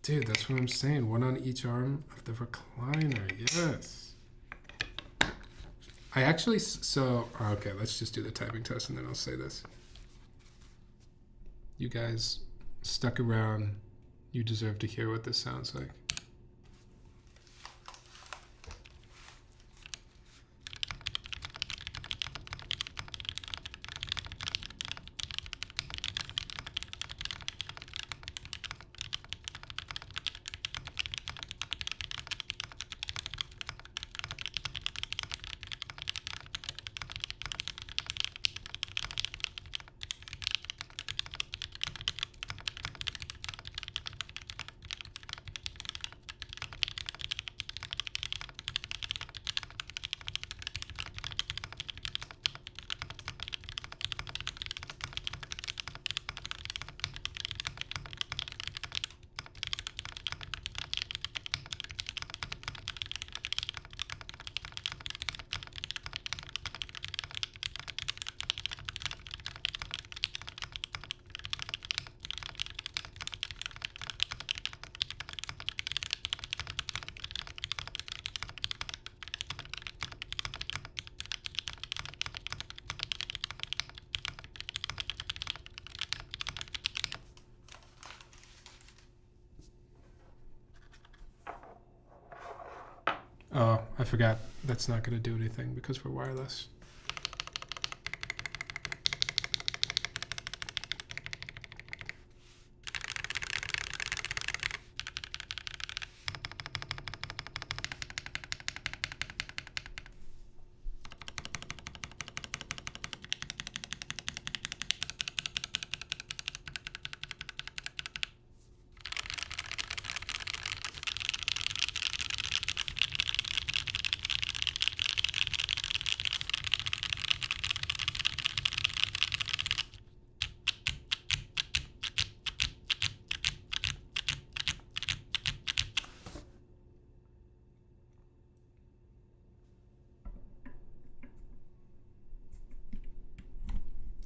Dude, that's what I'm saying. One on each arm of the recliner. Yes. I actually, okay, let's just do the typing test and then I'll say this. You guys stuck around. You deserve to hear what this sounds like. Oh, I forgot. That's not going to do anything because we're wireless.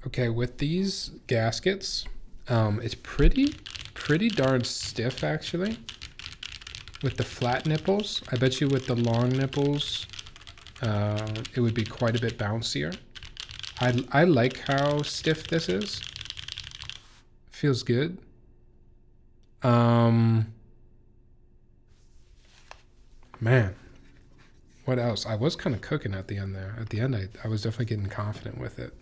Okay, with these gaskets, it's pretty darn stiff actually. With the flat nipples, I bet you with the long nipples, it would be quite a bit bouncier. I like how stiff this is. Feels good. Man, what else? I was kind of cooking at the end there. At the end, I was definitely getting confident with it.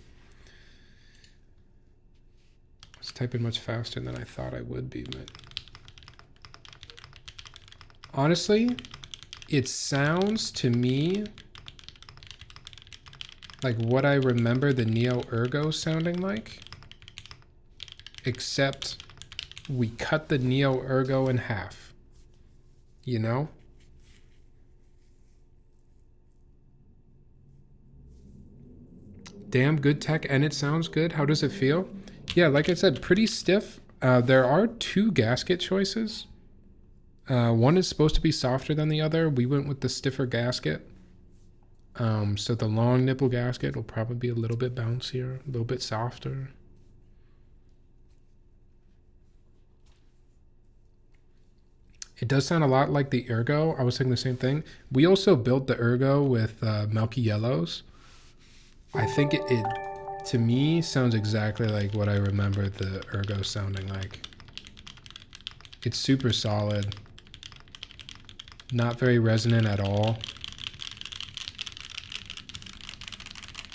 I was typing much faster than I thought I would be, but honestly, it sounds to me like what I remember the Neo Ergo sounding like, except we cut the Neo Ergo in half, you know? Damn good tech, and it sounds good. How does it feel? Yeah, like I said, pretty stiff. There are two gasket choices. One is supposed to be softer than the other. We went with the stiffer gasket. So the long nipple gasket will probably be a little bit bouncier, a little bit softer. It does sound a lot like the Ergo. I was thinking the same thing. We also built the Ergo with Milky Yellows. I think it to me sounds exactly like what I remember the Ergo sounding like. It's super solid. Not very resonant at all.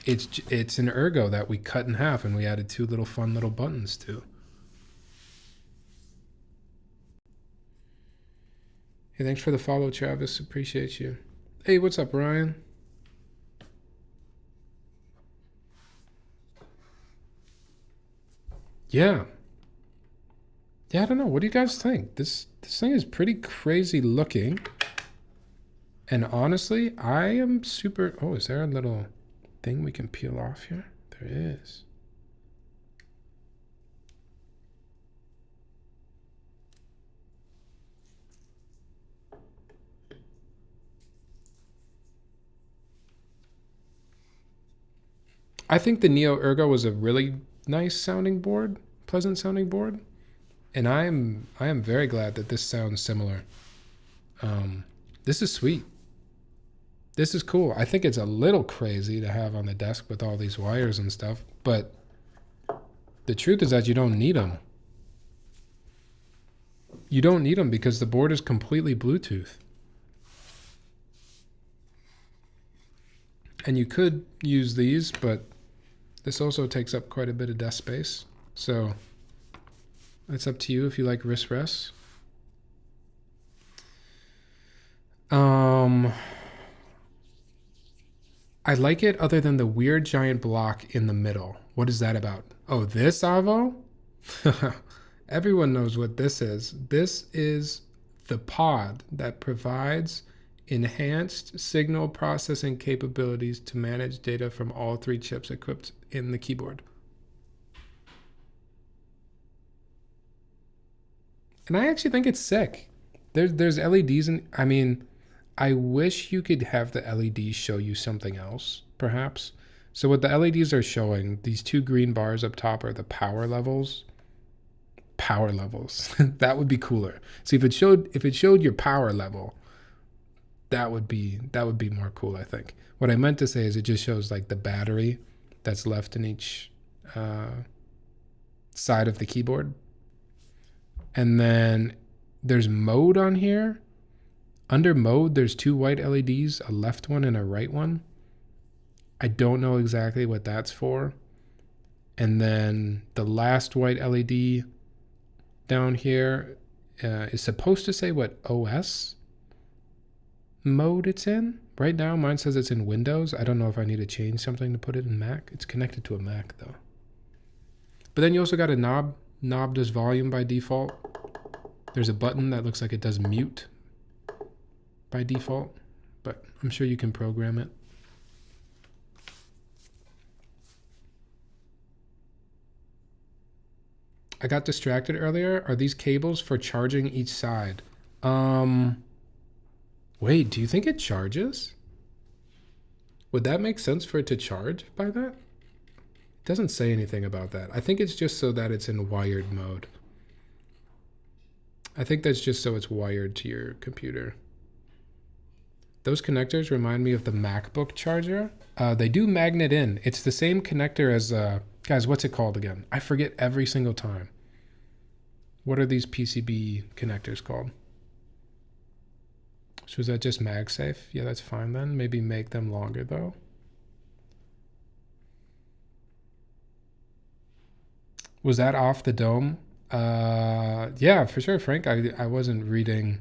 It's an ergo that we cut in half and we added two little fun little buttons to. Hey, thanks for the follow, Travis. Appreciate you. Hey, what's up, Ryan? Yeah. Yeah, I don't know. What do you guys think? This thing is pretty crazy looking. And honestly, I am super... Oh, is there a little thing we can peel off here? There is. I think the Neo Ergo was a really nice sounding board, pleasant sounding board. And I am very glad that this sounds similar. This is sweet. This is cool. I think it's a little crazy to have on the desk with all these wires and stuff, but the truth is that you don't need them. You don't need them because the board is completely Bluetooth. And you could use these, but this also takes up quite a bit of desk space. So it's up to you if you like wrist-rests. I like it other than the weird giant block in the middle. What is that about? Oh, this, Avo? Everyone knows what this is. This is the pod that provides enhanced signal processing capabilities to manage data from all three chips equipped in the keyboard. And I actually think it's sick. There's LEDs and I mean, I wish you could have the LEDs show you something else, perhaps. So what the LEDs are showing, these two green bars up top are the power levels. Power levels. That would be cooler. See, if it showed your power level, that would be more cool, I think. What I meant to say is it just shows like the battery that's left in each side of the keyboard. And then there's mode on here. Under mode, there's two white LEDs, a left one and a right one. I don't know exactly what that's for. And then the last white LED down here is supposed to say what OS mode it's in. Right now, mine says it's in Windows. I don't know if I need to change something to put it in Mac. It's connected to a Mac, though. But then you also got a knob. Knob does volume by default. There's a button that looks like it does mute by default, but I'm sure you can program it. I got distracted earlier. Are these cables for charging each side? Wait, do you think it charges? Would that make sense for it to charge by that? It doesn't say anything about that. I think it's just so that it's in wired mode. I think that's just so it's wired to your computer. Those connectors remind me of the MacBook charger. They do magnet in. It's the same connector as, guys, what's it called again? I forget every single time. What are these PCB connectors called? So is that just MagSafe? Yeah, that's fine then. Maybe make them longer though. Was that off the dome? Yeah, for sure, Frank. I wasn't reading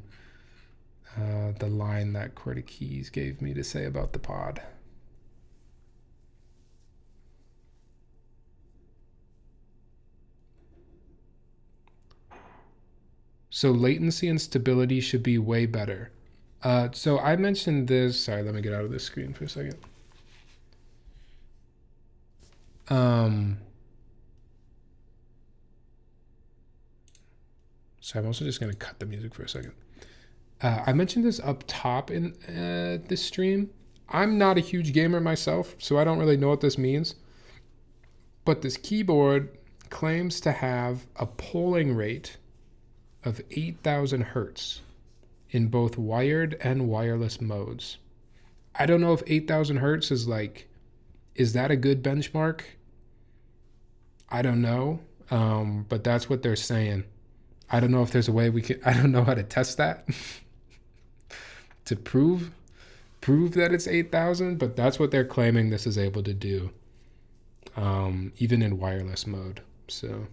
the line that Qwerty Keys gave me to say about the pod. So latency and stability should be way better. So I mentioned this. Sorry, let me get out of this screen for a second. So I'm also just going to cut the music for a second. I mentioned this up top in this stream. I'm not a huge gamer myself, so I don't really know what this means. But this keyboard claims to have a polling rate of 8,000 hertz in both wired and wireless modes. I don't know if 8,000 hertz is like, is that a good benchmark? I don't know, but that's what they're saying. I don't know if there's a way we could, I don't know how to test that. to prove that it's 8,000, but that's what they're claiming this is able to do, even in wireless mode. So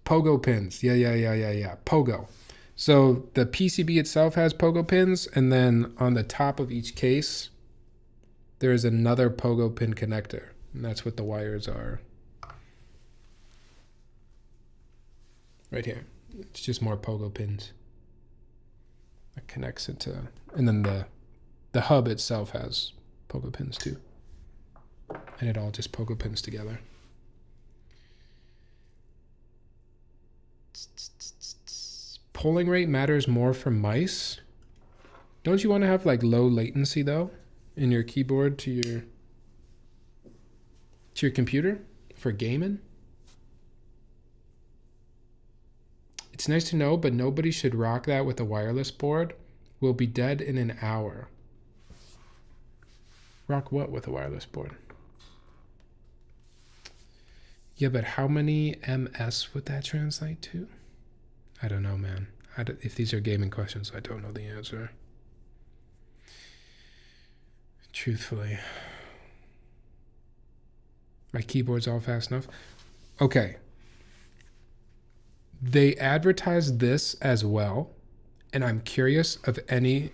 pogo pins, yeah, pogo. So the PCB itself has pogo pins, and then on the top of each case there is another pogo pin connector, and that's what the wires are right here. It's just more pogo pins that connects into, and then the hub itself has pogo pins too, and it all just pogo pins together. Polling rate matters more for mice. Don't you want to have like low latency though in your keyboard to your computer for gaming? It's nice to know, but nobody should rock that with a wireless board. We'll be dead in an hour. Rock what with a wireless board? Yeah, but how many MS would that translate to? I don't know, man. If these are gaming questions, I don't know the answer. Truthfully. My keyboard's all fast enough. Okay. They advertise this as well, and I'm curious if any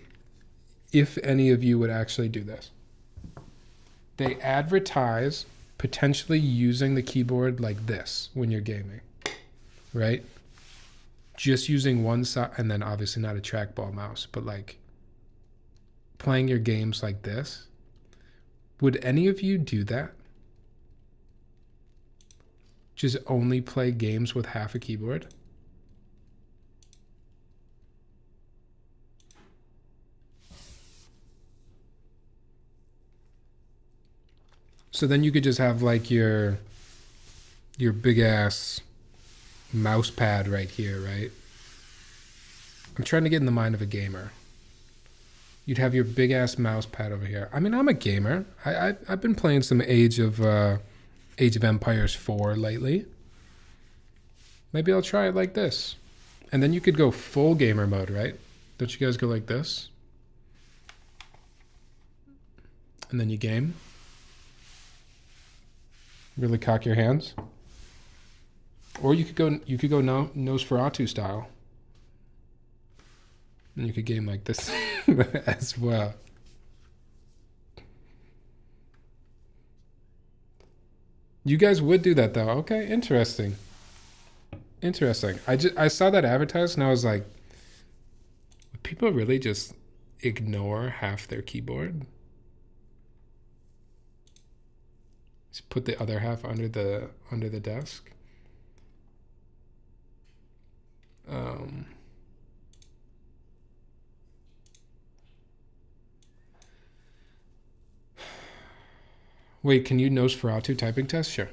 of you would actually do this. They advertise potentially using the keyboard like this when you're gaming, right? Just using one side, and then obviously not a trackball mouse, but like playing your games like this. Would any of you do that? Just only play games with half a keyboard? So then you could just have like your big ass mouse pad right here, right? I'm trying to get in the mind of a gamer. You'd have your big ass mouse pad over here. I mean, I'm a gamer. I've been playing some Age of Empires 4 lately. Maybe I'll try it like this. And then you could go full gamer mode, right? Don't you guys go like this? And then you game. Really cock your hands. Or you could go Nosferatu style. And you could game like this as well. You guys would do that though. Okay, interesting. Interesting. I saw that advertised and I was like, would people really just ignore half their keyboard? Just put the other half under the desk. Wait, can you Nosferatu typing test? Sure.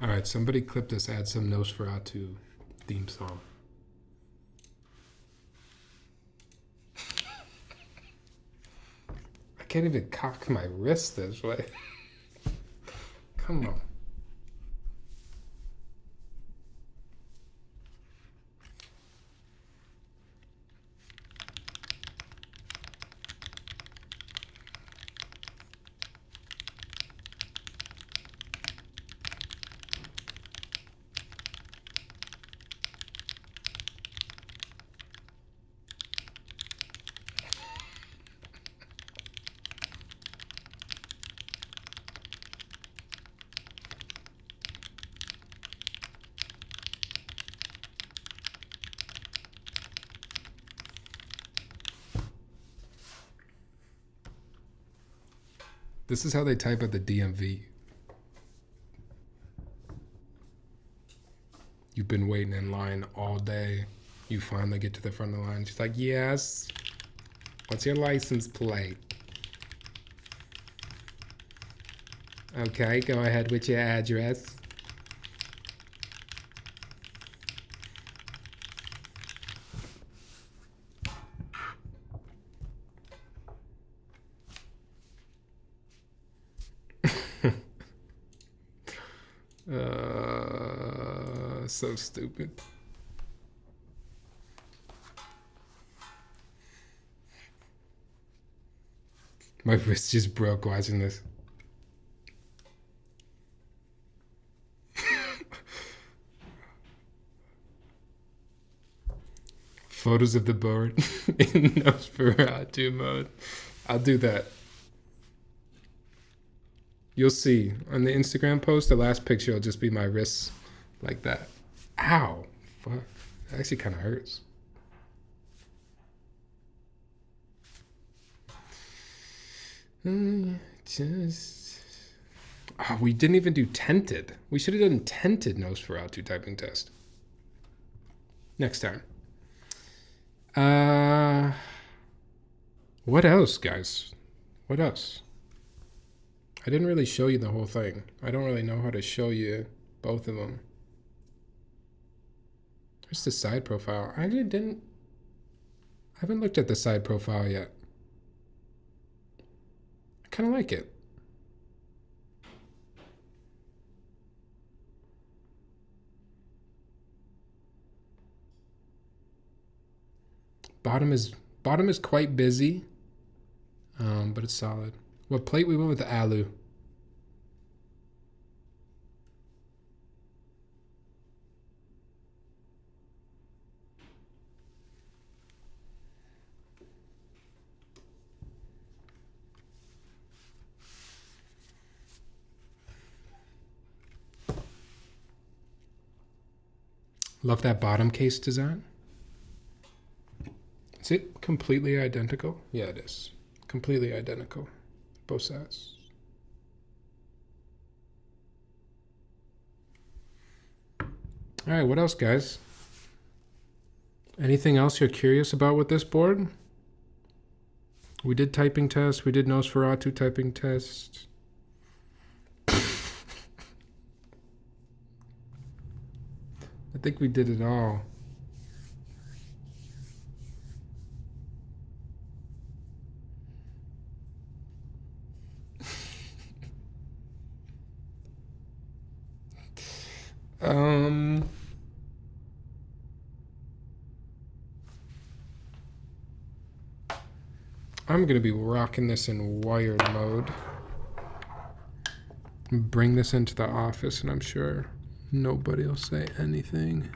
All right, somebody clip this, add some Nosferatu theme song. I can't even cock my wrist this way. Come on. This is how they type at the DMV. You've been waiting in line all day. You finally get to the front of the line. She's like, yes. What's your license plate? Okay, go ahead with your address. So stupid. My wrist just broke watching this. Photos of the board in Nosferatu mode. I'll do that. You'll see on the Instagram post, the last picture will just be my wrists like that. Ow. Fuck. That actually kind of hurts. We didn't even do tented. We should have done tented Nosferatu typing test. Next time. What else, guys? What else? I didn't really show you the whole thing. I don't really know how to show you both of them. Where's the side profile? I haven't looked at the side profile yet. I kind of like it. Bottom is quite busy, but it's solid. What plate we went with? The alu. Love that bottom case design. Is it completely identical? Yeah, it is. Completely identical. Both sides. All right, what else, guys? Anything else you're curious about with this board? We did typing test. We did Nosferatu typing test. I think we did it all. I'm gonna be rocking this in wired mode. Bring this into the office and I'm sure nobody will say anything.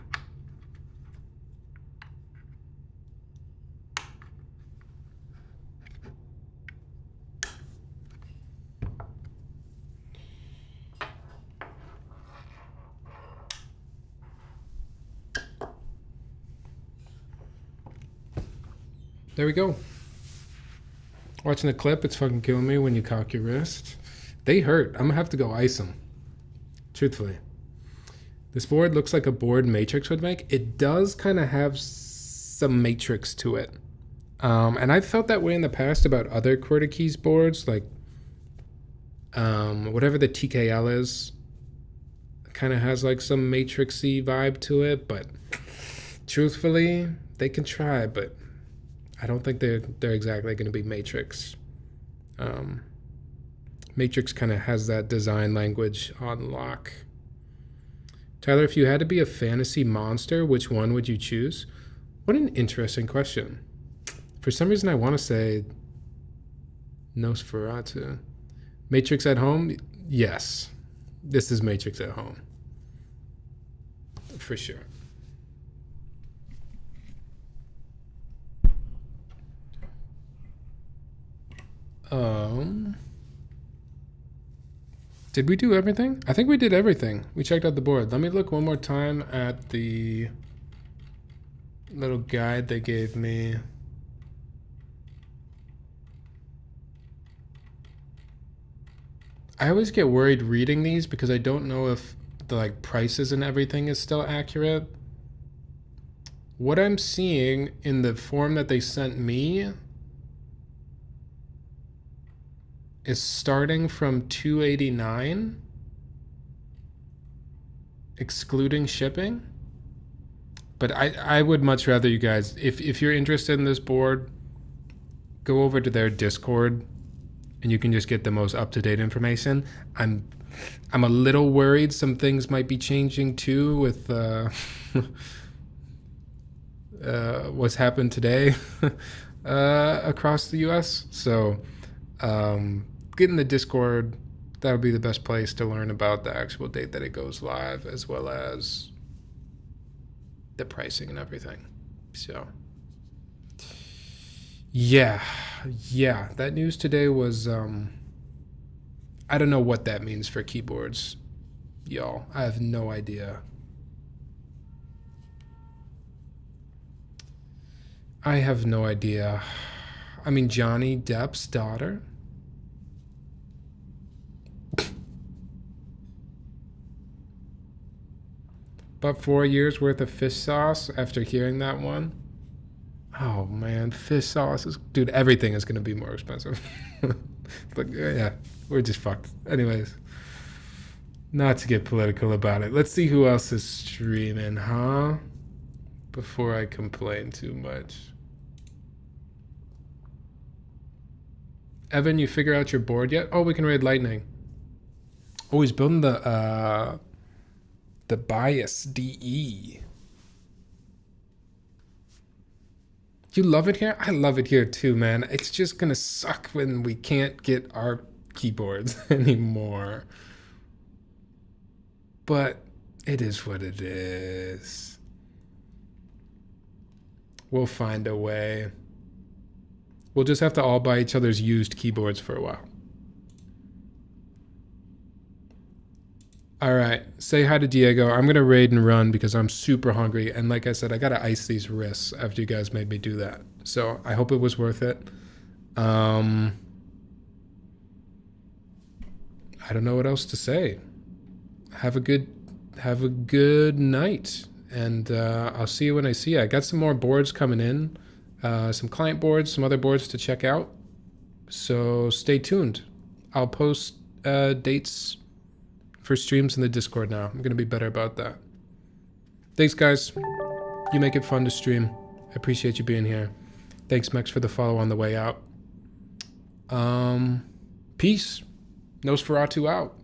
There we go. Watching the clip, it's fucking killing me when you cock your wrist. They hurt. I'm gonna have to go ice them. Truthfully. This board looks like a board Matrix would make. It does kind of have some Matrix to it. And I've felt that way in the past about other QWERTY keys boards, like whatever the TKL is. Kind of has like some Matrixy vibe to it, but truthfully, they can try, but I don't think they're exactly going to be Matrix. Matrix kind of has that design language on lock. Tyler, if you had to be a fantasy monster, which one would you choose? What an interesting question. For some reason, I want to say Nosferatu. Matrix at home? Yes. This is Matrix at home. For sure. Did we do everything? I think we did everything. We checked out the board. Let me look one more time at the little guide they gave me. I always get worried reading these because I don't know if the like prices and everything is still accurate. What I'm seeing in the form that they sent me is starting from 289, excluding shipping. But I would much rather you guys, if you're interested in this board, go over to their Discord and you can just get the most up-to-date information. I'm a little worried some things might be changing too with what's happened today across the US. So get in the Discord. That would be the best place to learn about the actual date that it goes live, as well as the pricing and everything. So yeah, that news today was I don't know what that means for keyboards, y'all. I have no idea. I have no idea. I mean, Johnny Depp's daughter. About 4 years worth of fish sauce after hearing that one. Oh man, fish sauce is, dude, everything is gonna be more expensive. Like, yeah, we're just fucked. Anyways, not to get political about it. Let's see who else is streaming, huh? Before I complain too much. Evan, you figure out your board yet? Oh, we can raid Lightning. Oh, he's building the bias DE. You love it here? I love it here too, man. It's just gonna suck when we can't get our keyboards anymore. But it is what it is. We'll find a way. We'll just have to all buy each other's used keyboards for a while. All right, say hi to Diego. I'm gonna raid and run because I'm super hungry. And like I said, I gotta ice these wrists after you guys made me do that. So I hope it was worth it. I don't know what else to say. Have a good night. And I'll see you when I see you. I got some more boards coming in. Some client boards, some other boards to check out. So stay tuned. I'll post dates for streams in the Discord now. I'm gonna be better about that. Thanks, guys. You make it fun to stream. I appreciate you being here. Thanks, Mex, for the follow on the way out. Peace. Nosferatu out.